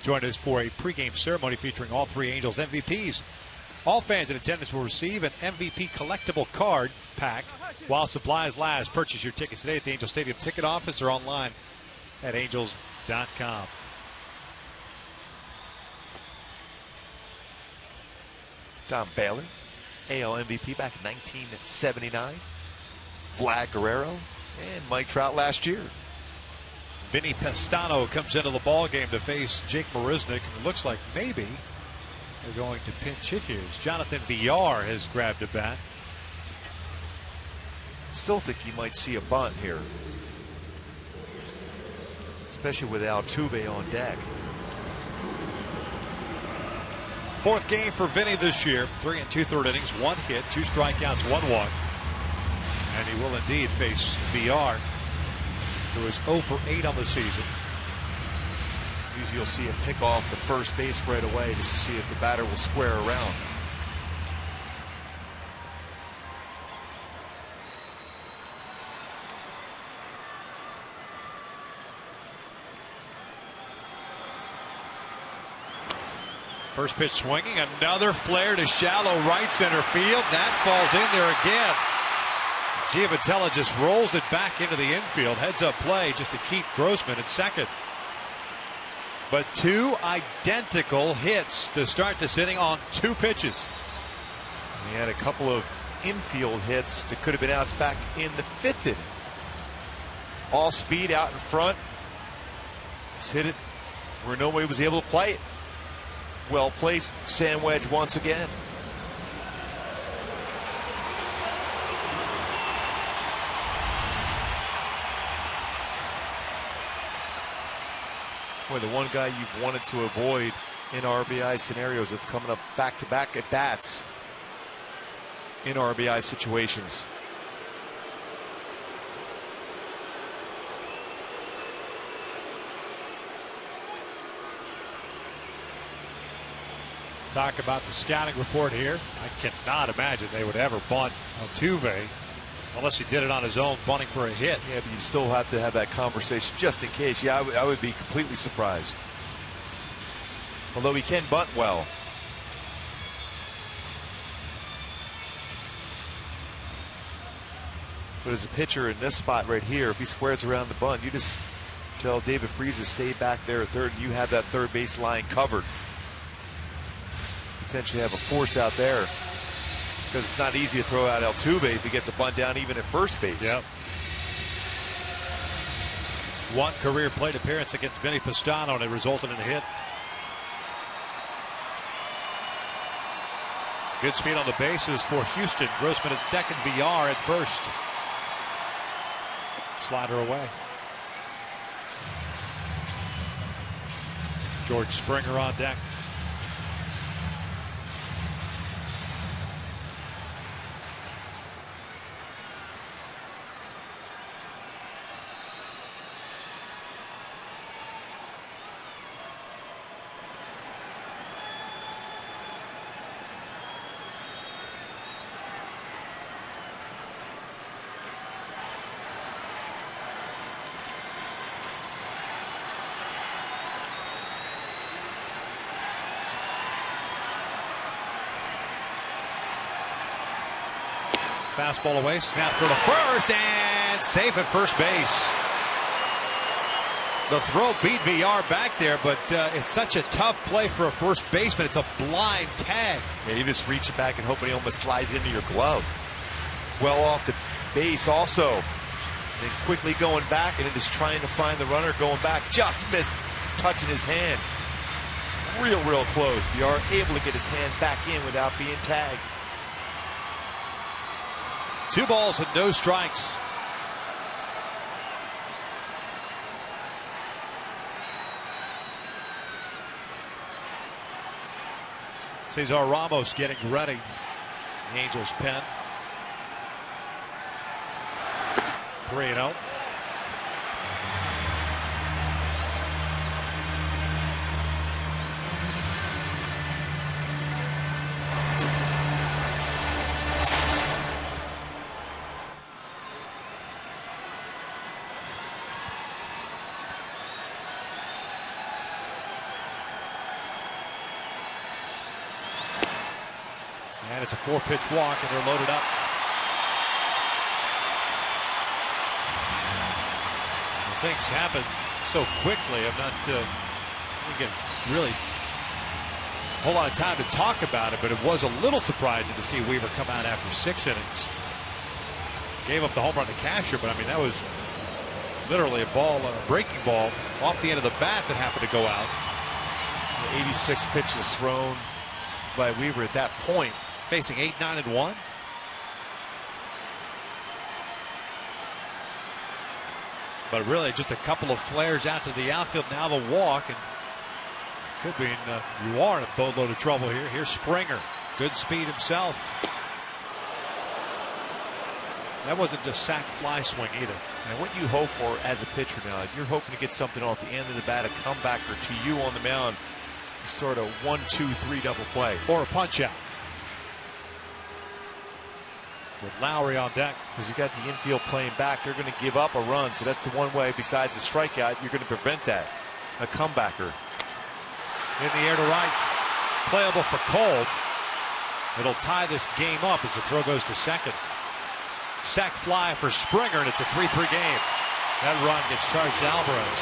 Speaker 3: Join us for a pregame ceremony featuring all 3 Angels MVPs. All fans in attendance will receive an MVP collectible card pack while supplies last. Purchase your tickets today at the Angel Stadium ticket office or online at angels.com.
Speaker 2: Tom Baylor, AL MVP back in 1979. Vlad Guerrero and Mike Trout last year.
Speaker 3: Vinny Pestano comes into the ball game to face Jake Marisnik. It looks like maybe they're going to pinch hit here. Jonathan Villar has grabbed a bat.
Speaker 2: Still think you might see a bunt here, especially with Altuve on deck.
Speaker 3: 4th game for Vinny this year. 3 2/3 innings, 1 hit, 2 strikeouts, 1 walk. And he will indeed face Villar, who is 0 for 8 on the season.
Speaker 2: Usually you'll see him pick off the first base right away just to see if the batter will square around.
Speaker 3: First pitch swinging, another flare to shallow right center field. That falls in there again. Giavotella just rolls it back into the infield. Heads up play just to keep Grossman at second. But two identical hits to start the inning on two pitches.
Speaker 2: He had a couple of infield hits that could have been outs back in the fifth inning. All speed out in front. Just hit it where nobody was able to play it. Well placed sand wedge once again. Boy, the one guy you've wanted to avoid in RBI scenarios of coming up back-to-back at bats in RBI situations.
Speaker 3: Talk about the scouting report here. I cannot imagine they would ever bunt Altuve unless he did it on his own, bunting for a hit.
Speaker 2: Yeah, but you still have to have that conversation just in case. Yeah, I would be completely surprised. Although he can bunt well. But as a pitcher in this spot right here, if he squares around the bunt, you just tell David Freese to stay back there at third, and you have that third base line covered. Potentially have a force out there, because it's not easy to throw out Altuve if he gets a bunt down even at first base.
Speaker 3: Yep. One career plate appearance against Vinny Pastano, and it resulted in a hit. Good speed on the bases for Houston. Grossman at second, VR at first. Slider away. George Springer on deck. Fastball away, snap for the first, and safe at first base. The throw beat VR back there, but it's such a tough play for a first baseman. It's a blind tag.
Speaker 2: Yeah, you just reach it back and hoping he almost slides into your glove. Well off the base also. And quickly going back and then just trying to find the runner going back. Just missed touching his hand. Real close. VR able to get his hand back in without being tagged.
Speaker 3: 2 balls and no strikes. Cesar Ramos getting ready. The Angels pen. 3-0. And it's a 4-pitch walk, and they're loaded up. Things happen so quickly. I'm not thinking really a whole lot of time to talk about it, but it was a little surprising to see Weaver come out after 6 innings. Gave up the home run to Casher, but I mean, that was literally a ball, a breaking ball off the end of the bat that happened to go out.
Speaker 2: 86 pitches thrown by Weaver at that point.
Speaker 3: Facing 8, 9, and 1. But really just a couple of flares out to the outfield. Now the walk, and could be you are in a boatload of trouble here. Here's Springer. Good speed himself. That wasn't just sack fly swing either.
Speaker 2: And what you hope for as a pitcher now, you're hoping to get something off the end of the bat, a comebacker to you on the mound. Sort of 1, 2, 3 double play.
Speaker 3: Or a punch out. With Lowry on deck.
Speaker 2: Because you got the infield playing back, they're going to give up a run. So that's the one way besides the strikeout, you're going to prevent that. A comebacker.
Speaker 3: In the air to right. playable for Cole. It'll tie this game up as the throw goes to second. Sac fly for Springer, and it's a 3-3 game. That run gets charged to Alvarez.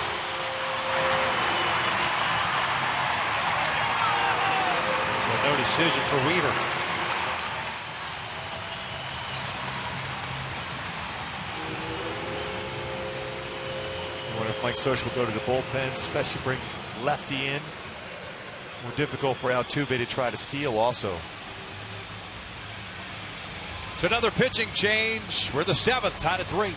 Speaker 3: So no decision for Weaver.
Speaker 2: I wonder if Mike Soch will go to the bullpen, especially bring lefty in. More difficult for Altuve to try to steal also.
Speaker 3: It's another pitching change. We're the 7th, tied at 3.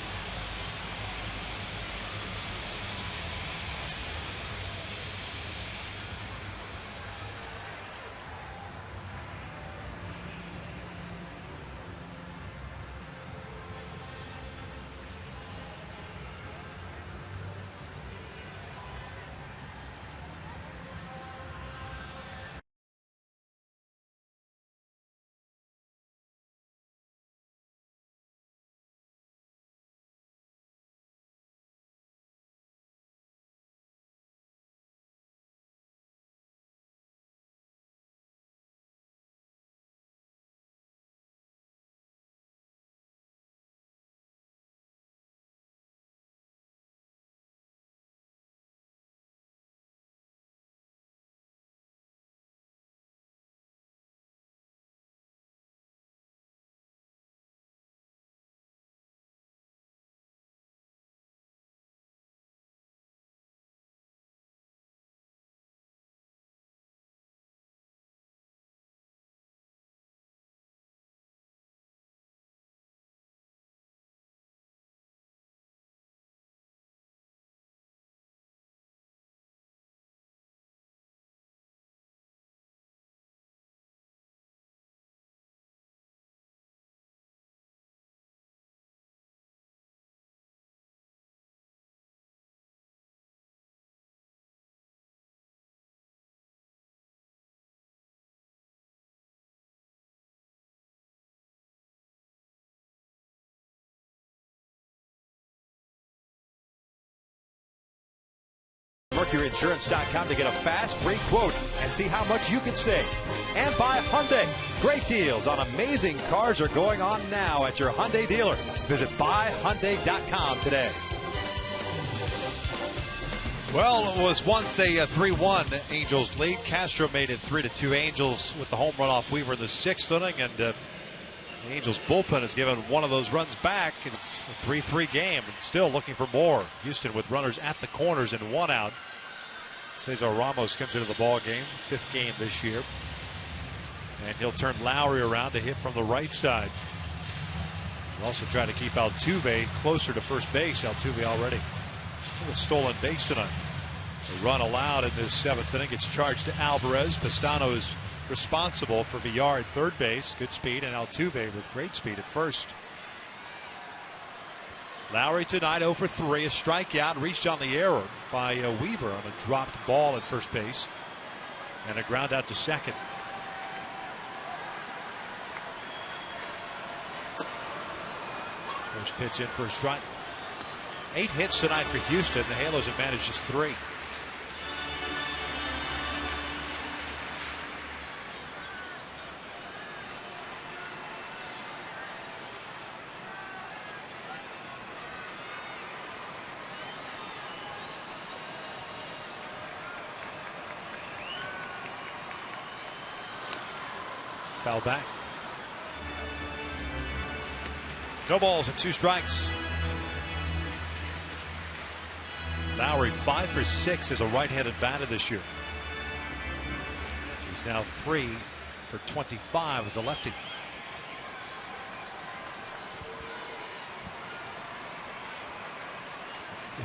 Speaker 3: MercuryInsurance.com to get a fast, free quote and see how much you can save. And by Hyundai. Great deals on amazing cars are going on now at your Hyundai dealer. Visit buyhyundai.com today. Well, it was once a 3-1 Angels lead. Castro made it 3-2 Angels with the home run off Weaver in the 6th inning, and the Angels bullpen has given one of those runs back. It's a 3-3 game, and still looking for more. Houston with runners at the corners and 1 out. Cesar Ramos comes into the ball game, 5th game this year, and he'll turn Lowry around to hit from the right side. He'll also try to keep Altuve closer to first base. Altuve already with a stolen base tonight. The run allowed in this 7th inning gets charged to Alvarez. Pistano is responsible for Villar at third base, good speed, and Altuve with great speed at first. Lowry tonight 0 for 3, a strikeout reached on the error by Weaver on a dropped ball at first base, and a ground out to second. First pitch in for a strike. 8 hits tonight for Houston. The Halos have managed just 3. Foul back. No balls and 2 strikes. Lowry 5 for 6 as a right-handed batter this year. He's now 3 for 25 as a lefty.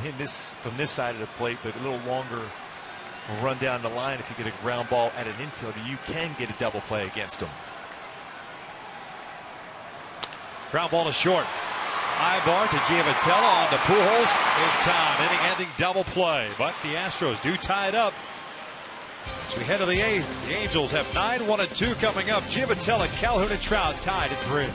Speaker 2: Hitting this from this side of the plate, but a little longer run down the line. If you get a ground ball at an infielder, you can get a double play against him.
Speaker 3: Ground ball to short. Ibar to Giavotella on to Pujols in time. Inning-ending double play, but the Astros do tie it up. As we head to the 8th, the Angels have 9-1-2 coming up. Giavotella, Calhoun, and Trout tied at 3.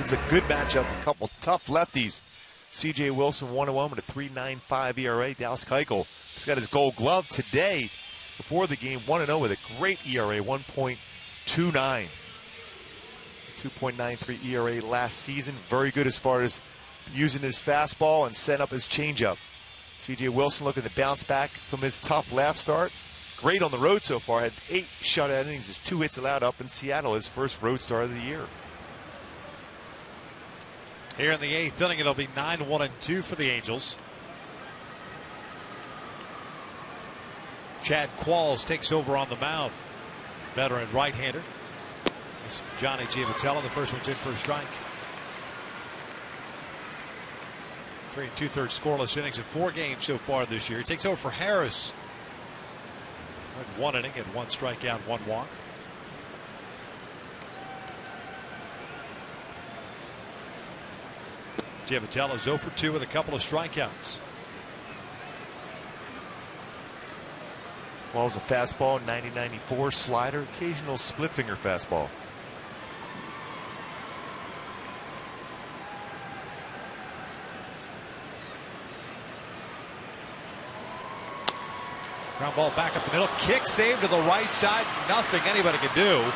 Speaker 2: it's a good matchup. A couple tough lefties. C.J. Wilson 1-1 with a 3.95 ERA. Dallas Keuchel has got his Gold Glove today. Before the game, 1-0 with a great ERA, 1.29. 2.93 ERA last season. Very good as far as using his fastball and setting up his changeup. C.J. Wilson looking to bounce back from his tough last start. Great on the road so far. Had 8 shutout innings, his 2 hits allowed up in Seattle, his first road start of the year.
Speaker 3: Here in the 8th inning, it'll be 9-1-2 for the Angels. Chad Qualls takes over on the mound. Veteran right-hander. Johnny Giavitello, the first one's in for a strike. 3 2/3 scoreless innings in 4 games so far this year. He takes over for Harris. Went 1 inning and 1 strikeout, 1 walk. Giavitello's 0 for 2 with a couple of strikeouts.
Speaker 2: Qualls a fastball, 90-94 slider, occasional split finger fastball.
Speaker 3: Ground ball back up the middle. Kick save to the right side. Nothing anybody can do.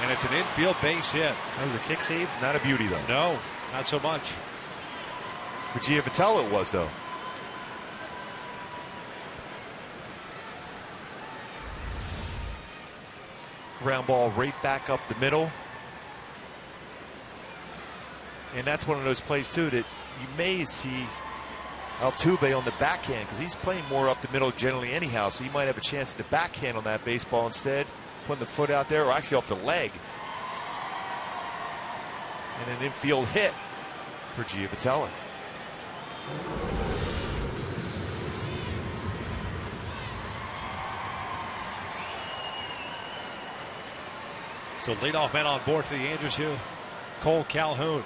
Speaker 3: And it's an infield base hit.
Speaker 2: That was a kick save. Not a beauty, though.
Speaker 3: No, not so much.
Speaker 2: For Giavitello, it was, though. Ground ball right back up the middle. And that's one of those plays, too, that you may see Altuve on the backhand, because he's playing more up the middle generally anyhow, so you might have a chance at the backhand on that baseball instead, putting the foot out there, or actually up the leg. And an infield hit for Giavitello.
Speaker 3: So leadoff man on board for the Angels here, Cole Calhoun.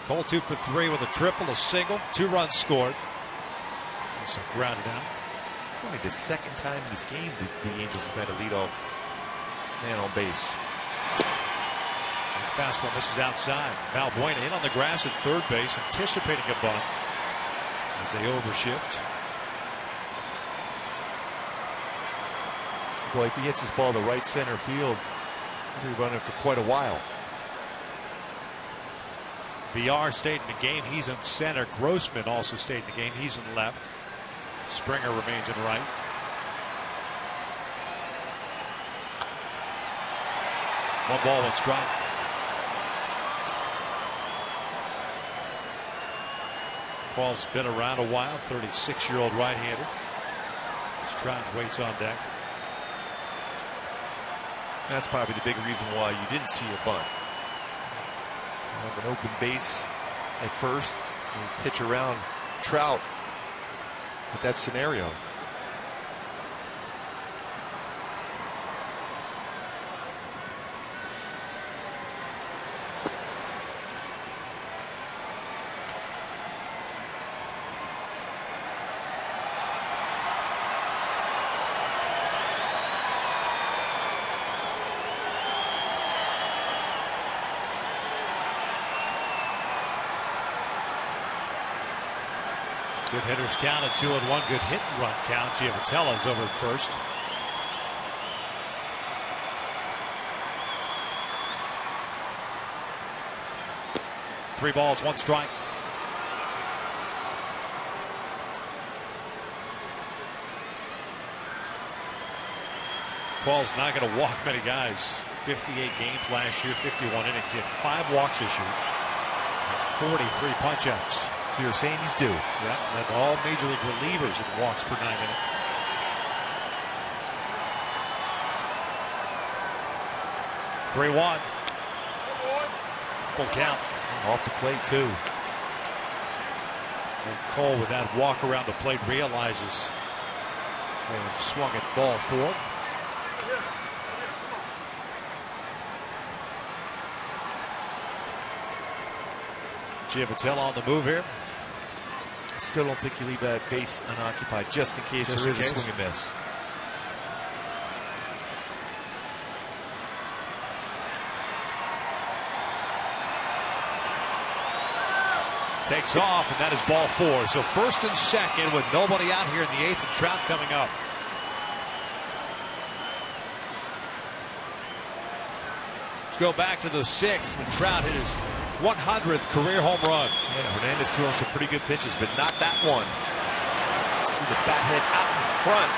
Speaker 3: Cole 2 for 3 with a triple, a single, 2 runs scored. So grounded out.
Speaker 2: It's only the second time in this game that the Angels have had a leadoff man on base.
Speaker 3: Fastball misses outside. Valbuena in on the grass at third base, anticipating a bunt as they overshift.
Speaker 2: Boy, if he hits his ball to right center field, he'll be running for quite a while.
Speaker 3: VR stayed in the game. He's in center. Grossman also stayed in the game. He's in left. Springer remains in right. One ball, 1 strike. Paul's been around a while. 36-year-old right-hander. Stroud waits on deck.
Speaker 2: That's probably the big reason why you didn't see a bunt. You have an open base at first, and you pitch around Trout with that scenario.
Speaker 3: Good hitters count at 2-1. Good hit and run count. Giavitello's over at first. Three balls, 1 strike. Paul's not going to walk many guys. 58 games last year, 51 innings. He had 5 walks this year. 43 punch-outs.
Speaker 2: So you're saying he's due.
Speaker 3: Yeah, and all major league relievers in walks per 9 innings. "3-1. Full count.
Speaker 2: Off the plate, too.
Speaker 3: And Cole, with that walk around the plate, realizes they have swung at ball 4. Giavitello on the move here.
Speaker 2: Still don't think you leave that base unoccupied just in case there is a swing and miss.
Speaker 3: Takes off, and that is ball 4. So first and second with nobody out here in the 8th, and Trout coming up. Let's go back to the 6th when Trout hit his 100th career home run.
Speaker 2: Yeah, Hernandez threw him some pretty good pitches, but not that one. See the bat head out in front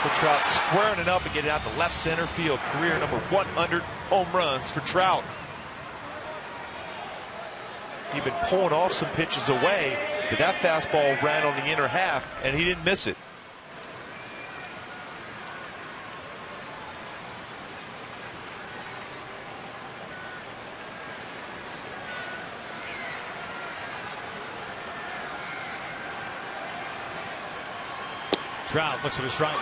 Speaker 2: for Trout, squaring it up and getting out to left center field. Career number 100 home runs for Trout. He'd been pulling off some pitches away, but that fastball ran on the inner half, and he didn't miss it.
Speaker 3: Trout looks at his strike.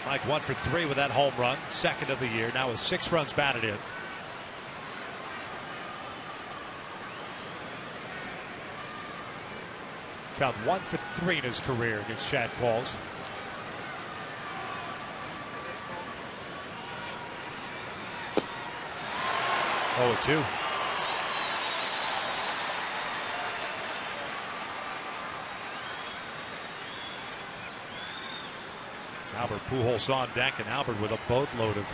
Speaker 3: Mike 1 for 3 with that home run, second of the year, now with 6 runs batted in. Trout 1 for 3 in his career against Chad Qualls. Oh, 2. Albert Pujols on deck, and Albert with a boatload of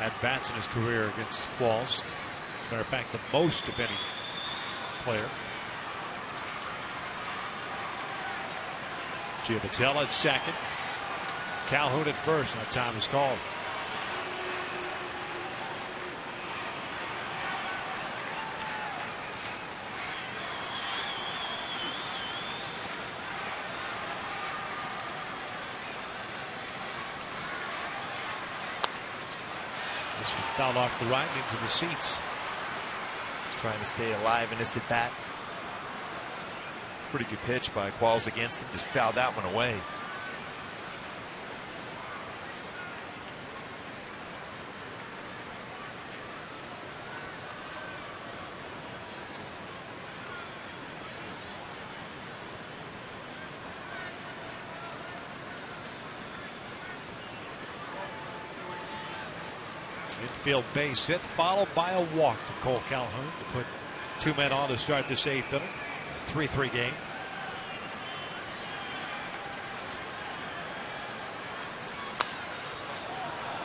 Speaker 3: at-bats in his career against Qualls. Matter of fact, the most of any player. Giamatello at second. Calhoun at first. Now time is called. This one fouled off the right into the seats.
Speaker 2: He's trying to stay alive in this at bat. Pretty good pitch by Qualls against him. Just fouled that one away.
Speaker 3: Infield base hit, followed by a walk to Cole Calhoun to put 2 men on to start this 8th inning. 3-3 game.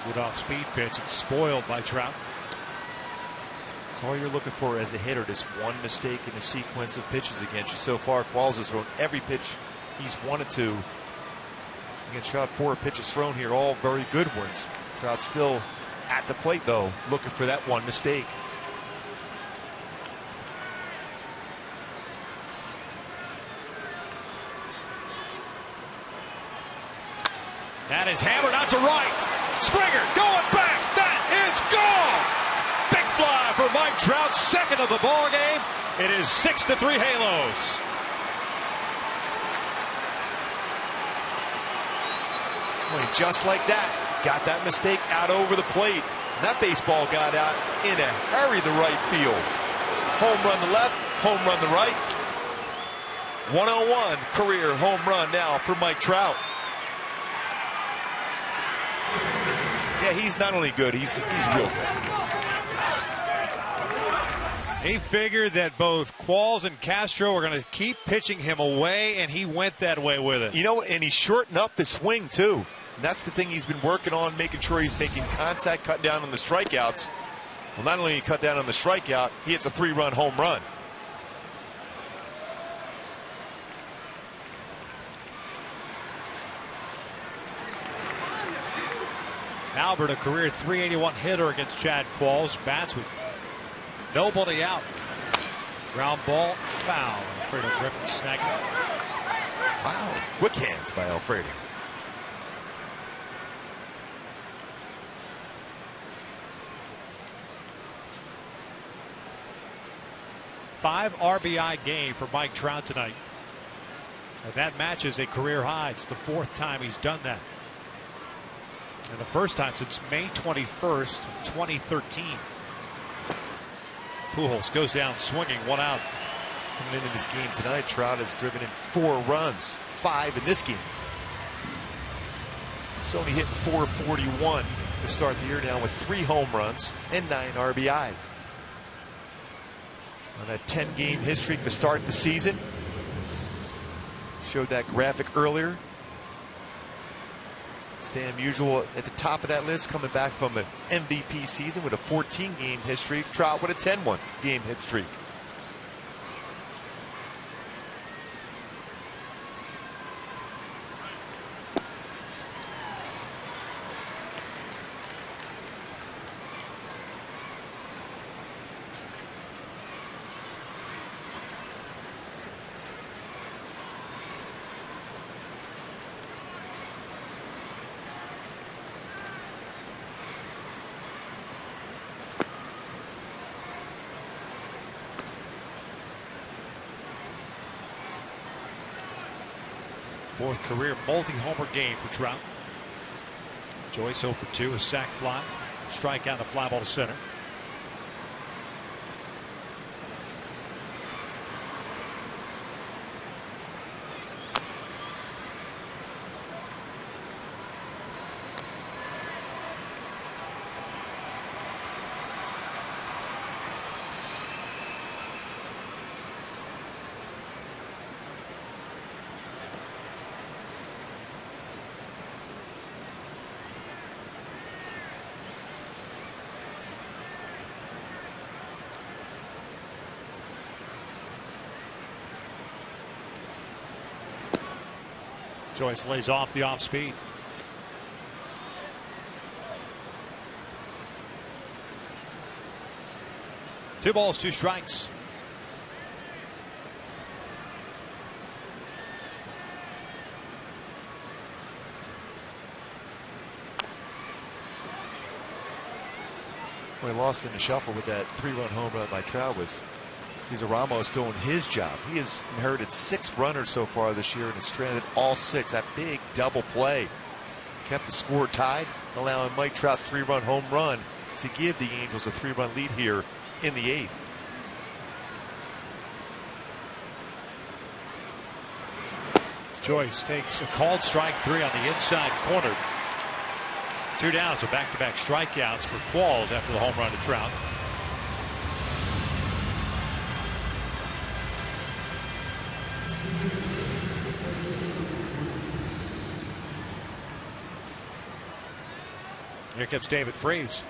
Speaker 3: Good off speed pitch and spoiled by Trout.
Speaker 2: That's all you're looking for as a hitter. Just one mistake in a sequence of pitches against you. So far, Qualls has thrown every pitch he's wanted to. Against Trout, 4 pitches thrown here, all very good ones. Trout still at the plate, though, looking for that one mistake.
Speaker 3: That is hammered out to right. Springer going back. That is gone. Big fly for Mike Trout, second of the ball game. It is 6-3 Halos.
Speaker 2: Well, just like that, got that mistake out over the plate. And that baseball got out in a hurry to right field. Home run to left, home run to right. 101 career home run now for Mike Trout. Yeah, he's not only good, he's real good.
Speaker 3: He figured that both Qualls and Castro were going to keep pitching him away, and he went that way with it.
Speaker 2: You know, and he shortened up his swing, too. And that's the thing he's been working on, making sure he's making contact, cut down on the strikeouts. Well, not only did he cut down on the strikeout, he hits a 3-run home run.
Speaker 3: Albert, a career .381 hitter against Chad Qualls. Bats with nobody out. Ground ball, foul. Alfredo Griffin snagging it.
Speaker 2: Wow, quick hands by Alfredo.
Speaker 3: Five RBI game for Mike Trout tonight. And that matches a career high. It's the 4th time he's done that. And the first time since May 21st, 2013. Pujols goes down swinging, 1 out.
Speaker 2: Coming into this game tonight, Trout has driven in 4 runs, 5 in this game. He's only hitting .441 to start the year now with 3 home runs and 9 RBI. on that 10-game hit streak to start the season. Showed that graphic earlier. Stan Musial at the top of that list, coming back from an MVP season with a 14-game hit streak. Trout with a 10-game hit streak.
Speaker 3: Fourth career multi-homer game for Trout. Joyce 0 for 2, a sac fly, strikeout, a fly ball to center. Joyce lays off the off speed. Two balls, two strikes.
Speaker 2: Well, he lost in the shuffle with that 3-run home run by Trout was Cesar Ramos doing his job. He has inherited 6 runners so far this year and has stranded all 6. That big double play kept the score tied, allowing Mike Trout's 3-run home run to give the Angels a 3-run lead here in the 8th.
Speaker 3: Joyce takes a called strike 3 on the inside corner. 2 down, so back-to-back strikeouts for Qualls after the home run to Trout. Here comes David Freese.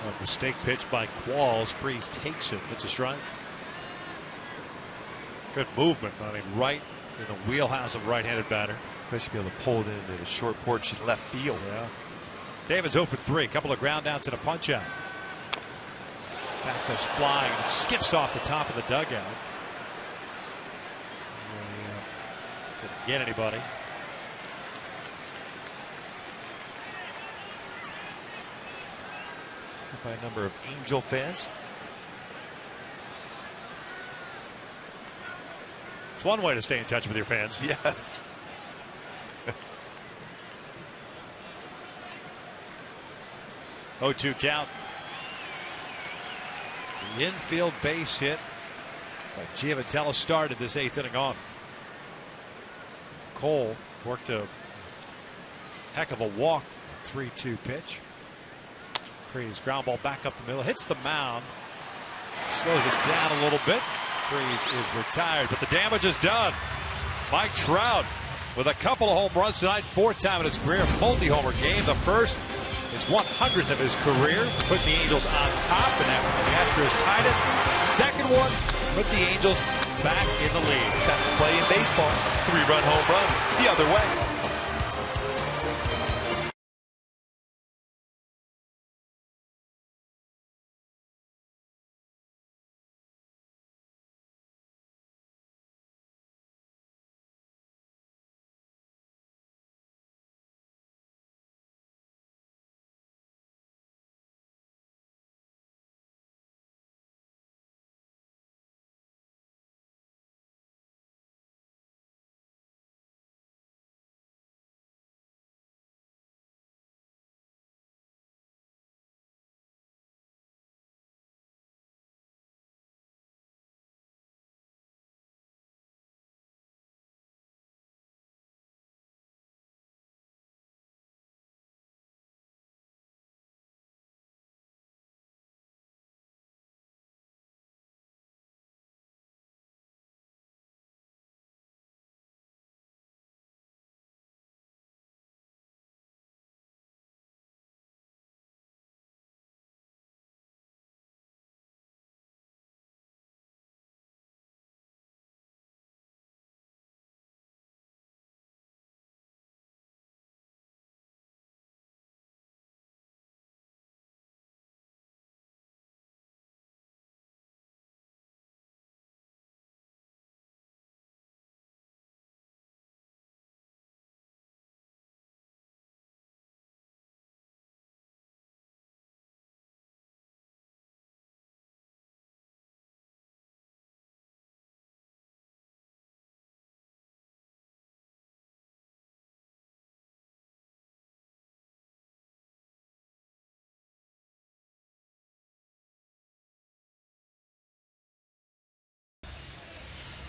Speaker 3: A mistake pitch by Qualls. Freese takes it. It's a strike. Good movement. I mean, right in the wheelhouse of right-handed batter.
Speaker 2: Especially be able to pull it into the short porch in left field.
Speaker 3: Yeah. David's 0 for 3. A couple of ground outs and a punch out. Back goes flying and skips off the top of the dugout. Didn't get anybody.
Speaker 2: By a number of Angel fans.
Speaker 3: It's one way to stay in touch with your fans.
Speaker 2: Yes.
Speaker 3: Oh, 2 count. The infield base hit. Giavotella started this 8th inning off. Cole worked a heck of a walk. 3-2 pitch. Freese ground ball back up the middle, hits the mound, slows it down a little bit. Freese is retired, but the damage is done. Mike Trout with a couple of home runs tonight, 4th time in his career, multi-homer game. The first is 100th of his career, put the Angels on top, and after the Astros tied it, second one put the Angels back in the lead.
Speaker 2: Best play in baseball, 3-run home run the other way.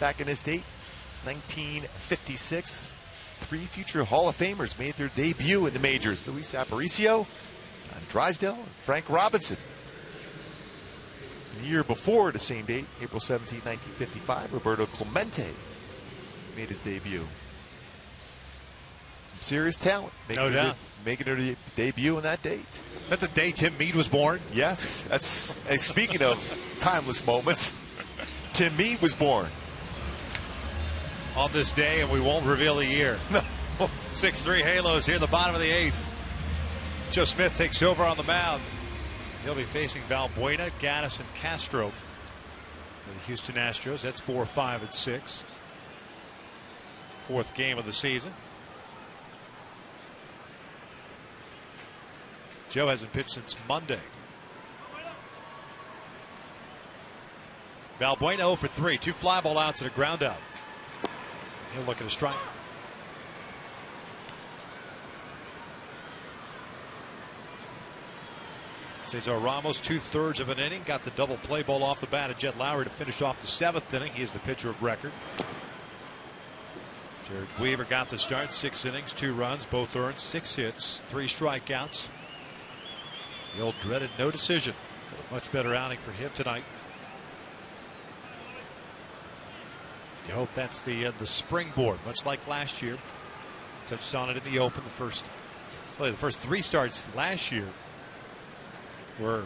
Speaker 2: back in this date, 1956. 3 future Hall of Famers made their debut in the majors. Luis Aparicio, Don Drysdale, and Frank Robinson. The year before the same date, April 17, 1955, Roberto Clemente made his debut. Serious talent. Making their debut on that date.
Speaker 3: Is that the day Tim Meade was born?
Speaker 2: Yes. That's speaking of timeless moments, Tim Meade was born
Speaker 3: on this day, and we won't reveal the year.
Speaker 2: No.
Speaker 3: 6-3 Halos here in the bottom of the 8th. Joe Smith takes over on the mound. He'll be facing Valbuena, Gaddis, and Castro. The Houston Astros. That's 4, 5, and 6. 4th game of the season. Joe hasn't pitched since Monday. Valbuena 0 for 3. 2 fly ball outs and a ground out. He'll look at a strike. Cesar Ramos, 2/3 of an inning, got the double play ball off the bat of Jet Lowry to finish off the 7th inning. He is the pitcher of record. Jared Weaver got the start, 6 innings, 2 runs, both earned, 6 hits, 3 strikeouts. The old dreaded no decision. A much better outing for him tonight. You hope that's the springboard, much like last year. Touched on it in the open. The first 3 starts last year were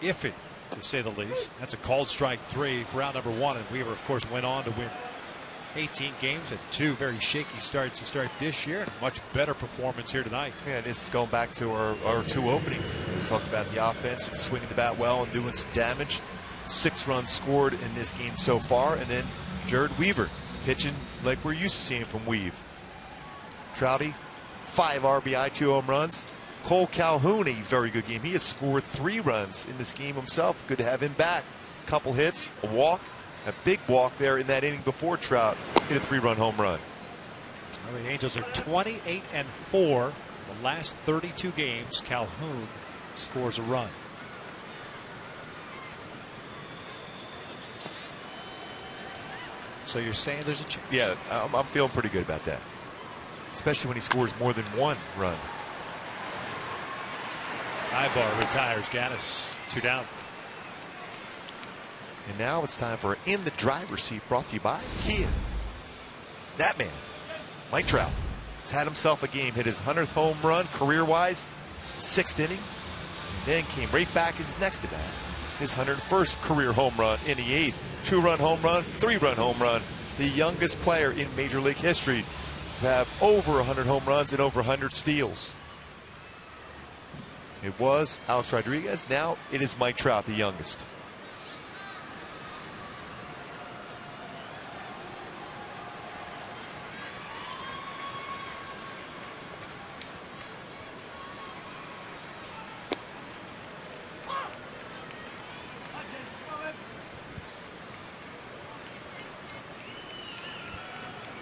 Speaker 3: iffy, to say the least. That's a called strike 3 for round number 1, and Weaver, of course, went on to win 18 games and 2 very shaky starts to start this year, and a much better performance here tonight.
Speaker 2: Yeah, and it's going back to our 2 openings. We talked about the offense and swinging the bat well and doing some damage. 6 runs scored in this game so far, and then Jared Weaver pitching like we're used to seeing from Weave. Trouty, 5 RBI, 2 home runs. Cole Calhoun, a very good game. He has scored 3 runs in this game himself. Good to have him back. Couple hits, a walk, a big walk there in that inning before Trout hit a 3-run home run.
Speaker 3: Well, the Angels are 28-4. The last 32 games, Calhoun scores a run. So you're saying there's a chance?
Speaker 2: Yeah, I'm feeling pretty good about that. Especially when he scores more than 1 run.
Speaker 3: Ibar retires. Gaddis 2 down.
Speaker 2: And now it's time for In the Driver's Seat, brought to you by Kia. That man, Mike Trout, has had himself a game. Hit his 100th home run career-wise, 6th inning. And then came right back his next at bat. His 101st career home run in the 8th. 2-run home run, 3-run home run. The youngest player in Major League history to have over 100 home runs and over 100 steals. It was Alex Rodriguez. Now it is Mike Trout, the youngest.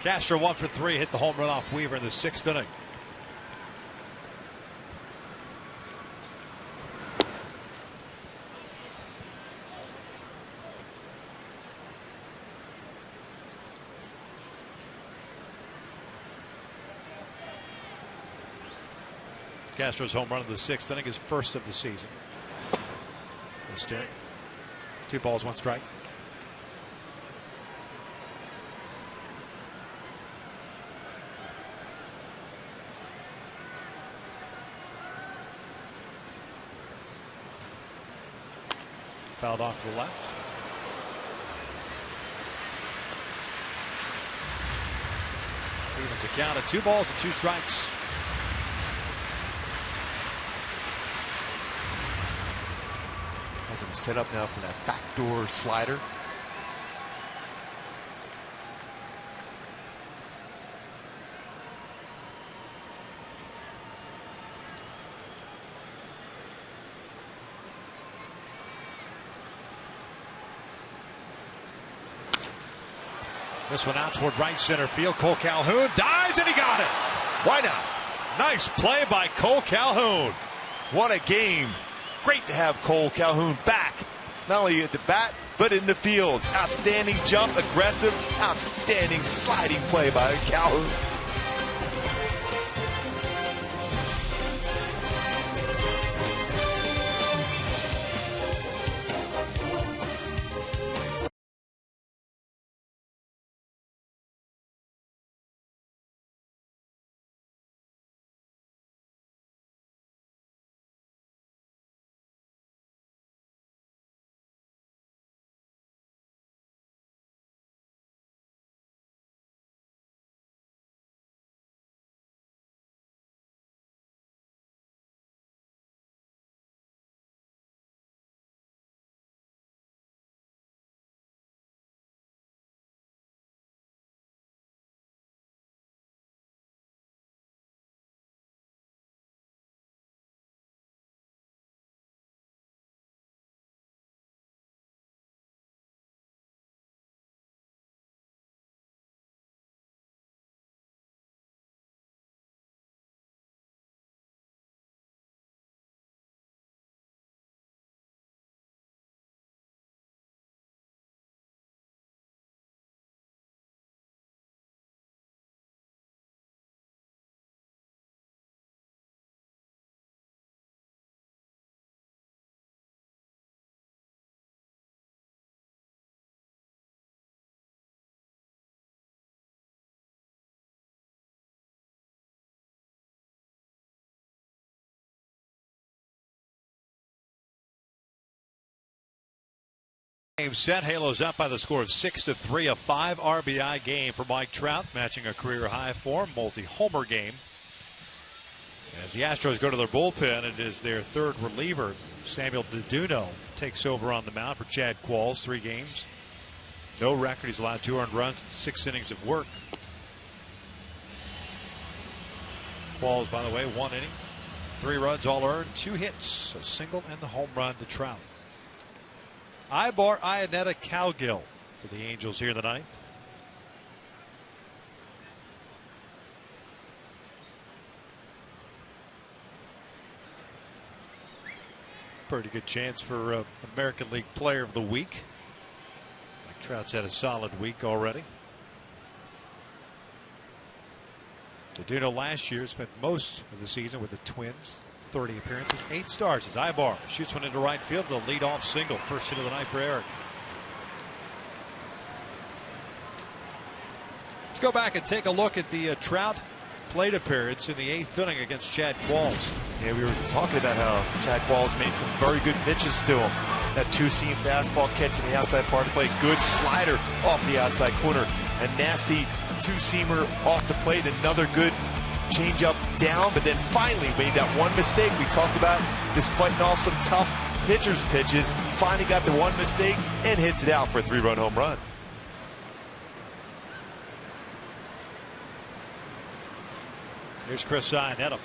Speaker 3: Castro 1 for 3, hit the home run off Weaver in the 6th inning. Castro's home run in the 6th inning, his first of the season. Missed it. 2 balls, 1 strike. Fouled off to the left. Evens a count of 2 balls and 2 strikes.
Speaker 2: Has him set up now for that backdoor slider.
Speaker 3: This one out toward right center field. Cole Calhoun dives and he got it.
Speaker 2: Why not?
Speaker 3: Nice play by Cole Calhoun.
Speaker 2: What a game. Great to have Cole Calhoun back. Not only at the bat, but in the field. Outstanding jump, aggressive, outstanding sliding play by Calhoun.
Speaker 3: Game set. Halos up by the score of 6-3. A 5 RBI game for Mike Trout, matching a career high for multi-homer game. As the Astros go to their bullpen, it is their third reliever, Samuel DeDuno, takes over on the mound for Chad Qualls. 3 games, no record. He's allowed 2 earned runs, 6 innings of work. Qualls, by the way, 1 inning, 3 runs, all earned, 2 hits, a single and the home run to Trout. Ibar Ionetta Cowgill for the Angels here in the 9th. Pretty good chance for American League Player of the Week. Mike Trout's had a solid week already. DeDuno last year spent most of the season with the Twins. 30 appearances, 8 starts as Ibar shoots one into right field. The leadoff single, first hit of the night for Eric. Let's go back and take a look at the Trout plate appearance in the 8th inning against Chad Qualls.
Speaker 2: Yeah, we were talking about how Chad Qualls made some very good pitches to him. That 2-seam fastball catching the outside part of the plate. Good slider off the outside corner. A nasty 2-seamer off the plate. Another good change up down, but then finally made that one mistake we talked about, just fighting off some tough pitchers' pitches. Finally got the one mistake and hits it out for a 3-run home run.
Speaker 3: Here's Chris Ionetta.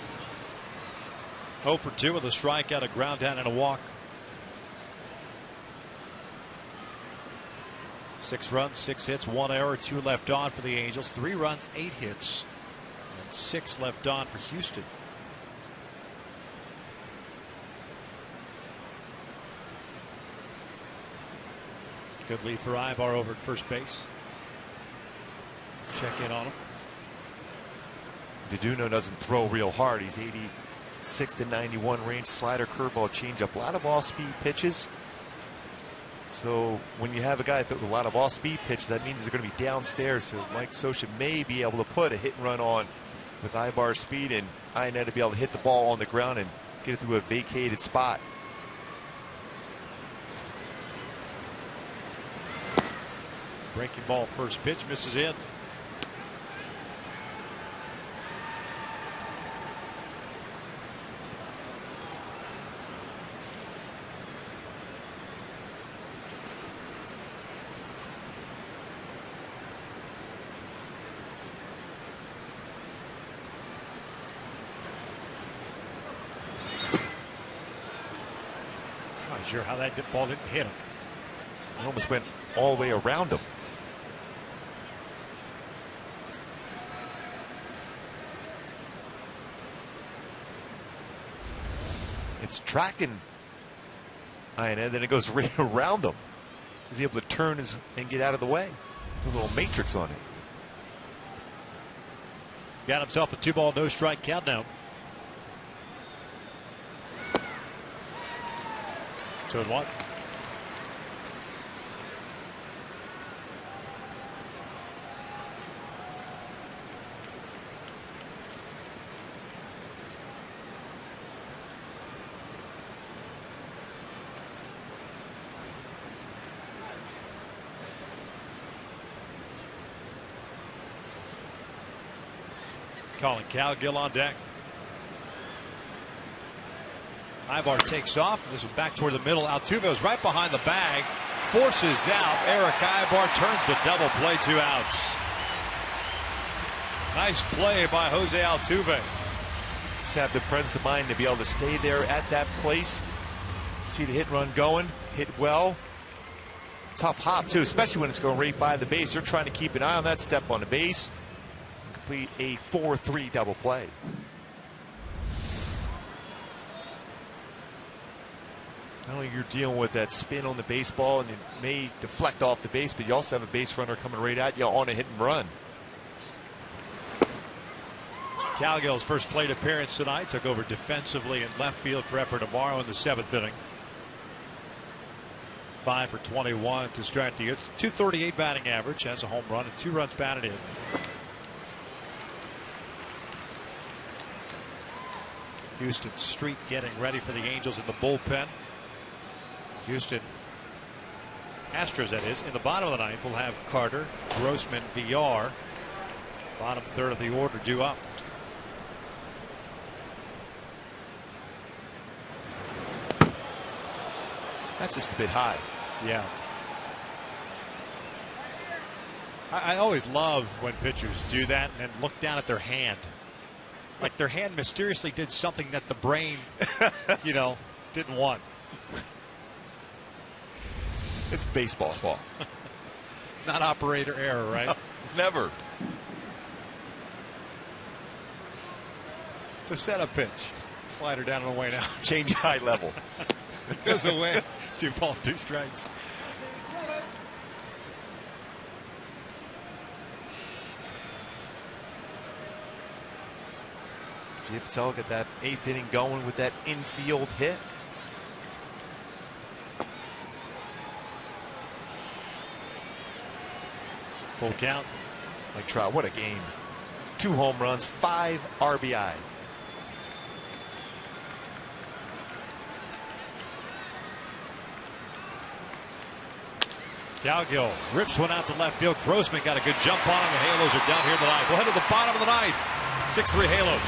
Speaker 3: 0 for 2 with a strikeout, a ground down, and a walk. 6 runs, 6 hits, 1 error, 2 left on for the Angels. 3 runs, 8 hits. 6 left on for Houston. Good lead for Ibar over at first base. Check in on him.
Speaker 2: DeDuno doesn't throw real hard. He's 86 to 91 range, slider, curveball, changeup, a lot of off-speed pitches. So when you have a guy with a lot of off-speed pitches, that means they're going to be downstairs. So Mike Scioscia may be able to put a hit and run on with Ibar's speed, and Ionetta to be able to hit the ball on the ground and get it through a vacated spot.
Speaker 3: Breaking ball, first pitch, misses in. Not sure how that ball didn't hit him.
Speaker 2: It almost went all the way around him. It's tracking Ionetta, then it goes right around him. is able to turn and get out of the way. A little matrix on it.
Speaker 3: Got himself a 2-ball, no strike count now. 2-1. Calling Cal-Gill on deck. Ibar takes off. This is back toward the middle. Altuve's right behind the bag. Forces out. Eric Ibar turns the double play, 2 outs. Nice play by Jose Altuve.
Speaker 2: Just have the presence of mind to be able to stay there at that place. See the hit run going. Hit well. Tough hop, too, especially when it's going right by the base. They're trying to keep an eye on that step on the base. Complete a 4-3 double play. Not only you're dealing with that spin on the baseball and it may deflect off the base, but you also have a base runner coming right at you on a hit and run.
Speaker 3: Cal-Gill's first plate appearance tonight. Took over defensively in left field for effort tomorrow in the 7th inning. 5 for 21 to start the year. It's .238 batting average. Has a home run and 2 runs batted in. Houston Street getting ready for the Angels in the bullpen. Houston Astros, that is, in the bottom of the 9th will have Carter, Grossman, VR. Bottom third of the order due up.
Speaker 2: That's just a bit high.
Speaker 3: Yeah. I always love when pitchers do that and then look down at their hand. Like their hand mysteriously did something that the brain, didn't want.
Speaker 2: It's the baseball's fault.
Speaker 3: Not operator error, right?
Speaker 2: Never.
Speaker 3: It's a setup pitch. Slider down and away now.
Speaker 2: Change high level.
Speaker 3: Goes away. 2 balls, 2 strikes.
Speaker 2: Jay Patel got that 8th inning going with that infield hit.
Speaker 3: Full count.
Speaker 2: Mike Trout, what a game. 2 home runs, 5 RBI.
Speaker 3: Cal-Gill rips one out to left field. Grossman got a good jump on him. The Halos are down here in the 9th. We'll head to the bottom of the 9th. 6-3 Halos.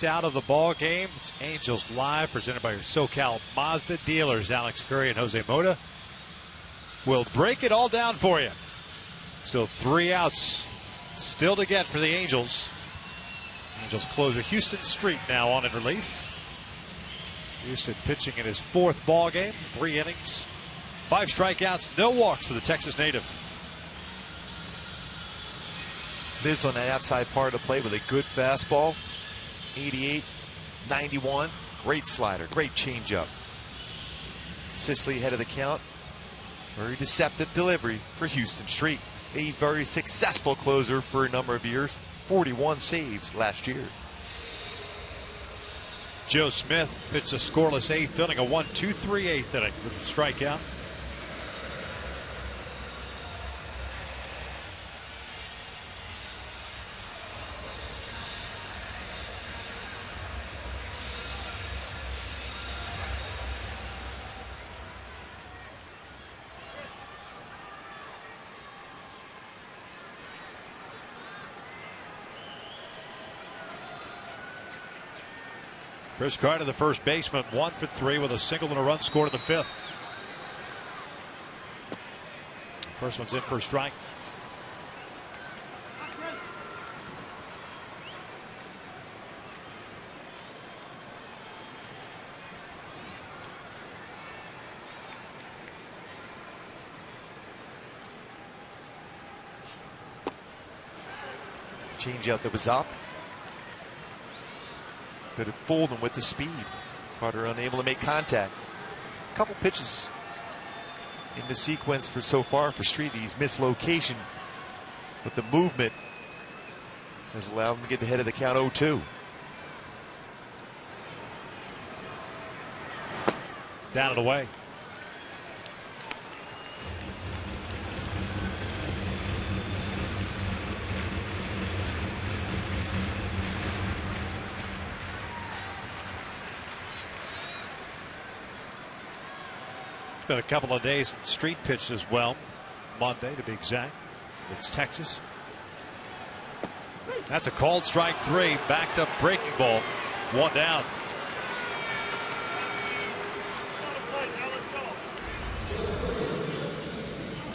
Speaker 3: Out of the ball game. It's Angels Live, presented by your SoCal Mazda dealers, Alex Curry and Jose Mota. will break it all down for you. Still 3 outs still to get for the Angels. Angels closer Houston Street now on in relief. Houston pitching in his 4th ball game, 3 innings, 5 strikeouts, no walks for the Texas native.
Speaker 2: Lives on that outside part of the plate with a good fastball. 88, 91, great slider, great changeup. Sicily ahead of the count. Very deceptive delivery for Houston Street. A very successful closer for a number of years. 41 saves last year.
Speaker 3: Joe Smith pitched a scoreless 8th inning, a 1-2-3 8th inning with a strikeout. Chris Carter, the first baseman, 1 for 3 with a single and a run scored in the 5th. First one's in for a strike.
Speaker 2: Changeup that was up. Could have fooled him with the speed. Carter unable to make contact. A couple pitches in the sequence for so far for Street. He's missed location, but the movement has allowed him to get ahead of the count 0-2.
Speaker 3: Down and away. Been a couple of days Street pitched as well. Monday to be exact. It's Texas. That's a called strike 3. Backed up breaking ball. 1 down.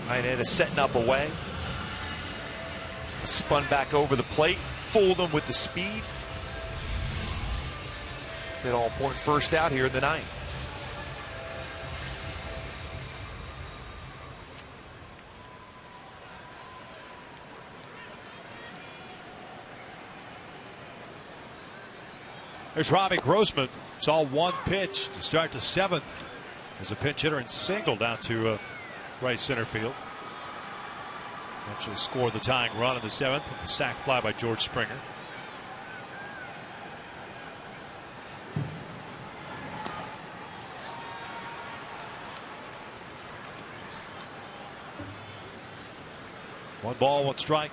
Speaker 2: Pineda setting up away. Spun back over the plate. Fooled him with the speed. That all important first out here in the 9th.
Speaker 3: There's Robbie Grossman. Saw 1 pitch to start the 7th as a pinch hitter and single down to right center field. Eventually scored the tying run in the 7th with the sac fly by George Springer. One ball, 1 strike.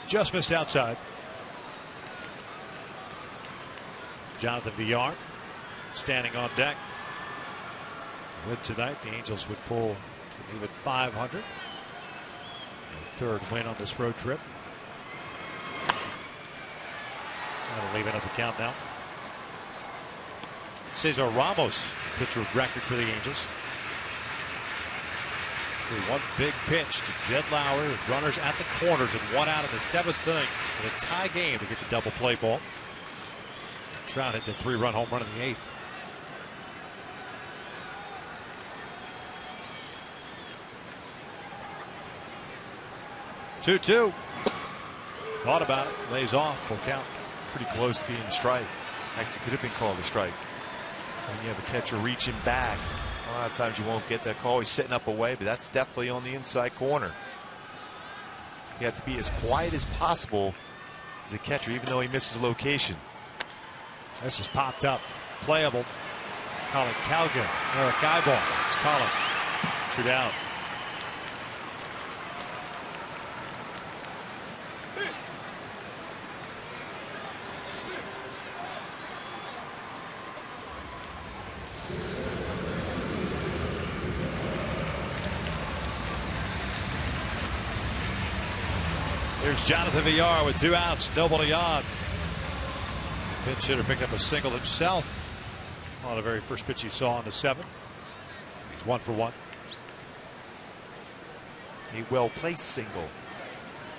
Speaker 3: Just missed outside. Jonathan Villar standing on deck. With tonight, the Angels would pull to even 500. A 3rd win on this road trip. That'll leave it at the count now. Cesar Ramos, pitcher record for the Angels. 1 big pitch to Jed Lowry with runners at the corners and 1 out in the 7th inning in a tie game to get the double play ball. Trout hit the 3-run home run in the 8th. 2-2. Thought about it. Lays off. Full count.
Speaker 2: Pretty close to being a strike. Actually could have been called a strike. When you have a catcher reaching back, a lot of times you won't get that call. He's setting up away, but that's definitely on the inside corner. You have to be as quiet as possible as a catcher, even though he misses location.
Speaker 3: This is popped up. Playable. Colin Calgan. Eric Eyeball. It's Colin. 2 down. Here's Jonathan Villar with 2 outs, nobody on. Pinch hitter picked up a single himself on the very first pitch he saw in the 7th. He's 1 for 1.
Speaker 2: A well-placed single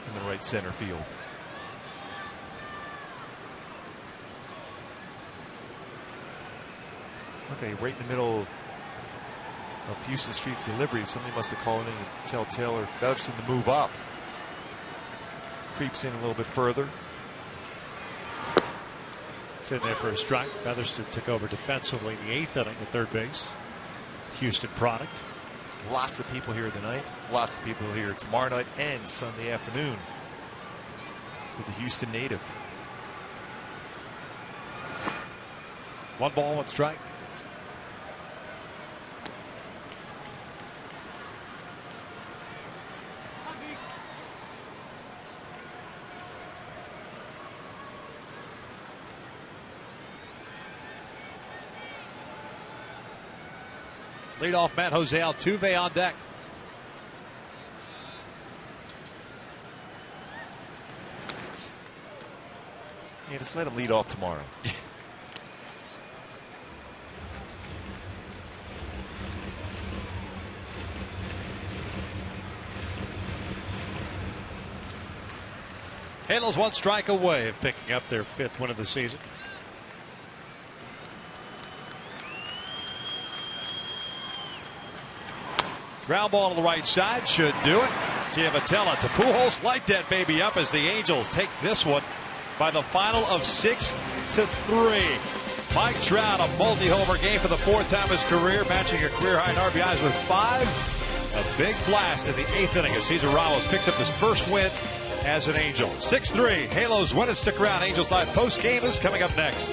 Speaker 2: in the right center field. Okay, right in the middle of Houston Street's delivery. Somebody must have called in to tell Taylor Featherston to move up. Creeps in a little bit further.
Speaker 3: Sitting there for a strike. Featherston took over defensively in the 8th inning at third base. Houston product.
Speaker 2: Lots of people here tonight. Lots of people here tomorrow night and Sunday afternoon with the Houston native.
Speaker 3: 1 ball, 1 strike. Leadoff man Jose Altuve on deck.
Speaker 2: Yeah, just let him lead off tomorrow.
Speaker 3: Halos 1 strike away of picking up their 5th win of the season. Ground ball to the right side should do it. Giavotella to Pujols, light that baby up as the Angels take this one by the final of 6-3. Mike Trout, a multi-homer game for the 4th time in his career, matching a career high in RBIs with 5. A big blast in the 8th inning as Cesar Ramos picks up his first win as an Angel. 6-3. Halos win it. Stick around. Angels Live post game is coming up next.